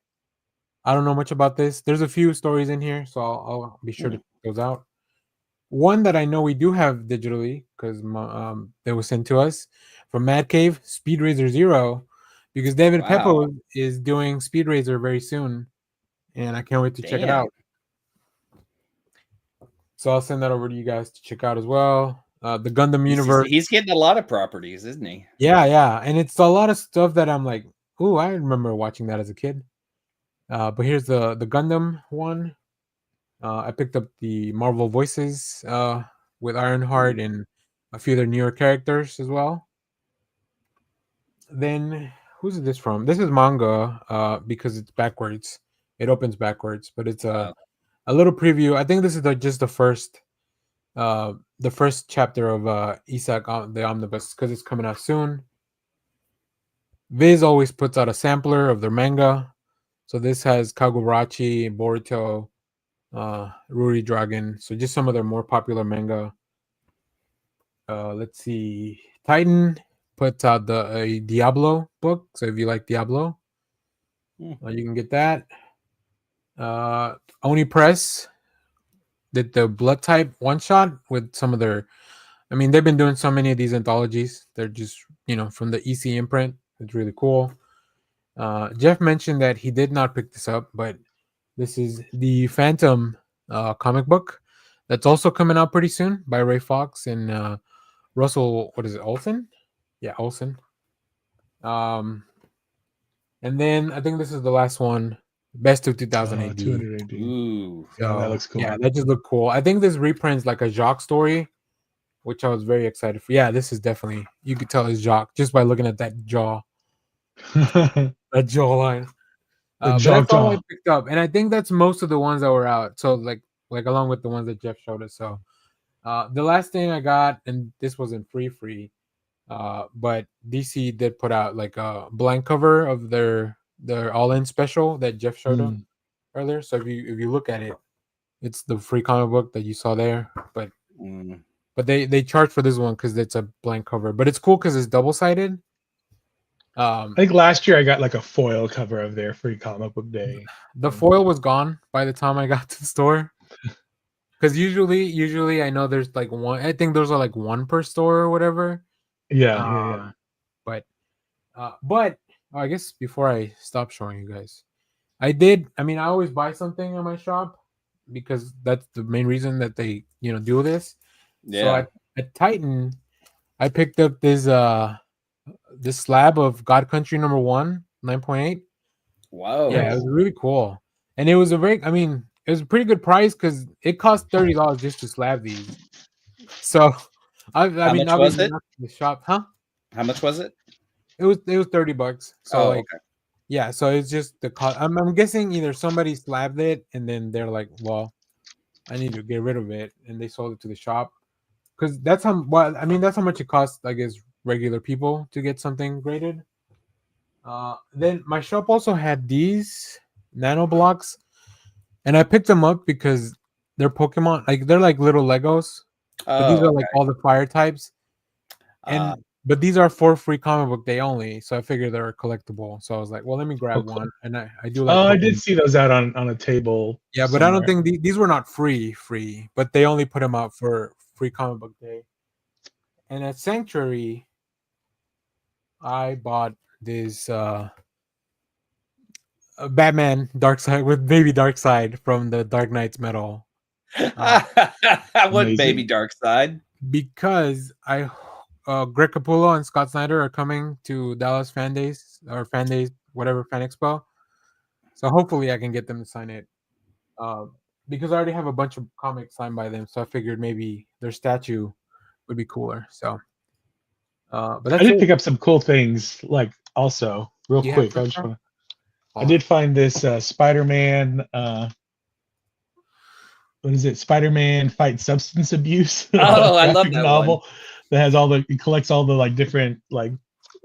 I don't know much about this. There's a few stories in here, so I'll be sure to check those out. One that I know we do have digitally, because they was sent to us from Mad Cave, Speed Racer Zero, because David Peppo is doing Speed Racer very soon, and I can't wait to check it out. So I'll send that over to you guys to check out as well. the Gundam universe. He's getting a lot of properties, isn't he? Yeah, and it's a lot of stuff that I'm like, ooh, I remember watching that as a kid. But here's the Gundam one. I picked up the Marvel Voices with Ironheart and a few of their newer characters as well. Then who's this from? This is manga because it's backwards. It opens backwards, but it's a little preview. I think this is just the first chapter of Isak the Omnibus because it's coming out soon. Viz always puts out a sampler of their manga. So this has Kagurachi, Boruto, Ruri Dragon. So just some of their more popular manga. Let's see. Titan puts out the Diablo book. So if you like Diablo, you can get that. Oni Press did the Blood Type one shot with some of their. I mean, they've been doing so many of these anthologies. They're just from the EC imprint. It's really cool. Jeff mentioned that he did not pick this up, but this is the Phantom comic book that's also coming out pretty soon by Ray Fox and Russell. What is it, Olsen? Yeah, Olsen. And then I think this is the last one, Best of 2000 AD. 200 AD. Ooh, yeah, that looks cool. Yeah, that just looked cool. I think this reprints like a Jacques story, which I was very excited for. Yeah, this is definitely, you could tell it's Jacques just by looking at that jaw. That jawline. But that's all I picked up, and I think that's most of the ones that were out. So like along with the ones that Jeff showed us. So the last thing I got, and this wasn't free, but DC did put out like a blank cover of their all-in special that Jeff showed us earlier. So if you look at it, it's the free comic book that you saw there, but they charge for this one because it's a blank cover. But it's cool because it's double-sided. I think last year I got like a foil cover of their free comic book day. The foil was gone by the time I got to the store. Because usually I know there's like one. I think those are like one per store or whatever. Yeah. But I guess before I stop showing you guys, I always buy something in my shop because that's the main reason that they do this. Yeah. So at Titan, I picked up this slab of God Country #1 9.8. Wow. Yeah, it was really cool, and it was it was a pretty good price because it cost $30 just to slab these. So How much was it? The shop, huh? How much was it? It was $30. So okay. Yeah, so it's just the cost. I'm guessing either somebody slabbed it and then they're like, well, I need to get rid of it, and they sold it to the shop because that's how much it costs, I guess, regular people to get something graded. Then my shop also had these nano blocks, and I picked them up because they're Pokemon, they're like little Legos. But these are like all the fire types, and but these are for free comic book day only. So I figured they're collectible. So I was like, well, let me grab one, and I do like. I did see those out on a table. Yeah, but I don't think these were not free, but they only put them out for free comic book day. And at Sanctuary, I bought this Batman Darkseid with Baby Darkseid from the Dark Knight's Metal. What Baby Darkseid? Because Greg Capullo and Scott Snyder are coming to Dallas Fan Days, whatever, Fan Expo. So hopefully I can get them to sign it. Because I already have a bunch of comics signed by them, so I figured maybe their statue would be cooler. So but I did pick up some cool things, like also real quick. I did find this Spider-Man. What is it? Spider-Man Fight Substance Abuse. Oh, I love that novel one. That has it collects all the like different like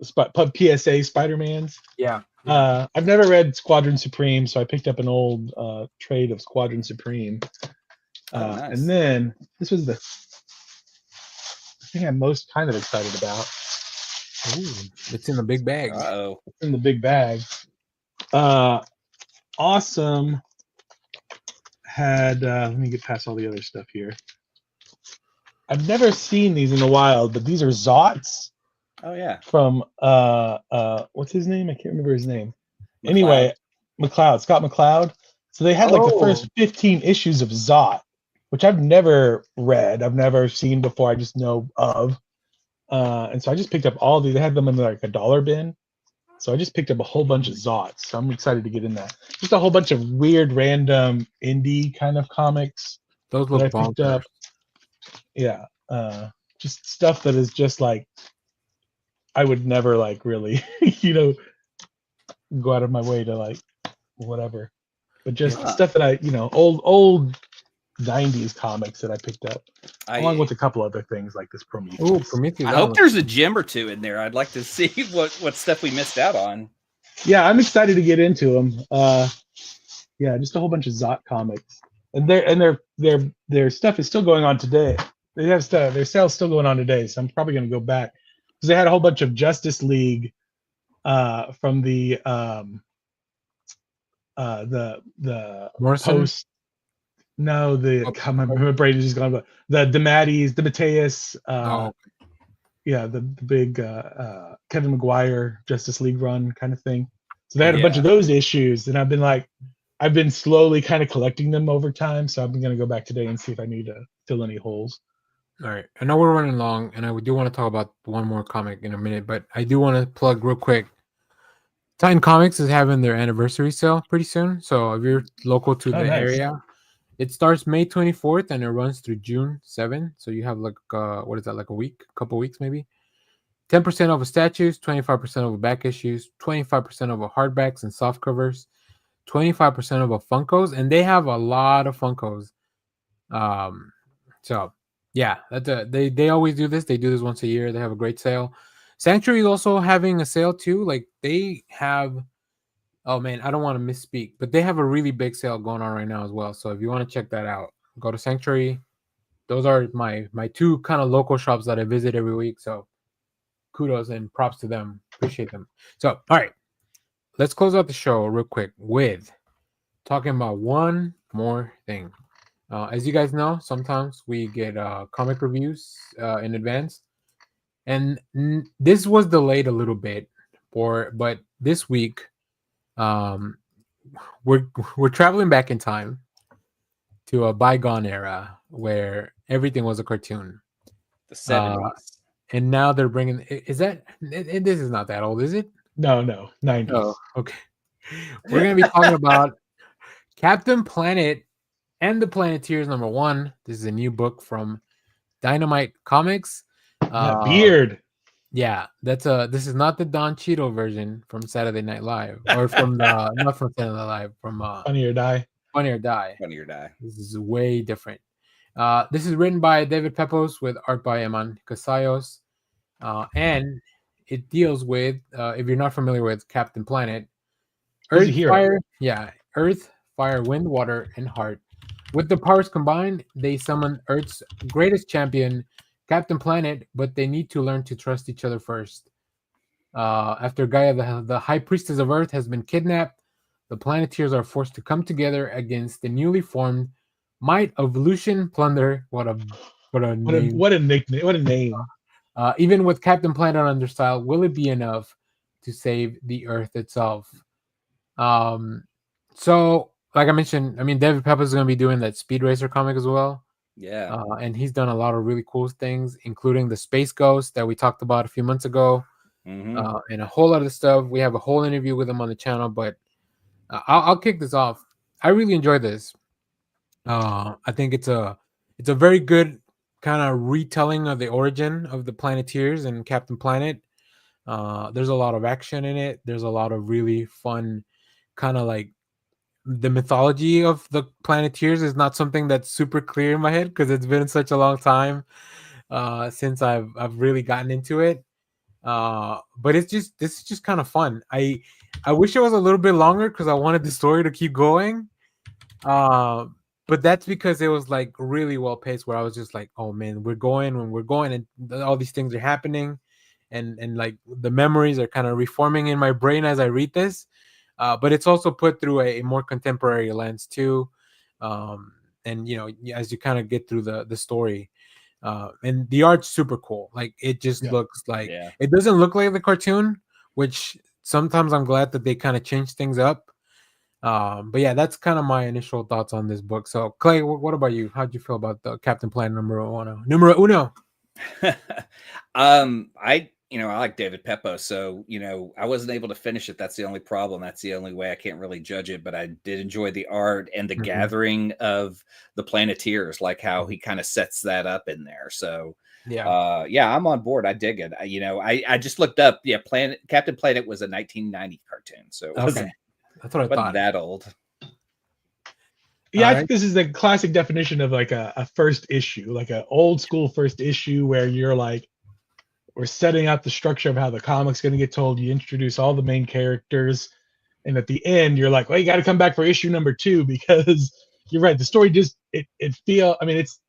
PSA Spider-Mans. Yeah. I've never read Squadron Supreme, so I picked up an old trade of Squadron Supreme. Nice. And then this was the thing I'm most kind of excited about. Ooh, it's in the big bag. Uh-oh. It's in the big bag. Awesome had let me get past all the other stuff here. I've never seen these in the wild, but these are Zots. Oh yeah. From what's his name? I can't remember his name. Anyway, Scott McCloud. So they had like the first 15 issues of Zot. which I've never read, I've never seen before. I just know of, and so I just picked up all these. They had them in like a $1 bin, so I just picked up a whole bunch of Zots. So I'm excited to get in that. Just a whole bunch of weird, random indie kind of comics. Those look that I picked up. Yeah, just stuff that is just like I would never like really, go out of my way to like whatever, but just stuff that I, old 90s comics that I picked up, along with a couple other things like this Prometheus. Ooh, Prometheus. I hope there's a gem or two in there. I'd like to see what stuff we missed out on. Yeah, I'm excited to get into them. Yeah, just a whole bunch of Zot comics, and their stuff is still going on today. They have stuff. Their sale's still going on today, so I'm probably going to go back because they had a whole bunch of Justice League from the Morrison? post. No, my brain is just gone. But the DeMatteis, the Mateus, yeah, the big Kevin McGuire Justice League run kind of thing. So they had a bunch of those issues, and I've been slowly kind of collecting them over time. So I'm going to go back today and see if I need to fill any holes. All right, I know we're running long, and I do want to talk about one more comic in a minute, but I do want to plug real quick. Titan Comics is having their anniversary sale pretty soon, so if you're local to the area, it starts May 24th and it runs through June 7th. So you have like what is that, like a couple weeks maybe? 10% over statues, 25% over back issues, 25% over hardbacks and soft covers, 25% over Funkos, and they have a lot of Funkos. So yeah, they always do this. They do this once a year. They have a great sale. Sanctuary is also having a sale too. Like they have, oh man, I don't want to misspeak, but they have a really big sale going on right now as well. So if you want to check that out, go to Sanctuary. Those are my two kind of local shops that I visit every week. So kudos and props to them. Appreciate them. So all right, let's close out the show real quick with talking about one more thing. As you guys know, sometimes we get comic reviews in advance, and this was delayed a little bit, but this week we're traveling back in time to a bygone era where everything was a cartoon, the 70s, and now they're bringing. Is that this is not that old, is it? No, 90s. Oh, okay. We're gonna be talking about CaptainPlanet and the Planeteers #1. This is a new book from Dynamite Comics. Beard. Yeah, this is not the Don Cheadle version from Saturday Night Live, or from not from Saturday Night Live, from Funny or Die. Funny or Die. Funny or Die. This is way different. This is written by David Pepos with art by Eman Casallos, and it deals with, if you're not familiar with CaptainPlanet, Earth, Fire, Wind, Water, and Heart. With the powers combined, they summon Earth's greatest champion, CaptainPlanet, but they need to learn to trust each other first. After Gaia, the High Priestess of Earth, has been kidnapped, the Planeteers are forced to come together against the newly formed Might of Lucian Plunder. What a name! What a nickname! What a name! Even with CaptainPlanet on their style, will it be enough to save the Earth itself? So, like I mentioned, David Pepos is going to be doing that Speed Racer comic as well. Yeah. And he's done a lot of really cool things, including the Space Ghost that we talked about a few months ago, and a whole lot of stuff. We have a whole interview with him on the channel, but I'll kick this off. I really enjoyed this. I think it's a very good kind of retelling of the origin of the Planeteers and CaptainPlanet. There's a lot of action in it. There's a lot of really fun kind of like the mythology of the Planeteers is not something that's super clear in my head because it's been such a long time since I've really gotten into it. But this is just kind of fun. I wish it was a little bit longer because I wanted the story to keep going. But that's because it was like really well paced where I was just like, oh man, we're going and all these things are happening and like the memories are kind of reforming in my brain as I read this. But it's also put through a more contemporary lens too. And as you kind of get through the story, and the art's super cool. Like it just looks like it doesn't look like the cartoon, which sometimes I'm glad that they kind of change things up. But yeah, that's kind of my initial thoughts on this book. So Clay, what about you? How'd you feel about the Captain Planet numero uno? I like David Peppo, so I wasn't able to finish it. That's the only problem. That's the only way I can't really judge it. But I did enjoy the art and the gathering of the Planeteers, like how he kind of sets that up in there. So yeah, I'm on board. I dig it. I just looked up. Yeah, Captain Planet was a 1990 cartoon, so it wasn't, that's what I thought. That old. Yeah, I think this is the classic definition of like a first issue, like an old school first issue where you're like, we're setting out the structure of how the comic's going to get told. You introduce all the main characters, and at the end, you're like, well, you got to come back for issue number 2 because you're right. The story just it feel. I mean, it's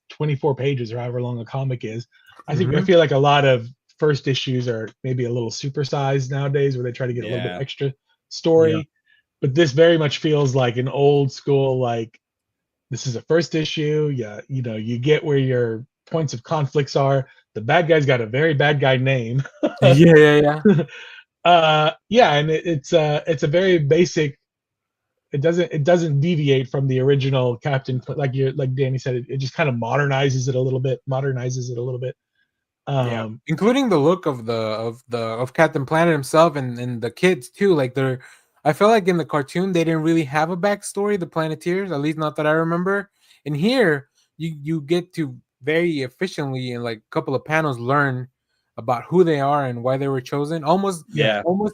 24 pages or however long a comic is. I feel like a lot of first issues are maybe a little supersized nowadays, where they try to get a little bit extra story. Yeah. But this very much feels like an old school, like this is a first issue. Yeah, you get where your points of conflicts are. The bad guy's got a very bad guy name. Yeah. And it's a very basic. It doesn't deviate from the original Captain. Like Danny said, it just kind of modernizes it a little bit. Including the look of Captain Planet himself and the kids too. Like I feel like in the cartoon they didn't really have a backstory. The Planeteers, at least not that I remember. And here you get to very efficiently in like a couple of panels learn about who they are and why they were chosen. Almost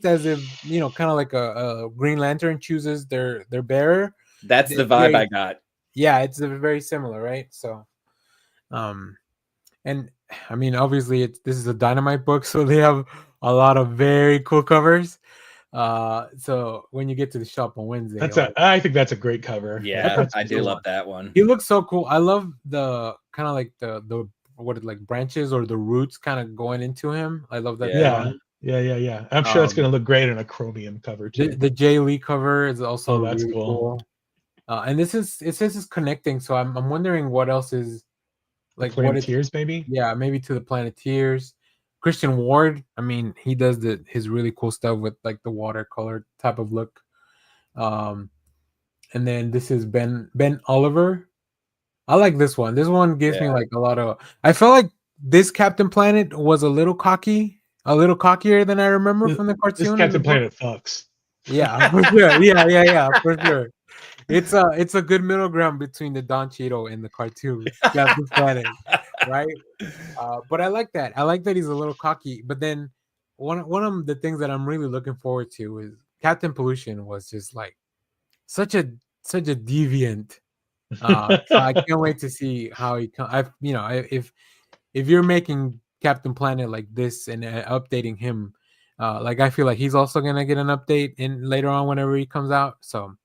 as if kind of like a Green Lantern chooses their bearer. That's the vibe I got. Yeah, it's very similar, right? So, and I mean, obviously, this is a Dynamite book, so they have a lot of very cool covers. So when you get to the shop on Wednesday, I think that's a great cover. Yeah, I do love that one. He looks so cool. I love the kind of like the like branches or the roots kind of going into him. I love that. Yeah. I'm sure it's going to look great on a chromium cover too. The Jay Lee cover is also that's really cool. And it says it's connecting. So I'm wondering what else is like Planeteers, maybe. Yeah, maybe to the Planeteers. Christian Ward, I mean, he does his really cool stuff with like the watercolor type of look. And then this is Ben Oliver. I like this one. This one gives me like a lot of. I felt like this Captain Planet was a little cockier than I remember from the cartoon. This Captain Planet fucks. Yeah, for sure. Yeah, for sure. It's a good middle ground between the Don Cheadle and the cartoon Captain Planet, right? But I like that. I like that he's a little cocky. But then one of the things that I'm really looking forward to is Captain Pollution was just like such a deviant. So I can't wait to see how he comes. If you're making Captain Planet like this and updating him, like I feel like he's also gonna get an update in later on whenever he comes out. So.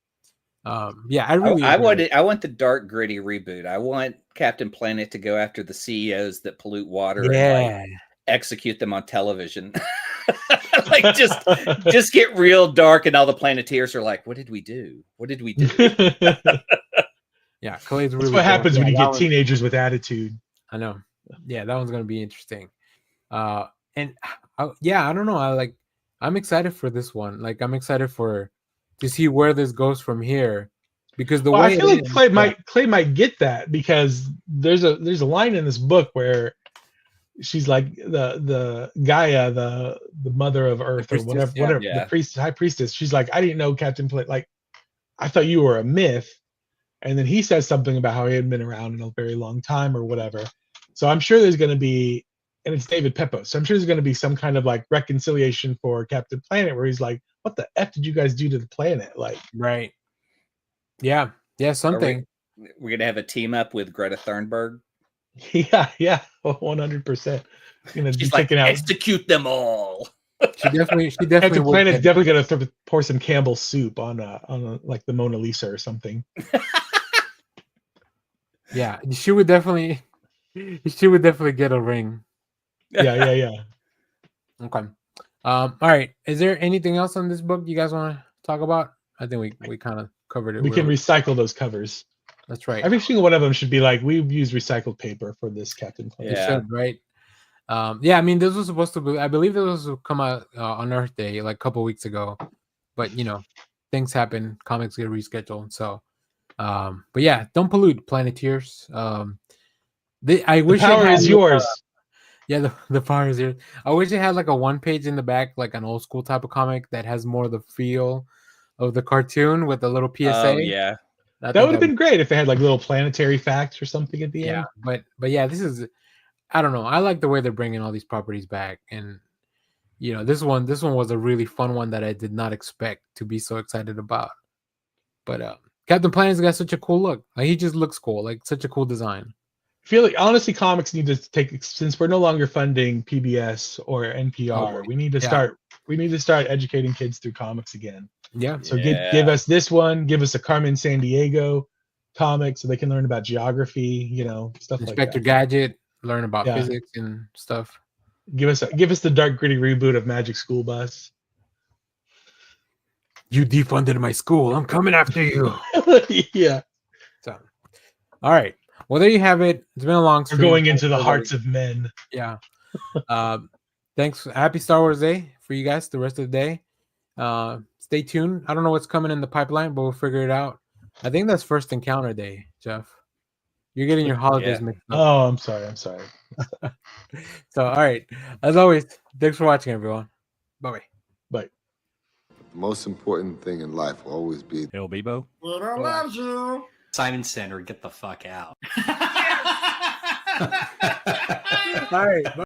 I want the dark gritty reboot. I want Captain Planet to go after the CEOs that pollute water and like, execute them on television. Like just get real dark, and all the Planeteers are like, "What did we do? What did we do?" Yeah, Clay's really. That's what happens when you get teenagers with attitude. I know. Yeah, that one's gonna be interesting. I don't know. I'm excited for this one. Like, I'm excited to see where this goes from here, because way I feel like Clay might get that, because there's a line in this book where she's like the Gaia, the mother of Earth, or whatever, the high priestess. She's like, I didn't know Captain Planet. Like, I thought you were a myth. And then he says something about how he hadn't been around in a very long time or whatever. So I'm sure there's going to be, and it's David Peppo, so I'm sure there's going to be some kind of like reconciliation for Captain Planet, where he's like, what the F did you guys do to the planet? Like, right. Yeah, something. We're going to have a team up with Greta Thunberg. Yeah, 100%. She's like, execute them all. She definitely. Captain Planet's definitely gonna pour some Campbell's soup on like the Mona Lisa or something. Yeah, she would definitely get a ring. Yeah. Okay. All right. Is there anything else on this book you guys want to talk about? I think we kind of covered it. We can recycle those covers. That's right. Every single one of them should be like, we've used recycled paper for this Captain Planet. Yeah. Should, right. I mean, this was supposed to be, I believe this was to come out on Earth Day like a couple weeks ago, but things happen, comics get rescheduled. So, but yeah, don't pollute, Planeteers. I wish the power is yours. Yeah, the power is yours. I wish it had like a 1 page in the back, like an old school type of comic that has more of the feel of the cartoon with a little PSA. Oh yeah, that would have been great if it had like little planetary facts or something at the end. But yeah, this is, I don't know. I like the way they're bringing all these properties back, and you know, this one was a really fun one that I did not expect to be so excited about. But Captain Planet's got such a cool look. Like, he just looks cool. Like, such a cool design. I feel like honestly, comics need to take, since we're no longer funding PBS or NPR. We need to start. We need to start educating kids through comics again. Yeah. So give us this one. Give us a Carmen Sandiego comic so they can learn about geography. You know, stuff like that. Inspector Gadget, learn about physics and stuff. Give us the dark gritty reboot of Magic School Bus. You defunded my school. I'm coming after you. Yeah. So, all right. Well, there you have it. It's been a long stream. We're going into the hearts of men. Yeah. Thanks. Happy Star Wars Day for you guys the rest of the day. Stay tuned. I don't know what's coming in the pipeline, but we'll figure it out. I think that's First Encounter Day, Jeff. You're getting your holidays mixed up. Oh, I'm sorry. So, all right. As always, thanks for watching, everyone. Bye-bye. Bye. The most important thing in life will always be Bill Bebo. Peter loves you. Simon Center, get the fuck out. All right. Bye.